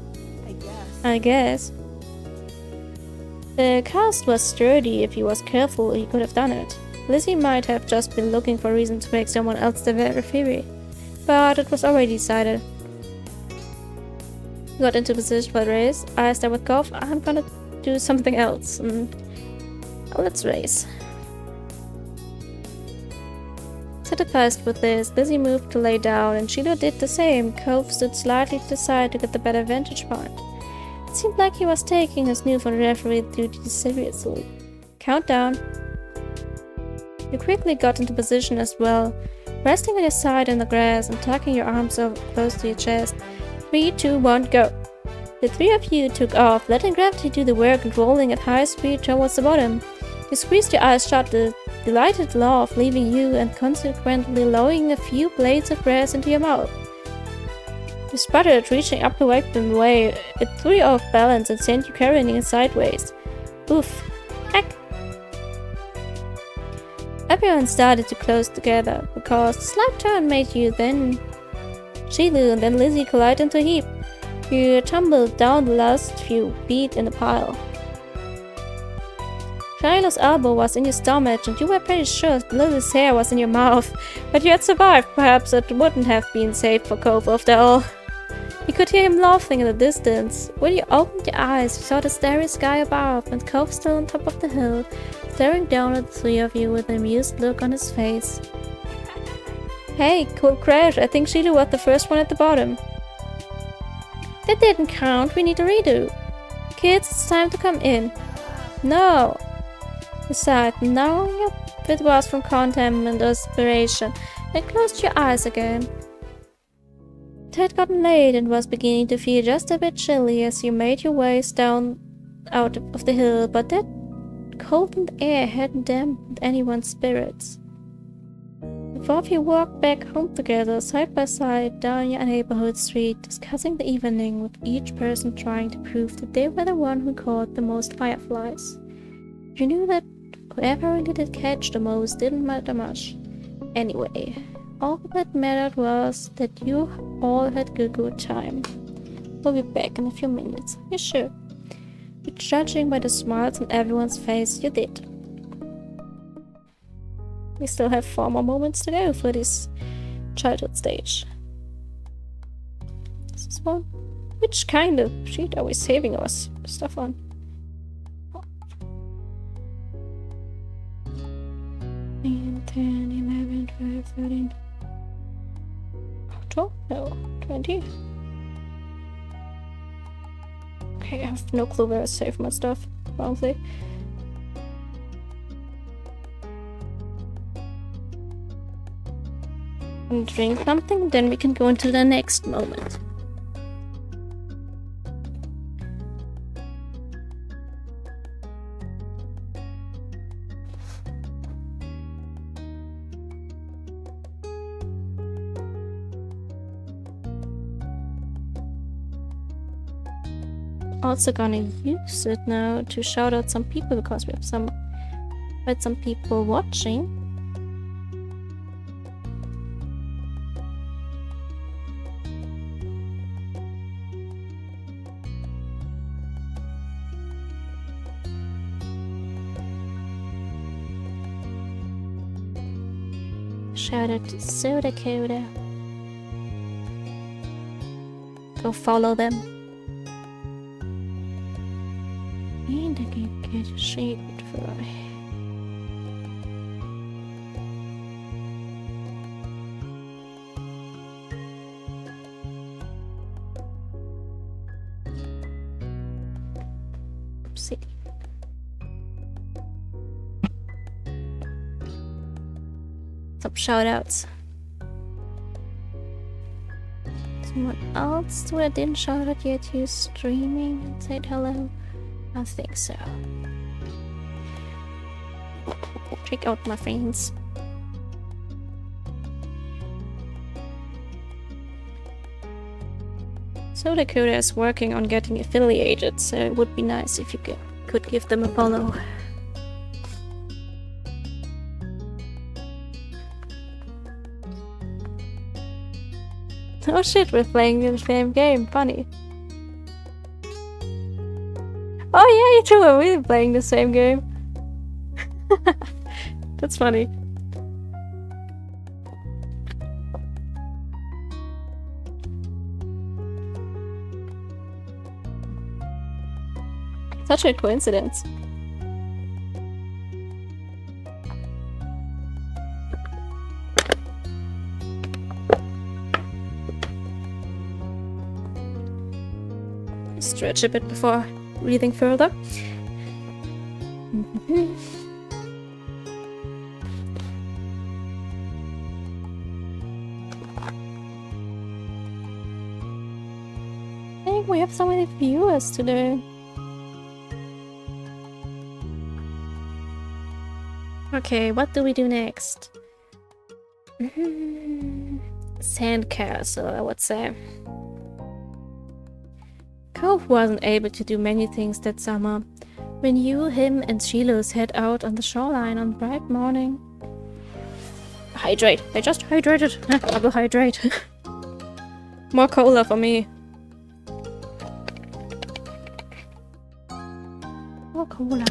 I guess. The cast was sturdy. If he was careful, he could have done it. Lizzie might have just been looking for a reason to make someone else the referee. But it was already decided. Got into position for the race. I start with Cove. I'm gonna do something else. Let's race. Satisfied with this, Lizzie moved to lay down, and Sheila did the same. Cove stood slightly to the side to get the better vantage point. It seemed like he was taking his newfound referee duty seriously. Countdown. You quickly got into position as well, resting on your side in the grass and tucking your arms over close to your chest. 3, 2, 1, go! The three of you took off, letting gravity do the work and rolling at high speed towards the bottom. You squeezed your eyes shut, the delighted laugh leaving you and consequently lowering a few blades of grass into your mouth. You sputtered, reaching up to wipe them away. It threw you off balance and sent you careening sideways. Oof. Heck. Everyone started to close together, because the slight turn made you then Shilu and then Lizzie collide into a heap. You tumbled down the last few feet in the pile. Shiloh's elbow was in your stomach and you were pretty sure Lizzie's hair was in your mouth, but you had survived. Perhaps it wouldn't have been safe for Cove after all. You could hear him laughing in the distance. When you opened your eyes, you saw the starry sky above and Cove still on top of the hill, staring down at the three of you with an amused look on his face. Hey, cool crash. I think Shilu was the first one at the bottom. That didn't count. We need a redo. Kids, it's time to come in. No. You sighed, knowing it was from contempt and desperation, and closed your eyes again. It had gotten late and was beginning to feel just a bit chilly as you made your ways down out of the hill, but that cold air hadn't dampened anyone's spirits. The four of you walked back home together, side by side, down your neighborhood street, discussing the evening, with each person trying to prove that they were the one who caught the most fireflies. You knew that whoever really did catch the most didn't matter much. Anyway, all that mattered was that you all had a good time. We'll be back in a few minutes, you sure? But judging by the smiles on everyone's face, you did. We still have 4 more moments to go for this childhood stage. This is one. Which kind of sheet are we saving our stuff on? 9, 10, 11, 12, 13. 12? No, 20. Okay, I have no clue where I save my stuff, honestly. And drink something, then we can go into the next moment. Also gonna use it now to shout out some people because we have some people watching. Shout out to Soda Coda. Go follow them. And I can get a shade for Oopsie. Some shoutouts. Someone else who I didn't shout out yet who's streaming and said hello? I think so. Check out my friends. So Dakota is working on getting affiliated, so it would be nice if you could give them a follow. Oh shit, we're playing the same game. Funny. Oh yeah, you two are really playing the same game. That's funny. Such a coincidence. stretch a bit before breathing further. I think we have so many viewers today. Okay, what do we do next? Sandcastle, I would say. Cove wasn't able to do many things that summer. When you, him, and Shilos head out on the shoreline on a bright morning. Hydrate! I just hydrated! I will hydrate. More cola for me. More cola.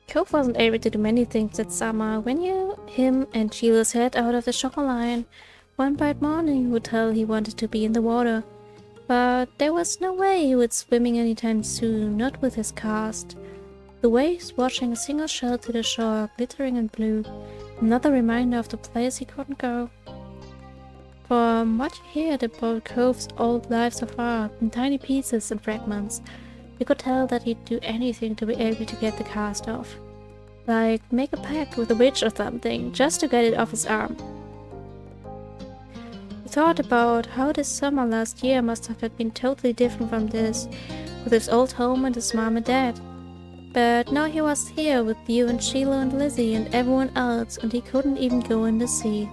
Cove wasn't able to do many things that summer. When you, him, and Shilos head out of the shoreline, one bright morning he would tell he wanted to be in the water. But there was no way he would swimming anytime soon, not with his cast. The waves washing a single shell to the shore, glittering in blue. Another reminder of the place he couldn't go. From what you heard about Cove's old life so far, in tiny pieces and fragments, you could tell that he'd do anything to be able to get the cast off. Like make a pact with a witch or something, just to get it off his arm. He thought about how this summer last year must have been totally different from this, with his old home and his mom and dad. But now he was here with you and Sheila and Lizzie and everyone else, and he couldn't even go in the sea.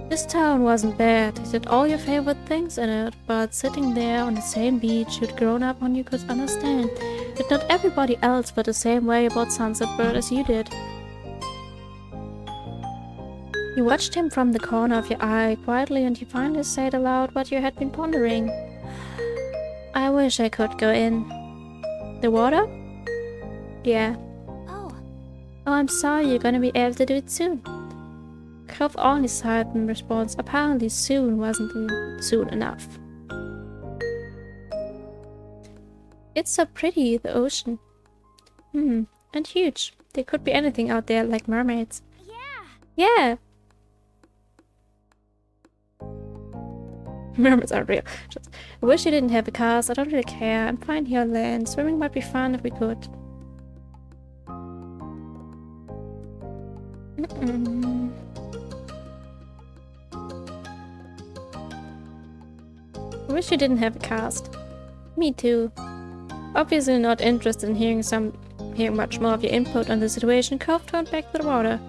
This town wasn't bad, it had all your favorite things in it, but sitting there on the same beach you'd grown up on, you could understand that not everybody else felt the same way about Sunset Bird as you did. You watched him from the corner of your eye quietly, and you finally said aloud what you had been pondering. I wish I could go in. The water? Yeah. Oh, I'm sorry, you're gonna be able to do it soon. Cove only sighed in response. Apparently soon wasn't soon enough. It's so pretty, the ocean. And huge. There could be anything out there, like mermaids. Yeah! Mermaids aren't real. I wish you didn't have a cast. I don't really care. I'm fine here on land. Swimming might be fun if we could. I wish you didn't have a cast. Me too. Obviously not interested in hearing much more of your input on the situation, Cove turned back to the water.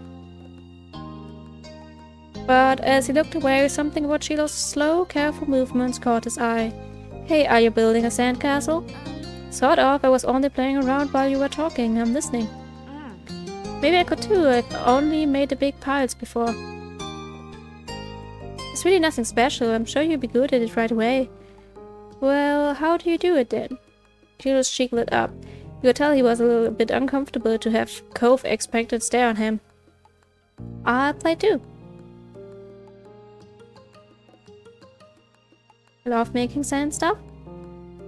But as he looked away, something about Sheila's slow, careful movements caught his eye. Hey, are you building a sandcastle? Sort of. I was only playing around while you were talking. I'm listening. Maybe I could too. I've only made the big piles before. It's really nothing special. I'm sure you'll be good at it right away. Well, how do you do it then? Sheila's cheek lit up. You could tell he was a little bit uncomfortable to have Cove expected stare on him. I'll play too. I love making sand stuff.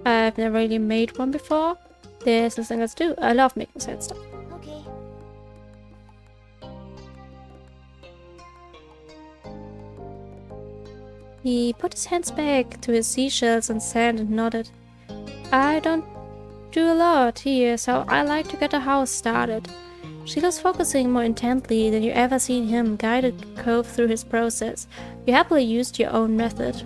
I've never really made one before. There's nothing else to do. I love making sand stuff. okay. He put his hands back to his seashells and sand and nodded. I don't do a lot here, so I like to get a house started. She was focusing more intently than you ever seen him, guided Cove through his process. You happily used your own method.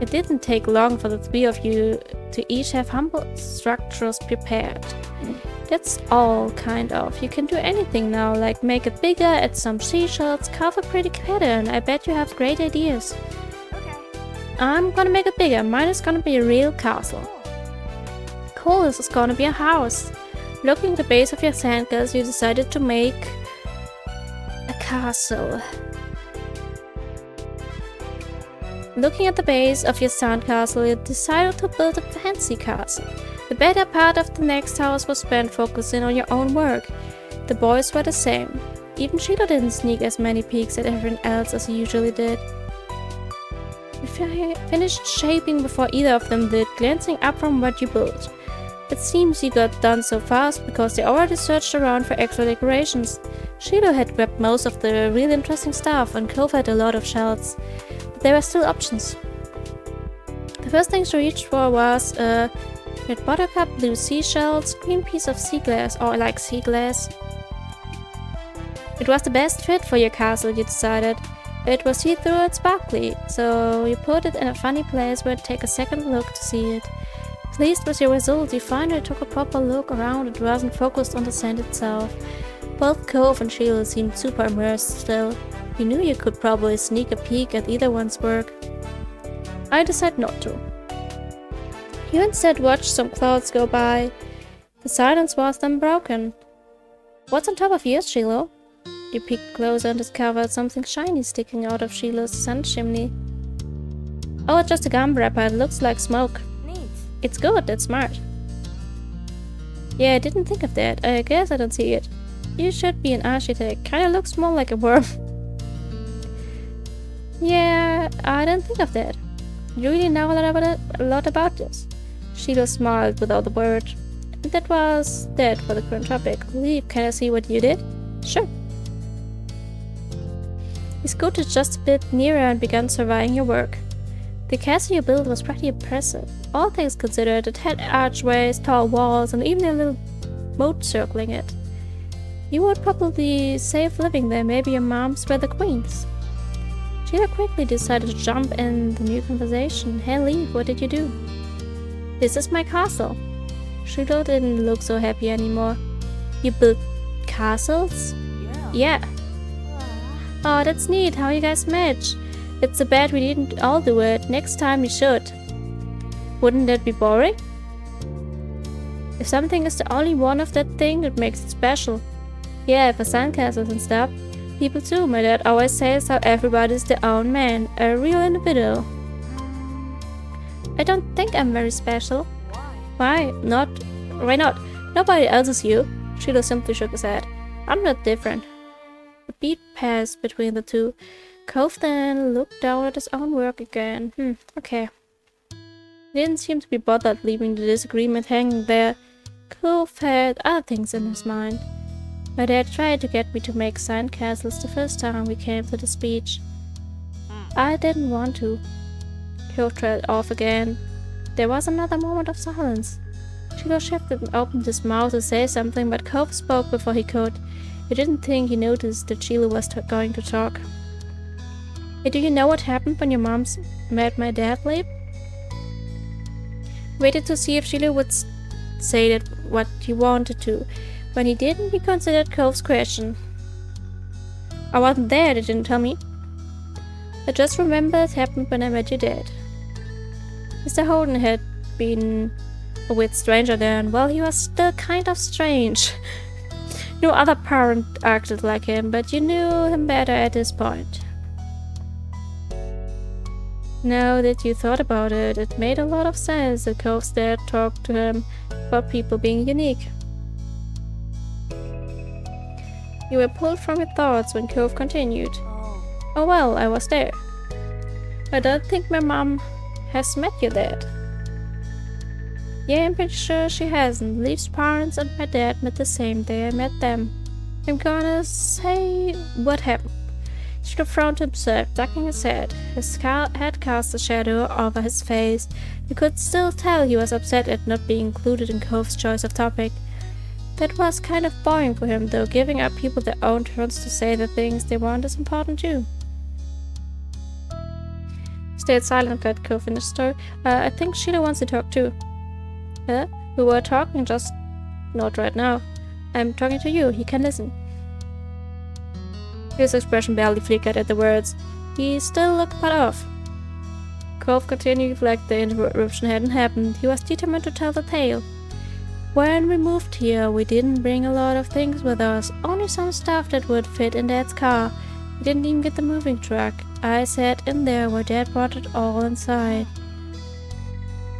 It didn't take long for the three of you to each have humble structures prepared. That's all, kind of. You can do anything now, like make it bigger, add some seashells, carve a pretty pattern. I bet you have great ideas. Okay. I'm gonna make it bigger. Mine is gonna be a real castle. Cool, this is gonna be a house. Looking at the base of your sandcastle, you decided to make a castle. Looking at the base of your sandcastle, you decided to build a fancy castle. The better part of the next house was spent focusing on your own work. The boys were the same. Even Sheila didn't sneak as many peeks at everyone else as he usually did. You finished shaping before either of them did, glancing up from what you built. It seems you got done so fast because they already searched around for extra decorations. Sheila had grabbed most of the really interesting stuff, and Cove had a lot of shells. But there were still options. The first thing she reached for was a red buttercup, blue seashells, green piece of sea glass, or like sea glass. It was the best fit for your castle, you decided. It was see-through and sparkly, so you put it in a funny place where it'd take a second look to see it. Pleased with your result, you finally took a proper look around and wasn't focused on the sand itself. Both Cove and Sheila seemed super immersed still. You knew you could probably sneak a peek at either one's work. I decided not to. You instead watched some clouds go by. The silence was then broken. What's on top of yours, Sheila? You peeked closer and discovered something shiny sticking out of Sheila's sun chimney. Oh, it's just a gum wrapper. It looks like smoke. Neat. It's good, that's smart. Yeah, I didn't think of that. I guess I don't see it. You should be an architect. Kinda looks more like a worm. Yeah, I didn't think of that. You really know a lot about this. Sheila smiled without a word. And that was that for the current topic. Leave, can I see what you did? Sure. You scooted just a bit nearer and began surveying your work. The castle you built was pretty impressive. All things considered, it had archways, tall walls, and even a little moat circling it. You would probably save living there. Maybe your moms were the queens. Sheila quickly decided to jump in the new conversation. Hey, Leaf, what did you do? This is my castle. Sheila didn't look so happy anymore. You built castles? Yeah. Oh, that's neat how you guys match. It's a bad we didn't all do it. Next time we should. Wouldn't that be boring? If something is the only one of that thing, it makes it special. Yeah, for sandcastles and stuff. People too. My dad always says how everybody's their own man, a real individual. I don't think I'm very special. Why? Why not? Nobody else is you. Sheila simply shook his head. I'm not different. A beat passed between the two. Cove then looked down at his own work again. Okay. He didn't seem to be bothered leaving the disagreement hanging there. Cove had other things in his mind. My dad tried to get me to make sandcastles the first time we came to this beach. I didn't want to. Cove trailed off again. There was another moment of silence. Sheila shifted and opened his mouth to say something, but Cove spoke before he could. You didn't think he noticed that Sheila was going to talk. Hey, do you know what happened when your moms met my dad, Leap? Waited to see if Sheila would say that what he wanted to. When he didn't, he considered Cove's question. I wasn't there, they didn't tell me. I just remember it happened when I met your dad. Mr. Holden had been a weird stranger then. Well, he was still kind of strange. No other parent acted like him, but you knew him better at this point. Now that you thought about it, it made a lot of sense that Cove's dad talked to him about people being unique. You were pulled from your thoughts when Cove continued. Oh well, I was there. I don't think my mom has met your dad. Yeah, I'm pretty sure she hasn't. Leaf's parents and my dad met the same day I met them. I'm gonna say what happened. He should have frowned himself, ducking his head. His head cast a shadow over his face. You could still tell he was upset at not being included in Cove's choice of topic. That was kind of boring for him, though. Giving up people their own turns to say the things they want is important too. He stayed silent, let Cove finish the story. I think Sheila wants to talk too. We were talking, just not right now. I'm talking to you, he can listen. His expression barely flickered at the words. He still looked cut off. Cove continued like the interruption hadn't happened. He was determined to tell the tale. When we moved here, we didn't bring a lot of things with us, only some stuff that would fit in Dad's car. We didn't even get the moving truck. I sat in there where Dad brought it all inside.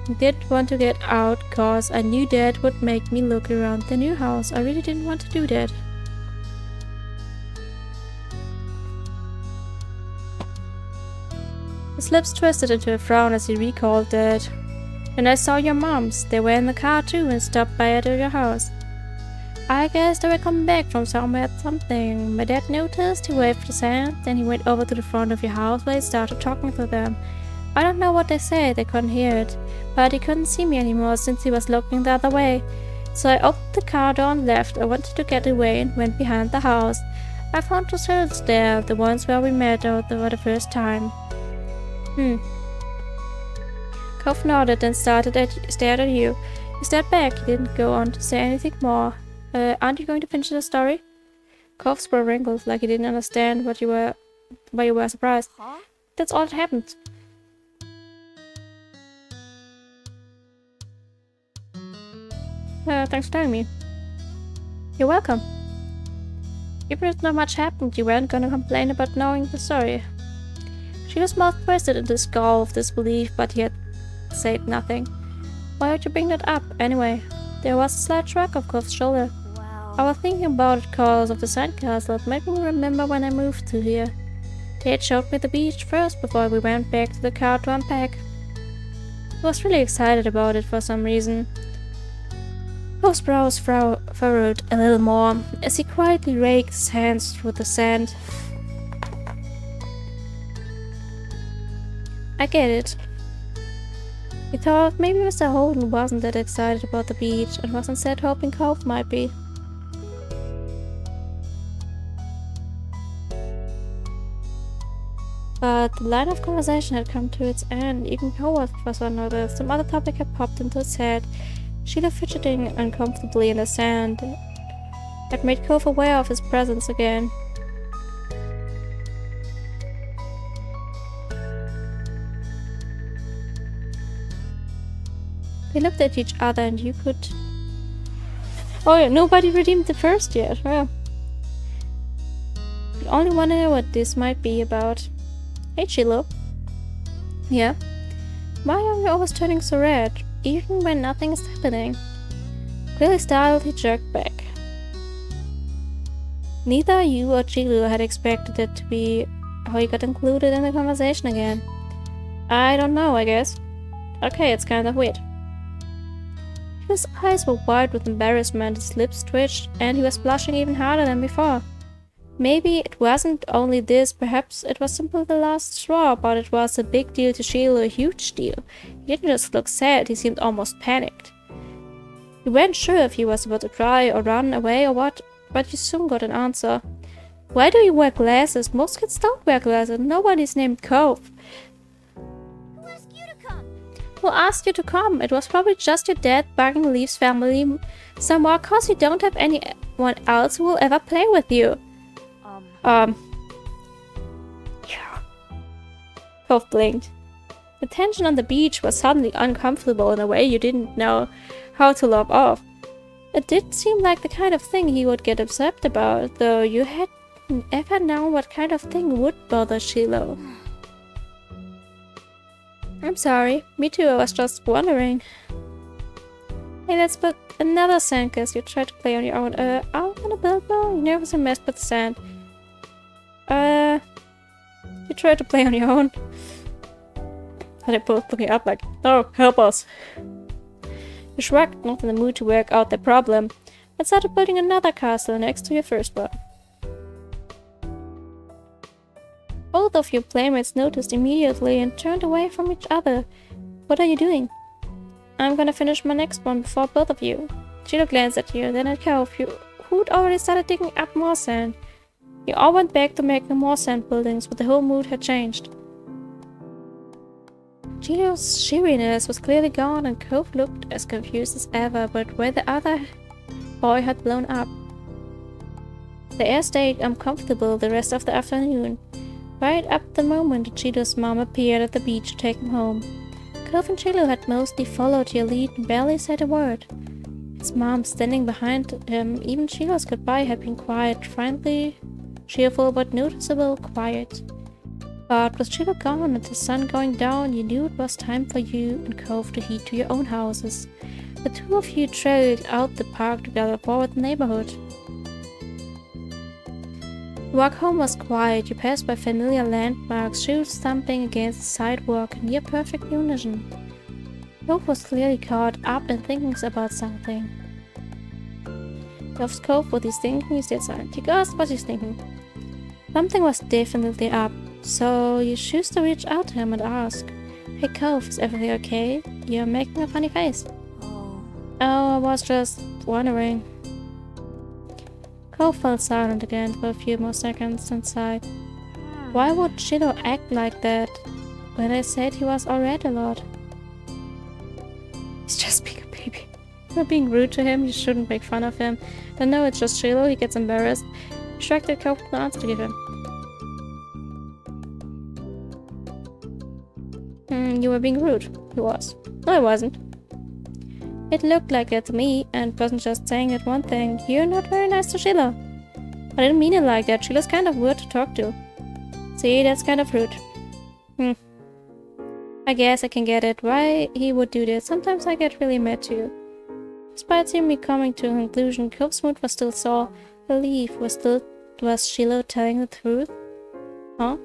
I didn't want to get out cause I knew Dad would make me look around the new house. I really didn't want to do that. His lips twisted into a frown as he recalled that. And I saw your moms. They were in the car too and stopped by at your house. I guess they were coming back from somewhere at something. My dad noticed, he waved his hand, then he went over to the front of your house where he started talking to them. I don't know what they said, they couldn't hear it, but he couldn't see me anymore since he was looking the other way. So I opened the car door and left. I wanted to get away and went behind the house. I found those hills there, the ones where we met out for the first time. Cove nodded and stared at you. He stared back. He didn't go on to say anything more. Aren't you going to finish the story? Cove's brow wrinkled like he didn't understand why you were surprised. Huh? That's all that happened. Thanks for telling me. You're welcome. Even if not much happened, you weren't gonna complain about knowing the story. She was mouth twisted into a scowl of disbelief, but he had said nothing. Why would you bring that up, anyway? There was a slight shrug of Cove's shoulder. Wow. I was thinking about it because of the sandcastle. It made me remember when I moved to here. Dad showed me the beach first before we went back to the car to unpack. He was really excited about it for some reason. Cove's brows furrowed a little more as he quietly raked his hands through the sand. I get it. He thought maybe Mr. Holden wasn't that excited about the beach and was instead hoping Cove might be. But the line of conversation had come to its end. Even Howard was unnoticed. Some other topic had popped into his head. Sheila fidgeting uncomfortably in the sand had made Cove aware of his presence again. They looked at each other and you could... Oh yeah, nobody redeemed the first yet. Well, I only wonder what this might be about. Hey Chilo. Yeah? Why are you always turning so red, even when nothing is happening? Clearly startled, he jerked back. Neither you or Chilo had expected it to be how he got included in the conversation again. I don't know, I guess. Okay, it's kind of weird. His eyes were wide with embarrassment, his lips twitched, and he was blushing even harder than before. Maybe it wasn't only this, perhaps it was simply the last straw, but it was a big deal to Sheila, a huge deal. He didn't just look sad, he seemed almost panicked. You weren't sure if he was about to cry or run away or what, but you soon got an answer. Why do you wear glasses? Most kids don't wear glasses. Nobody's named Cove. Who asked you to come? Who asked you to come? It was probably just your dad bugging Leaf's family some more cause you don't have anyone else who will ever play with you. Yeah. Cove blinked. The tension on the beach was suddenly uncomfortable in a way you didn't know how to laugh off. It did seem like the kind of thing he would get upset about, though you hadn't ever known what kind of thing would bother Shiloh. I'm sorry. Me too, I was just wondering. Hey, let's put another sandcastle. You tried to play on your own. I wanna build one. You nervous and messed with the sand. You tried to play on your own. And they both looking up like, no, help us. You shrugged, not in the mood to work out the problem, and started building another castle next to your first one. Both of your playmates noticed immediately and turned away from each other. What are you doing? I'm gonna finish my next one before both of you. Chilo glanced at you, then at Cove, who'd already started digging up more sand. You all went back to making more sand buildings, but the whole mood had changed. Chilo's cheeriness was clearly gone, and Cove looked as confused as ever, but where the other boy had blown up. The air stayed uncomfortable the rest of the afternoon. Right up the moment Chilo's mom appeared at the beach to take him home. Cove and Chilo had mostly followed your lead and barely said a word. His mom standing behind him, even Chilo's goodbye had been quiet, friendly, cheerful, but noticeable quiet. But with Shiloh gone and the sun going down, you knew it was time for you and Cove to head to your own houses. The two of you trailed out the park together forward the neighborhood. The walk home was quiet. You passed by familiar landmarks, shoes thumping against the sidewalk in near perfect unison. Cove was clearly caught up in thinking about something. Cove's Cove, what he's thinking, he stayed silent. You asked what he's thinking. Something was definitely up, so you choose to reach out to him and ask, "Hey Cove, is everything okay? You're making a funny face." Oh, I was just wondering. Cove fell silent again for a few more seconds and sighed. Why would Shiloh act like that when I said he was already a lot? He's just being a baby. You're being rude to him, you shouldn't make fun of him. I know it's just Shiloh, he gets embarrassed. He shrugged at Cove with no answer to give him. You were being rude. He was. No, I wasn't. It looked like it to me, and wasn't just saying it one thing. You're not very nice to Shiloh. I didn't mean it like that. Shiloh's kind of weird to talk to. See, that's kind of rude. I guess I can get it, why he would do this. Sometimes I get really mad too. Despite seemingly coming to a conclusion, Cove's mood was still sore. Relief was Shiloh telling the truth? Huh?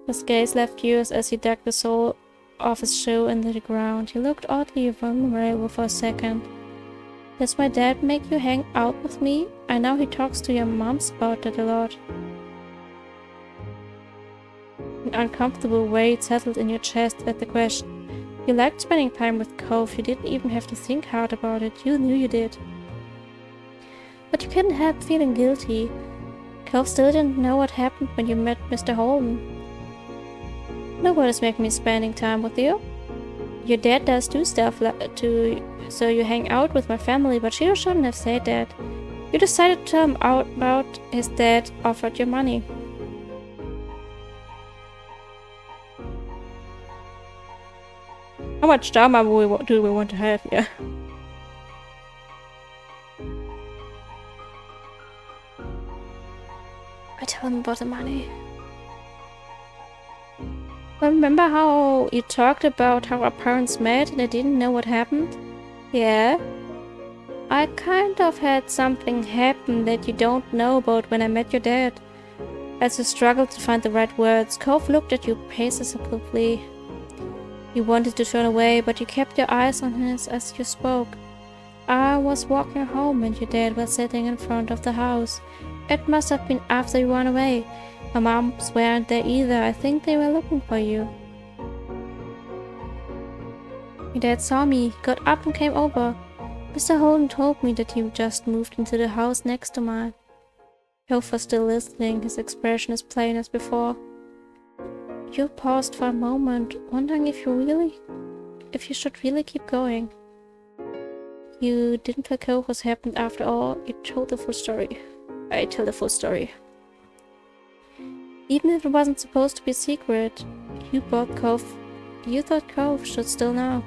His gaze left curious as he dug the sole of his shoe into the ground. He looked oddly vulnerable for a second. Does my dad make you hang out with me? I know he talks to your moms about that a lot. An uncomfortable weight settled in your chest at the question. You liked spending time with Cove. You didn't even have to think hard about it. You knew you did. But you couldn't help feeling guilty. Cove still didn't know what happened when you met Mr. Holden. Nobody's making me spending time with you. Your dad does do stuff so you hang out with my family, but Shiloh shouldn't have said that. You decided to tell him out about his dad offered you money. How much drama do we want to have here? I tell him about the money. Remember how you talked about how our parents met and I didn't know what happened? Yeah. I kind of had something happen that you don't know about when I met your dad. As you struggled to find the right words, Cove looked at you passive-approvingly. You wanted to turn away, but you kept your eyes on his as you spoke. I was walking home and your dad was sitting in front of the house. It must have been after you ran away. My moms weren't there either. I think they were looking for you. Your dad saw me, got up and came over. Mr. Holden told me that he just moved into the house next to mine. Cove was still listening, his expression as plain as before. You paused for a moment, wondering if you should really keep going. You didn't tell Cove what happened after all. You told the full story. I tell the full story. Even if it wasn't supposed to be a secret, you thought Cove should still know.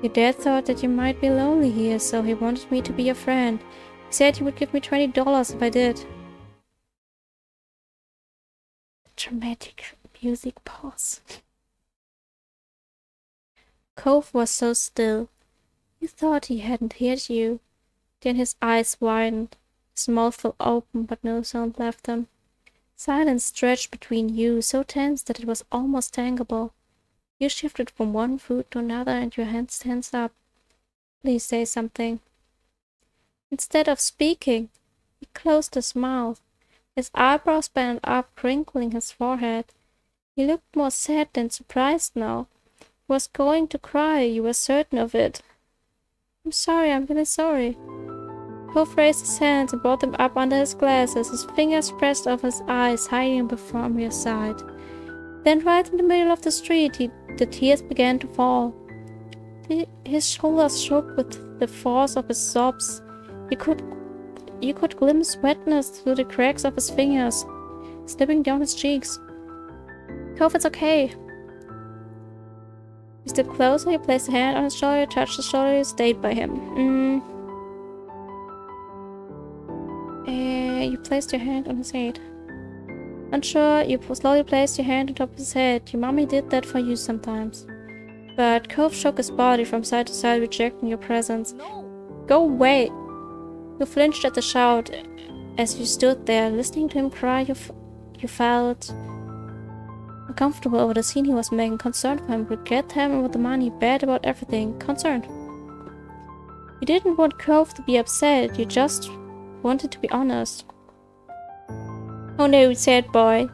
Your dad thought that you might be lonely here, so he wanted me to be your friend. He said he would give me $20 if I did. The dramatic music pause. Cove was so still. You thought he hadn't heard you. Then his eyes widened, his mouth fell open, but no sound left them. Silence stretched between you, so tense that it was almost tangible. You shifted from one foot to another and your hands tensed up. Please say something. Instead of speaking, he closed his mouth. His eyebrows bent up, crinkling his forehead. He looked more sad than surprised now. He was going to cry, you were certain of it. I'm sorry, I'm really sorry. Cove raised his hands and brought them up under his glasses, his fingers pressed over his eyes, hiding them from your sight. Then right in the middle of the street, the tears began to fall. His shoulders shook with the force of his sobs. You could glimpse wetness through the cracks of his fingers, slipping down his cheeks. Cove, it's okay. You stepped closer, you placed a hand on his shoulder, touched his shoulder, you stayed by him. You placed your hand on his head. Unsure, you slowly placed your hand on top of his head. Your mommy did that for you sometimes. But Cove shook his body from side to side, rejecting your presence. No. Go away! You flinched at the shout as you stood there, listening to him cry. You felt uncomfortable over the scene he was making, concerned for him, would get him with the money, bad about everything, concerned. You didn't want Cove to be upset, you just wanted to be honest. Oh no, sad boy.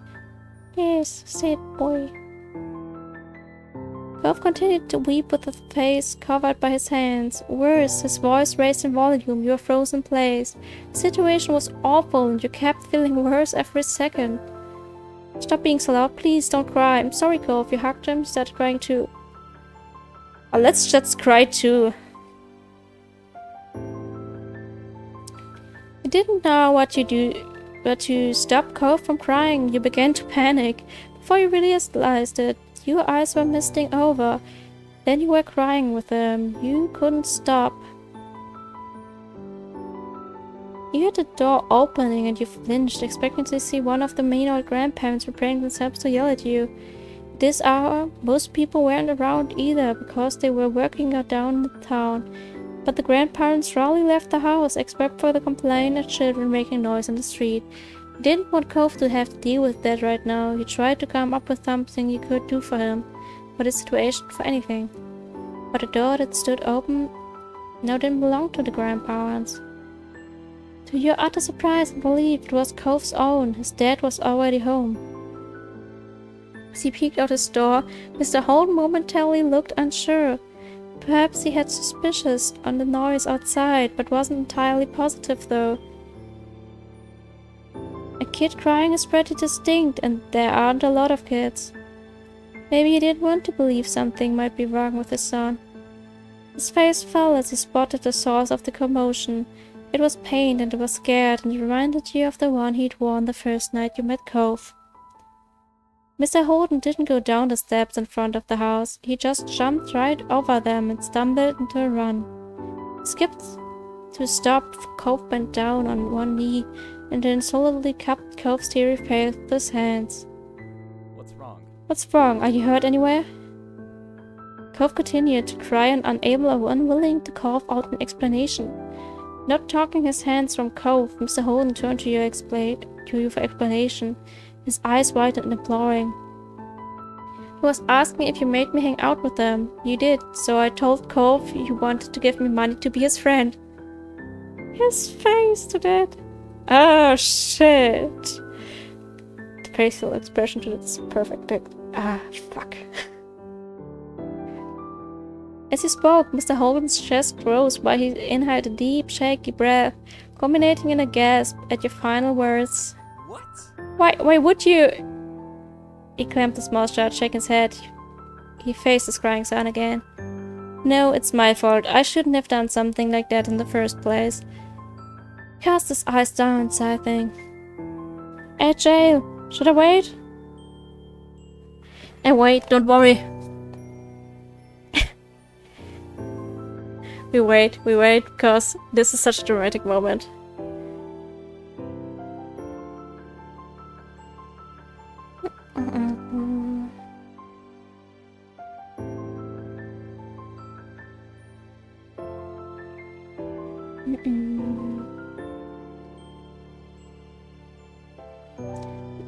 Yes, sad boy. Cove continued to weep with a face covered by his hands. Worse, his voice raised in volume. You were frozen in place. The situation was awful and you kept feeling worse every second. Stop being so loud, please, don't cry. I'm sorry, Cove. You hugged him, started crying too. Oh, let's just cry too. You didn't know what to do, but to stop Cove from crying, you began to panic. Before you realized it, your eyes were misting over. Then you were crying with him. You couldn't stop. You heard the door opening and you flinched, expecting to see one of the mean old grandparents preparing themselves to yell at you. This hour, most people weren't around either because they were working down the town. But the grandparents rarely left the house, except for the complaining children making noise in the street. You didn't want Cove to have to deal with that right now. You tried to come up with something you could do for him, for the situation, for anything. But the door that stood open now didn't belong to the grandparents. To your utter surprise and relief, it was Cove's own. His dad was already home. As he peeked out his door, Mr. Holden momentarily looked unsure. Perhaps he had suspicions on the noise outside, but wasn't entirely positive though. A kid crying is pretty distinct, and there aren't a lot of kids. Maybe he didn't want to believe something might be wrong with his son. His face fell as he spotted the source of the commotion. It was pained and it was scared, and it reminded you of the one he'd worn the first night you met Cove. Mr. Holden didn't go down the steps in front of the house. He just jumped right over them and stumbled into a run. He skipped to a stop. Cove bent down on one knee and then solidly cupped Cove's teary face with his hands. What's wrong? What's wrong? Are you hurt anywhere? Cove continued to cry and unable or unwilling to carve out an explanation. Not taking his hands from Cove, Mr. Holden turned to you for explanation, his eyes wide and imploring. He was asking if you made me hang out with them. You did, so I told Cove you wanted to give me money to be his friend. His face to that. Oh shit. The facial expression to this perfect. Fuck. As he spoke, Mr. Holden's chest rose while he inhaled a deep, shaky breath, culminating in a gasp at your final words. What? Why would you? He clamped his mouth shut, shaking his head. He faced his crying son again. No, it's my fault. I shouldn't have done something like that in the first place. He cast his eyes down, sighing. At jail. Should I wait? And wait, don't worry. We wait, because this is such a dramatic moment.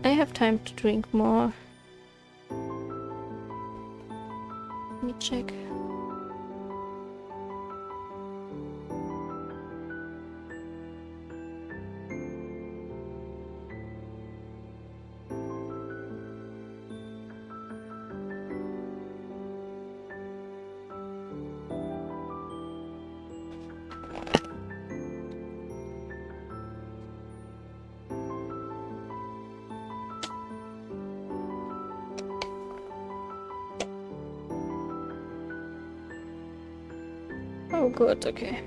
I have time to drink more. Let me check. Oh, good, okay.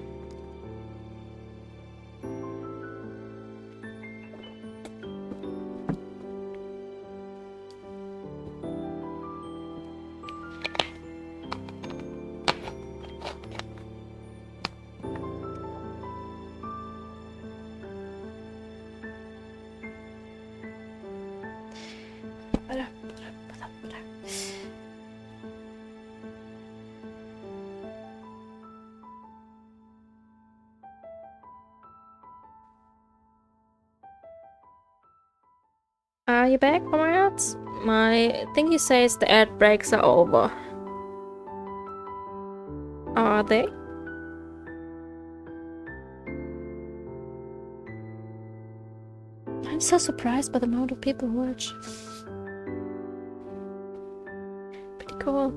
Are you back from my ads? My thingy says the ad breaks are over. Are they? I'm so surprised by the amount of people who watch. Pretty cool.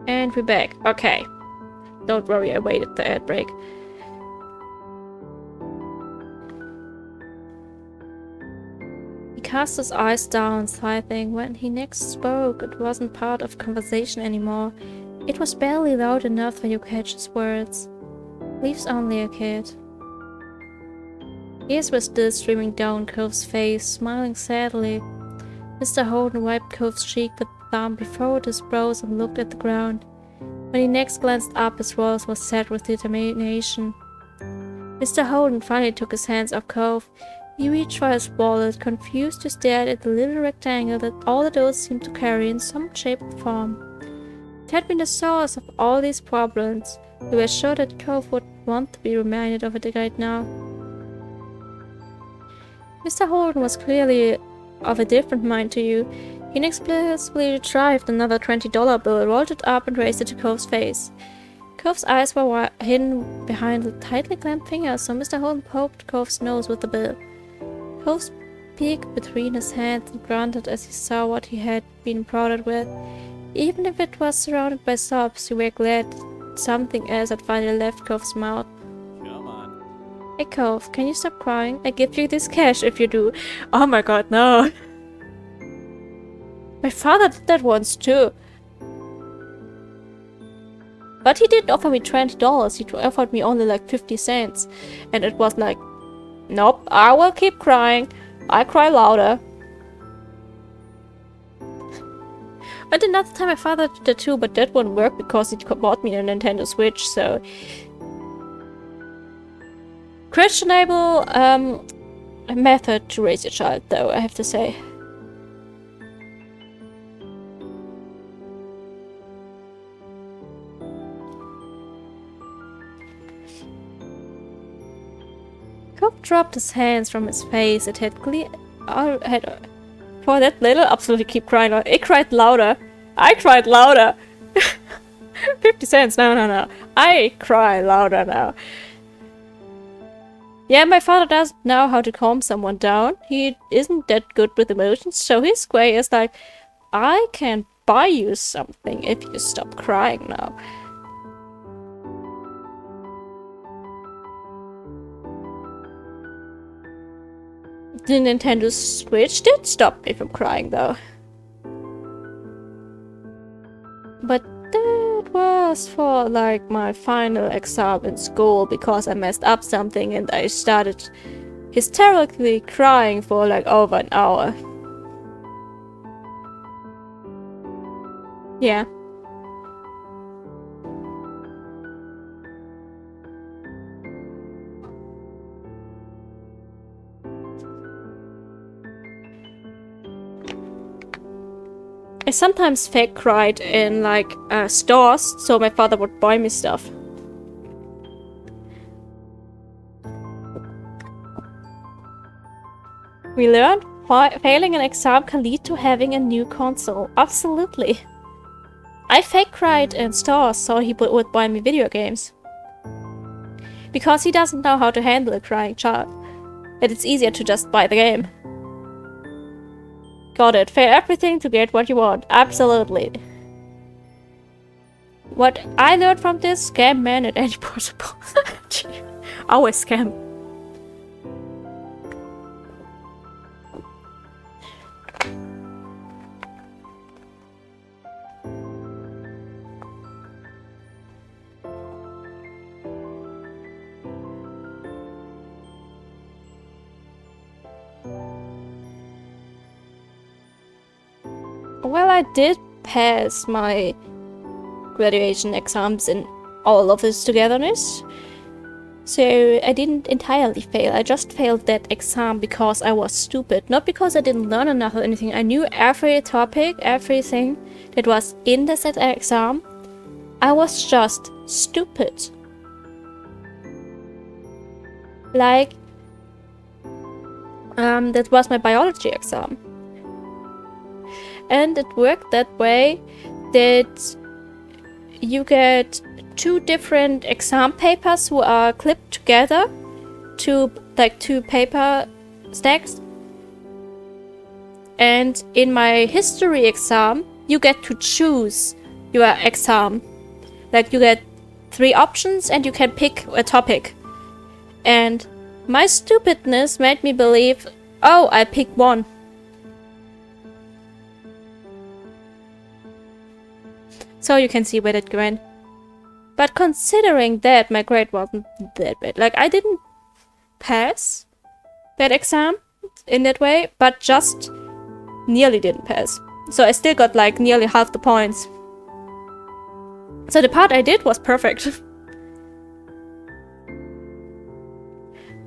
And we're back. Okay. Don't worry, I waited the ad break. He cast his eyes down, sighing. When he next spoke, it wasn't part of conversation anymore. It was barely loud enough for you to catch his words. Leaves only a kid. Tears were still streaming down Cove's face, smiling sadly. Mr. Holden wiped Cove's cheek with a thumb before his brows and looked at the ground. When he next glanced up, his voice was set with determination. Mr. Holden finally took his hands off Cove. He reached for his wallet, confused to stare at the little rectangle that all adults seemed to carry in some shape or form. It had been the source of all these problems. We were sure that Cove would want to be reminded of it right now. Mr. Holden was clearly of a different mind to you. He inexplicably retrieved another $20 bill, rolled it up and raised it to Cove's face. Cove's eyes were hidden behind the tightly clamped fingers, so Mr. Holden poked Cove's nose with the bill. Cove peeked between his hands and grunted as he saw what he had been prodded with. Even if it was surrounded by sobs, you were glad something else had finally left Cove's mouth. Come on. Hey Cove, can you stop crying? I give you this cash if you do. Oh my god, no. My father did that once too. But he didn't offer me $20, he offered me only like 50 cents. And it was like, nope, I will keep crying. I cry louder. And another time my father did that too, but that wouldn't work because he bought me a Nintendo Switch, so... Questionable method to raise your child, though, I have to say. Cobb dropped his hands from his face. It had for that little absolutely keep crying. It cried louder. I cried louder. 50 cents. No. I cry louder now. Yeah, my father doesn't know how to calm someone down. He isn't that good with emotions, so his way is like, I can buy you something if you stop crying now. The Nintendo Switch did stop me from crying, though. But that was for, like, my final exam in school because I messed up something and I started hysterically crying for, like, over an hour. Yeah. I sometimes fake cried in, like, stores, so my father would buy me stuff. We learned failing an exam can lead to having a new console. Absolutely. I fake cried in stores, so he would buy me video games. Because he doesn't know how to handle a crying child. But it's easier to just buy the game. Got it. Fair everything to get what you want. Absolutely. What I learned from this, scam man at any possible. Always scam. Well, I did pass my graduation exams in all of its togetherness. So I didn't entirely fail. I just failed that exam because I was stupid. Not because I didn't learn enough or anything. I knew every topic, everything that was in the set exam. I was just stupid. Like, that was my biology exam. And it worked that way that you get 2 different exam papers who are clipped together to like 2 paper stacks. And in my history exam, you get to choose your exam. Like, you get 3 options and you can pick a topic. And my stupidness made me believe, oh, I pick one. So you can see where that went. But considering that, my grade wasn't that bad. Like, I didn't pass that exam in that way, but just nearly didn't pass. So I still got like nearly half the points. So the part I did was perfect.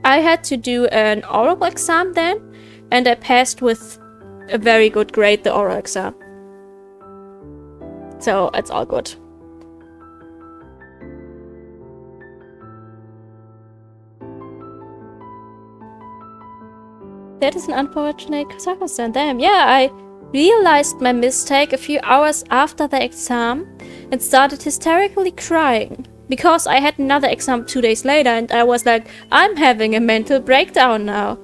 I had to do an oral exam then, and I passed with a very good grade the oral exam. So it's all good. That is an unfortunate circumstance. Damn, yeah, I realized my mistake a few hours after the exam and started hysterically crying. Because I had another exam 2 days later and I was like, I'm having a mental breakdown now.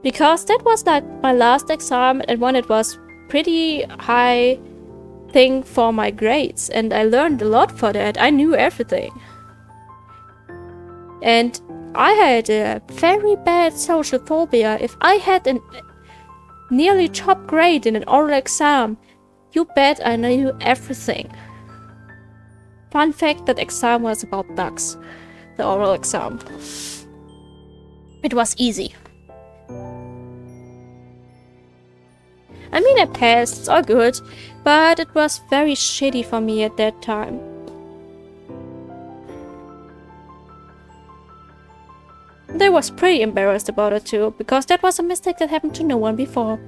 Because that was like my last exam and when it was pretty high thing for my grades. And I learned a lot for that. I knew everything. And I had a very bad social phobia. If I had a nearly top grade in an oral exam, you bet I knew everything. Fun fact, that exam was about ducks. The oral exam. It was easy. I mean, I passed, it's all good, but it was very shitty for me at that time. I was pretty embarrassed about it too, because that was a mistake that happened to no one before.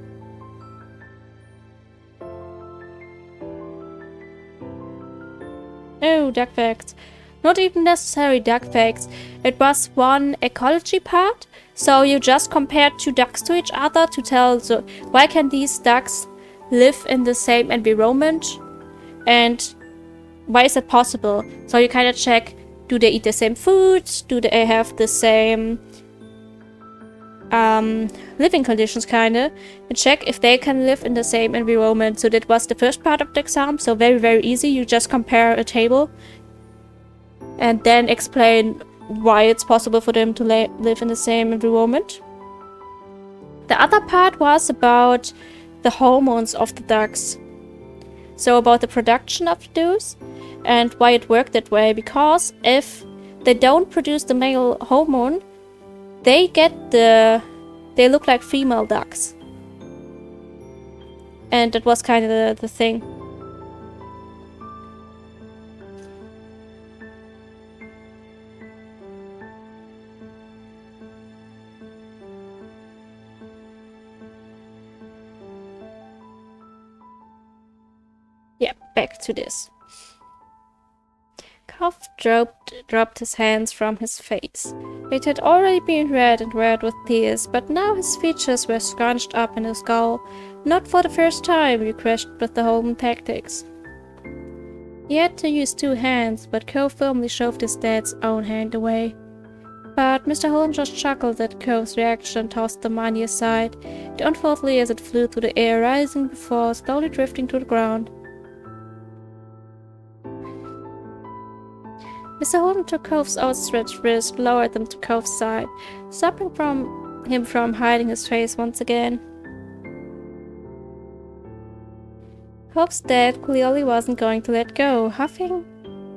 Oh, duck facts. Not even necessary duck facts. It was one ecology part, so you just compared 2 ducks to each other to tell why can these ducks live in the same environment and why is that possible. So you kind of check, do they eat the same foods? Do they have the same living conditions, kinda, and check if they can live in the same environment. So that was the first part of the exam, so very, very easy. You just compare a table and then explain why it's possible for them to live in the same environment. The other part was about the hormones of the ducks. So about the production of those and why it worked that way, because if they don't produce the male hormone, they look like female ducks. And that was kind of the thing. Yeah, back to this. Cuff dropped his hands from his face. It had already been red and red with tears, but now his features were scrunched up in a scowl. Not for the first time, you questioned with the Holman tactics. He had to use 2 hands, but Cove firmly shoved his dad's own hand away. But Mr. Holmes just chuckled at Cove's reaction and tossed the money aside, unfoldly as it flew through the air, rising before slowly drifting to the ground. Mr. Holden took Cove's outstretched wrist, lowered them to Cove's side, stopping him from hiding his face once again. Cove's dad clearly wasn't going to let go. Huffing,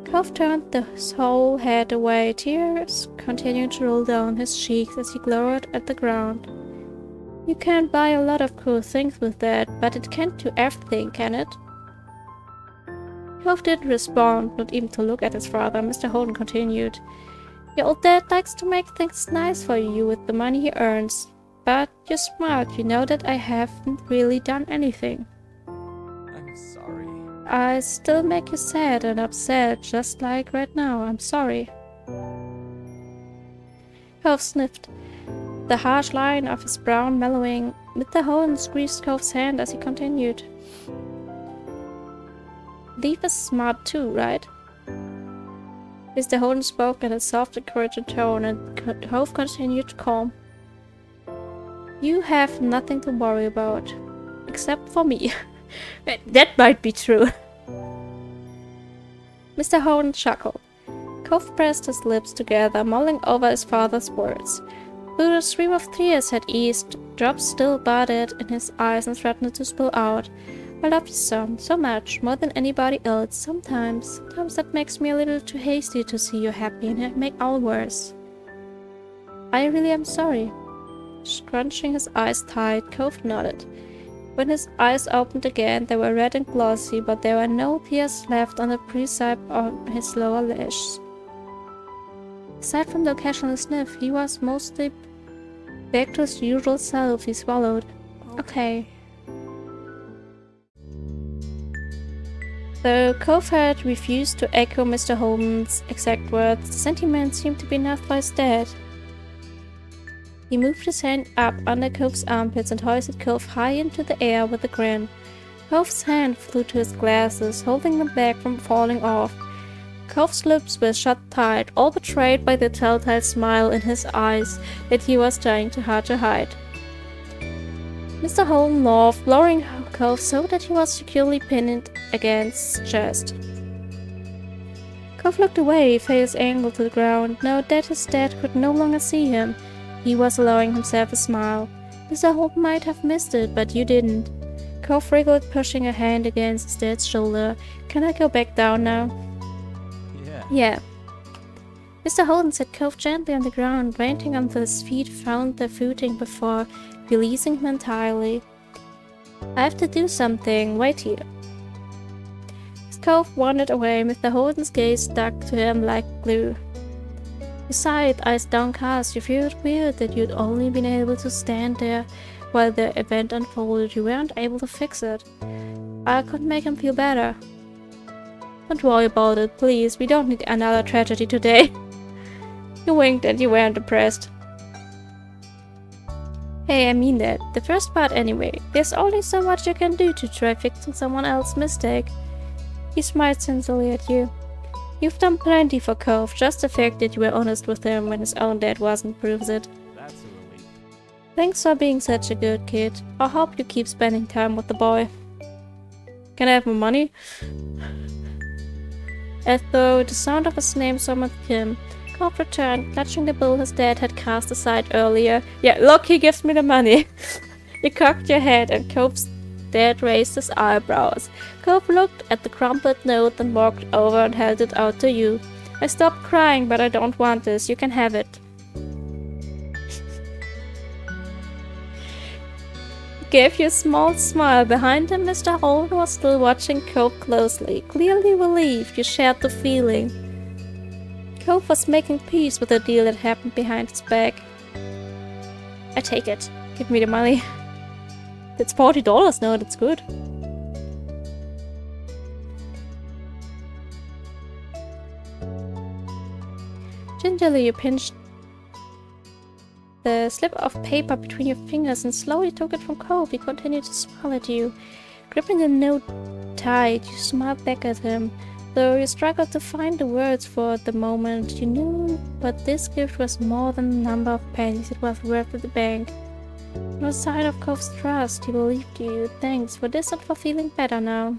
Cove turned his whole head away, tears continuing to roll down his cheeks as he glowered at the ground. You can buy a lot of cool things with that, but it can't do everything, can it? Cove didn't respond, not even to look at his father. Mr. Holden continued. Your old dad likes to make things nice for you with the money he earns. But you're smart, you know that I haven't really done anything. I'm sorry. I still make you sad and upset, just like right now. I'm sorry. Cove sniffed. The harsh line of his brown mellowing. Mr. Holden squeezed Cove's hand as he continued. Leaf is smart too, right? Mr. Holden spoke in a soft, encouraging tone, and Cove continued calm. You have nothing to worry about. Except for me. That might be true. Mr. Holden chuckled. Cove pressed his lips together, mulling over his father's words. Though the stream of tears had eased, drops still budded in his eyes and threatened to spill out. I love you, son, so much, more than anybody else. Sometimes that makes me a little too hasty to see you happy, and it make all worse. I really am sorry. Scrunching his eyes tight, Cove nodded. When his eyes opened again, they were red and glossy, but there were no tears left on the precipice of his lower lashes. Aside from the occasional sniff, he was mostly back to his usual self. He swallowed. Okay. Though Cove had refused to echo Mr. Holden's exact words, the sentiment seemed to be enough for his dad. He moved his hand up under Cove's armpits and hoisted Cove high into the air with a grin. Cove's hand flew to his glasses, holding them back from falling off. Cove's lips were shut tight, all betrayed by the telltale smile in his eyes that he was trying too hard to hide. Mr. Holden laughed, lowering Cove so that he was securely pinned against his chest. Cove looked away, face angled to the ground. Now that his dad could no longer see him, he was allowing himself a smile. Mr. Holden might have missed it, but you didn't. Cove wriggled, pushing a hand against his dad's shoulder. Can I go back down now? Yeah. Mr. Holden set Cove gently on the ground, waiting until his feet found their footing before releasing him entirely. I have to do something. Wait here. As Cove wandered away, Mr. Holden's gaze stuck to him like glue. You sighed, eyes downcast. You felt weird that you'd only been able to stand there while the event unfolded. You weren't able to fix it. I couldn't make him feel better. Don't worry about it, please. We don't need another tragedy today. You winked and you weren't depressed. Hey, I mean that. The first part anyway. There's only so much you can do to try fixing someone else's mistake. He smiled sincerely at you. You've done plenty for Cove. Just the fact that you were honest with him when his own dad wasn't proves it. That's a relief. Thanks for being such a good kid. I hope you keep spending time with the boy. Can I have my money? As though the sound of his name summoned him, Cove returned, clutching the bill his dad had cast aside earlier. Yeah, look, he gives me the money. You cocked your head and Cove's dad raised his eyebrows. Cove looked at the crumpled note and walked over and held it out to you. I stopped crying, but I don't want this. You can have it. Gave you a small smile. Behind him, Mr. Holden was still watching Cove closely. Clearly relieved you shared the feeling. Cove was making peace with the deal that happened behind his back. I take it. Give me the money. It's $40 now, that's good. Gingerly you pinched the slip of paper between your fingers and slowly took it from Cove. He continued to smile at you. Gripping the note tight, you smiled back at him. Though you struggled to find the words for the moment, you knew but this gift was more than the number of pennies it was worth at the bank. No sign of Cove's trust. He believed you. Thanks for this and for feeling better now.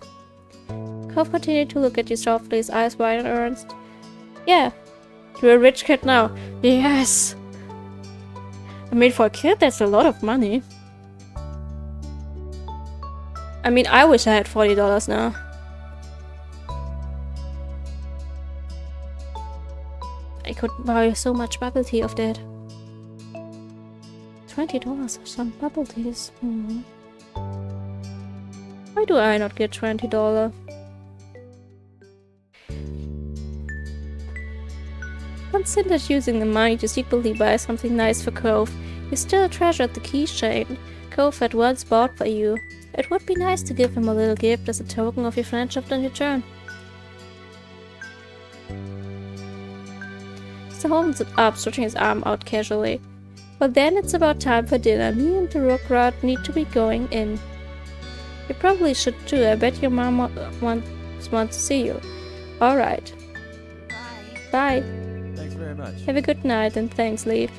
Cove continued to look at you softly, his eyes wide and earnest. Yeah, you're a rich kid now. Yes! I mean, for a kid, that's a lot of money. I mean, I wish I had $40 now. I could buy so much bubble tea of that. $20 for some bubble teas. Why do I not get $20? Considered using the money to secretly buy something nice for Cove. You still treasured the keychain Cove had once bought for you. It would be nice to give him a little gift as a token of your friendship in return. Mr. Holmes stood up, stretching his arm out casually. Well, then it's about time for dinner. Me and the Rookrat need to be going in. You probably should too. I bet your mom wants to see you. Alright. Bye. Bye. Thanks very much. Have a good night and thanks, Leaf.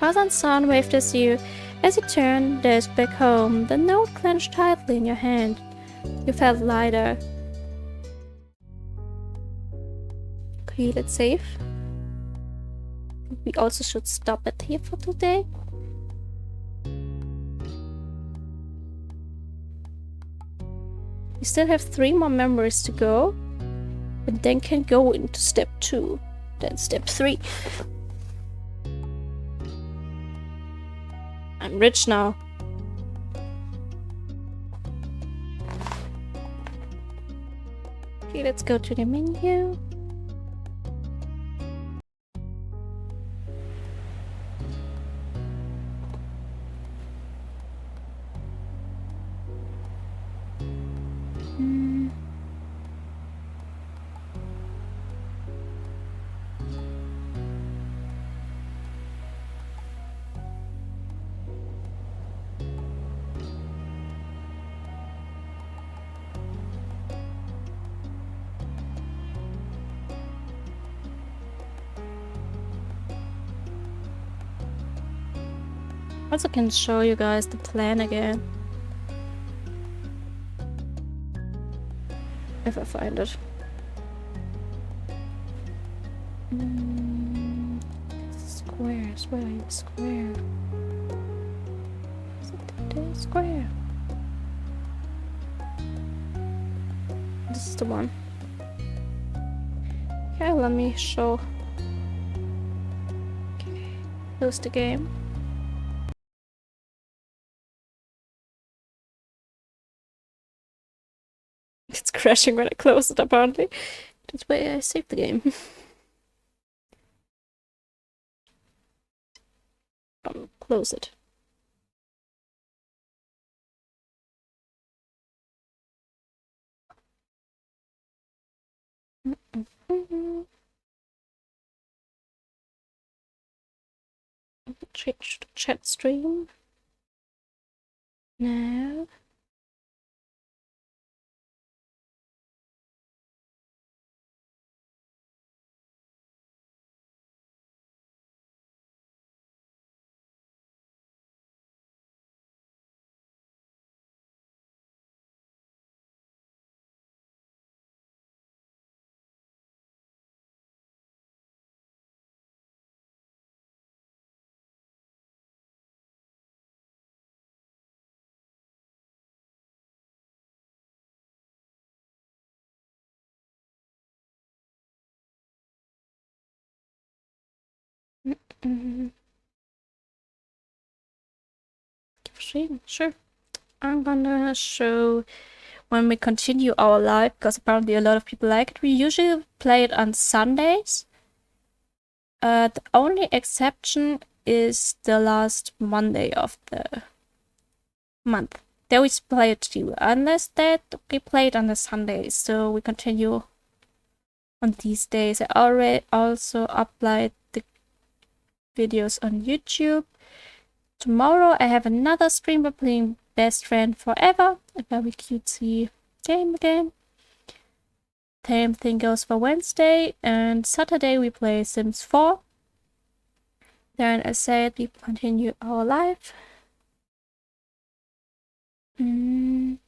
Father and son waved at you. As you turned, there's back home, the note clenched tightly in your hand. You felt lighter. Feel it safe? We also should stop it here for today. We still have 3 more memories to go, and then can go into step 2, then step 3. I'm rich now. Okay, let's go to the menu. Also can show you guys the plan again. If I find it. Squares, where are you? Square. Is it the square? This is the one. Okay, let me show. Okay, close the game. It's crashing when I close it, apparently. That's why I saved the game. Close it. Change the chat stream. Now. Sure. I'm gonna show when we continue our live, because apparently a lot of people like it. We usually play it on Sundays. The only exception is the last Monday of the month. They always play it too, unless that we play it on the Sundays. So we continue on these days. I already also upload the videos on YouTube. Tomorrow I have another streamer playing Best Friend Forever, a very cutesy game again. Same thing goes for Wednesday, and Saturday we play Sims 4. Then as said, we continue our life. And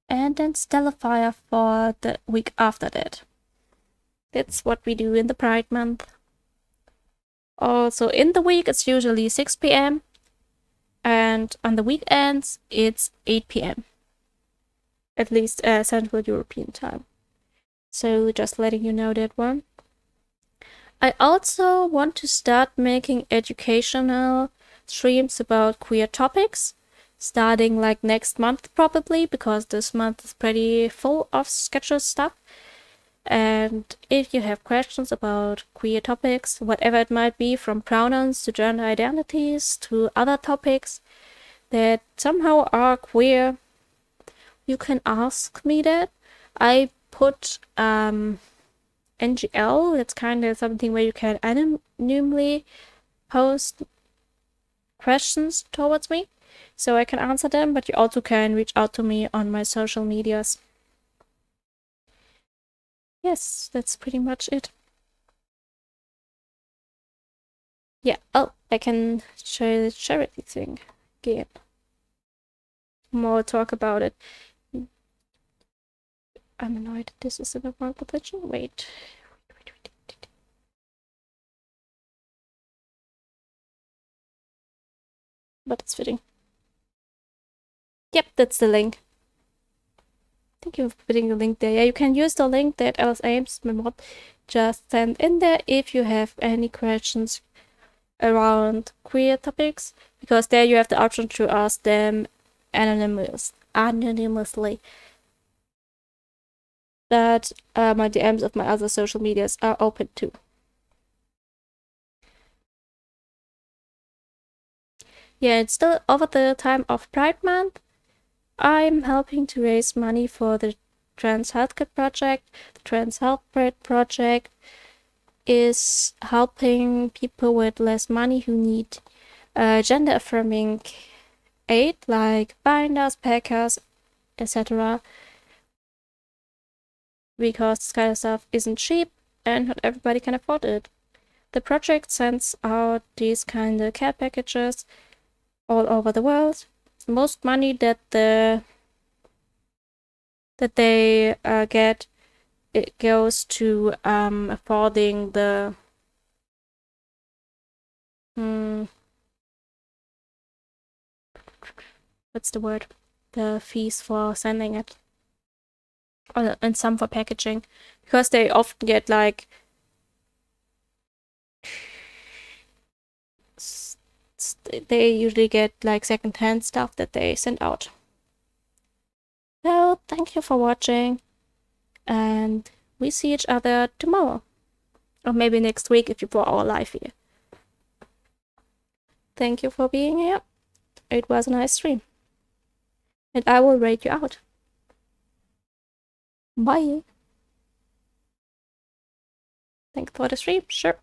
then Stellarfire for the week after that. That's what we do in the Pride month. Also in the week it's usually 6 p.m. and on the weekends it's 8 p.m. At least Central European time. So just letting you know that one. I also want to start making educational streams about queer topics, starting like next month probably, because this month is pretty full of scheduled stuff. And if you have questions about queer topics, whatever it might be, from pronouns to gender identities to other topics that somehow are queer, you can ask me that. I put NGL. That's kind of something where you can anonymously post questions towards me, so I can answer them, but you also can reach out to me on my social medias. Yes, that's pretty much it. Yeah, oh, I can show you the charity thing again. More talk about it. I'm annoyed this is in the wrong position. Wait. But it's fitting. Yep, that's the link. Thank you for putting the link there. Yeah, you can use the link that Alice Ames mod just sent in there if you have any questions around queer topics, because there you have the option to ask them anonymously. That my DMs of my other social medias are open too. Yeah, it's still over the time of Pride Month. I'm helping to raise money for the Trans Healthcare Project. The Trans Health Project is helping people with less money who need gender affirming aid, like binders, packers, etc. Because this kind of stuff isn't cheap and not everybody can afford it. The project sends out these kind of care packages all over the world. The most money that they get, it goes to affording the what's the word? The fees for sending it, and some for packaging, because they often get like they usually get like secondhand stuff that they send out. So thank you for watching, and we see each other tomorrow, or maybe next week if you brought our live here. Thank you for being here. It was a nice stream, and I will rate you out. Bye. Thanks for the stream. Sure.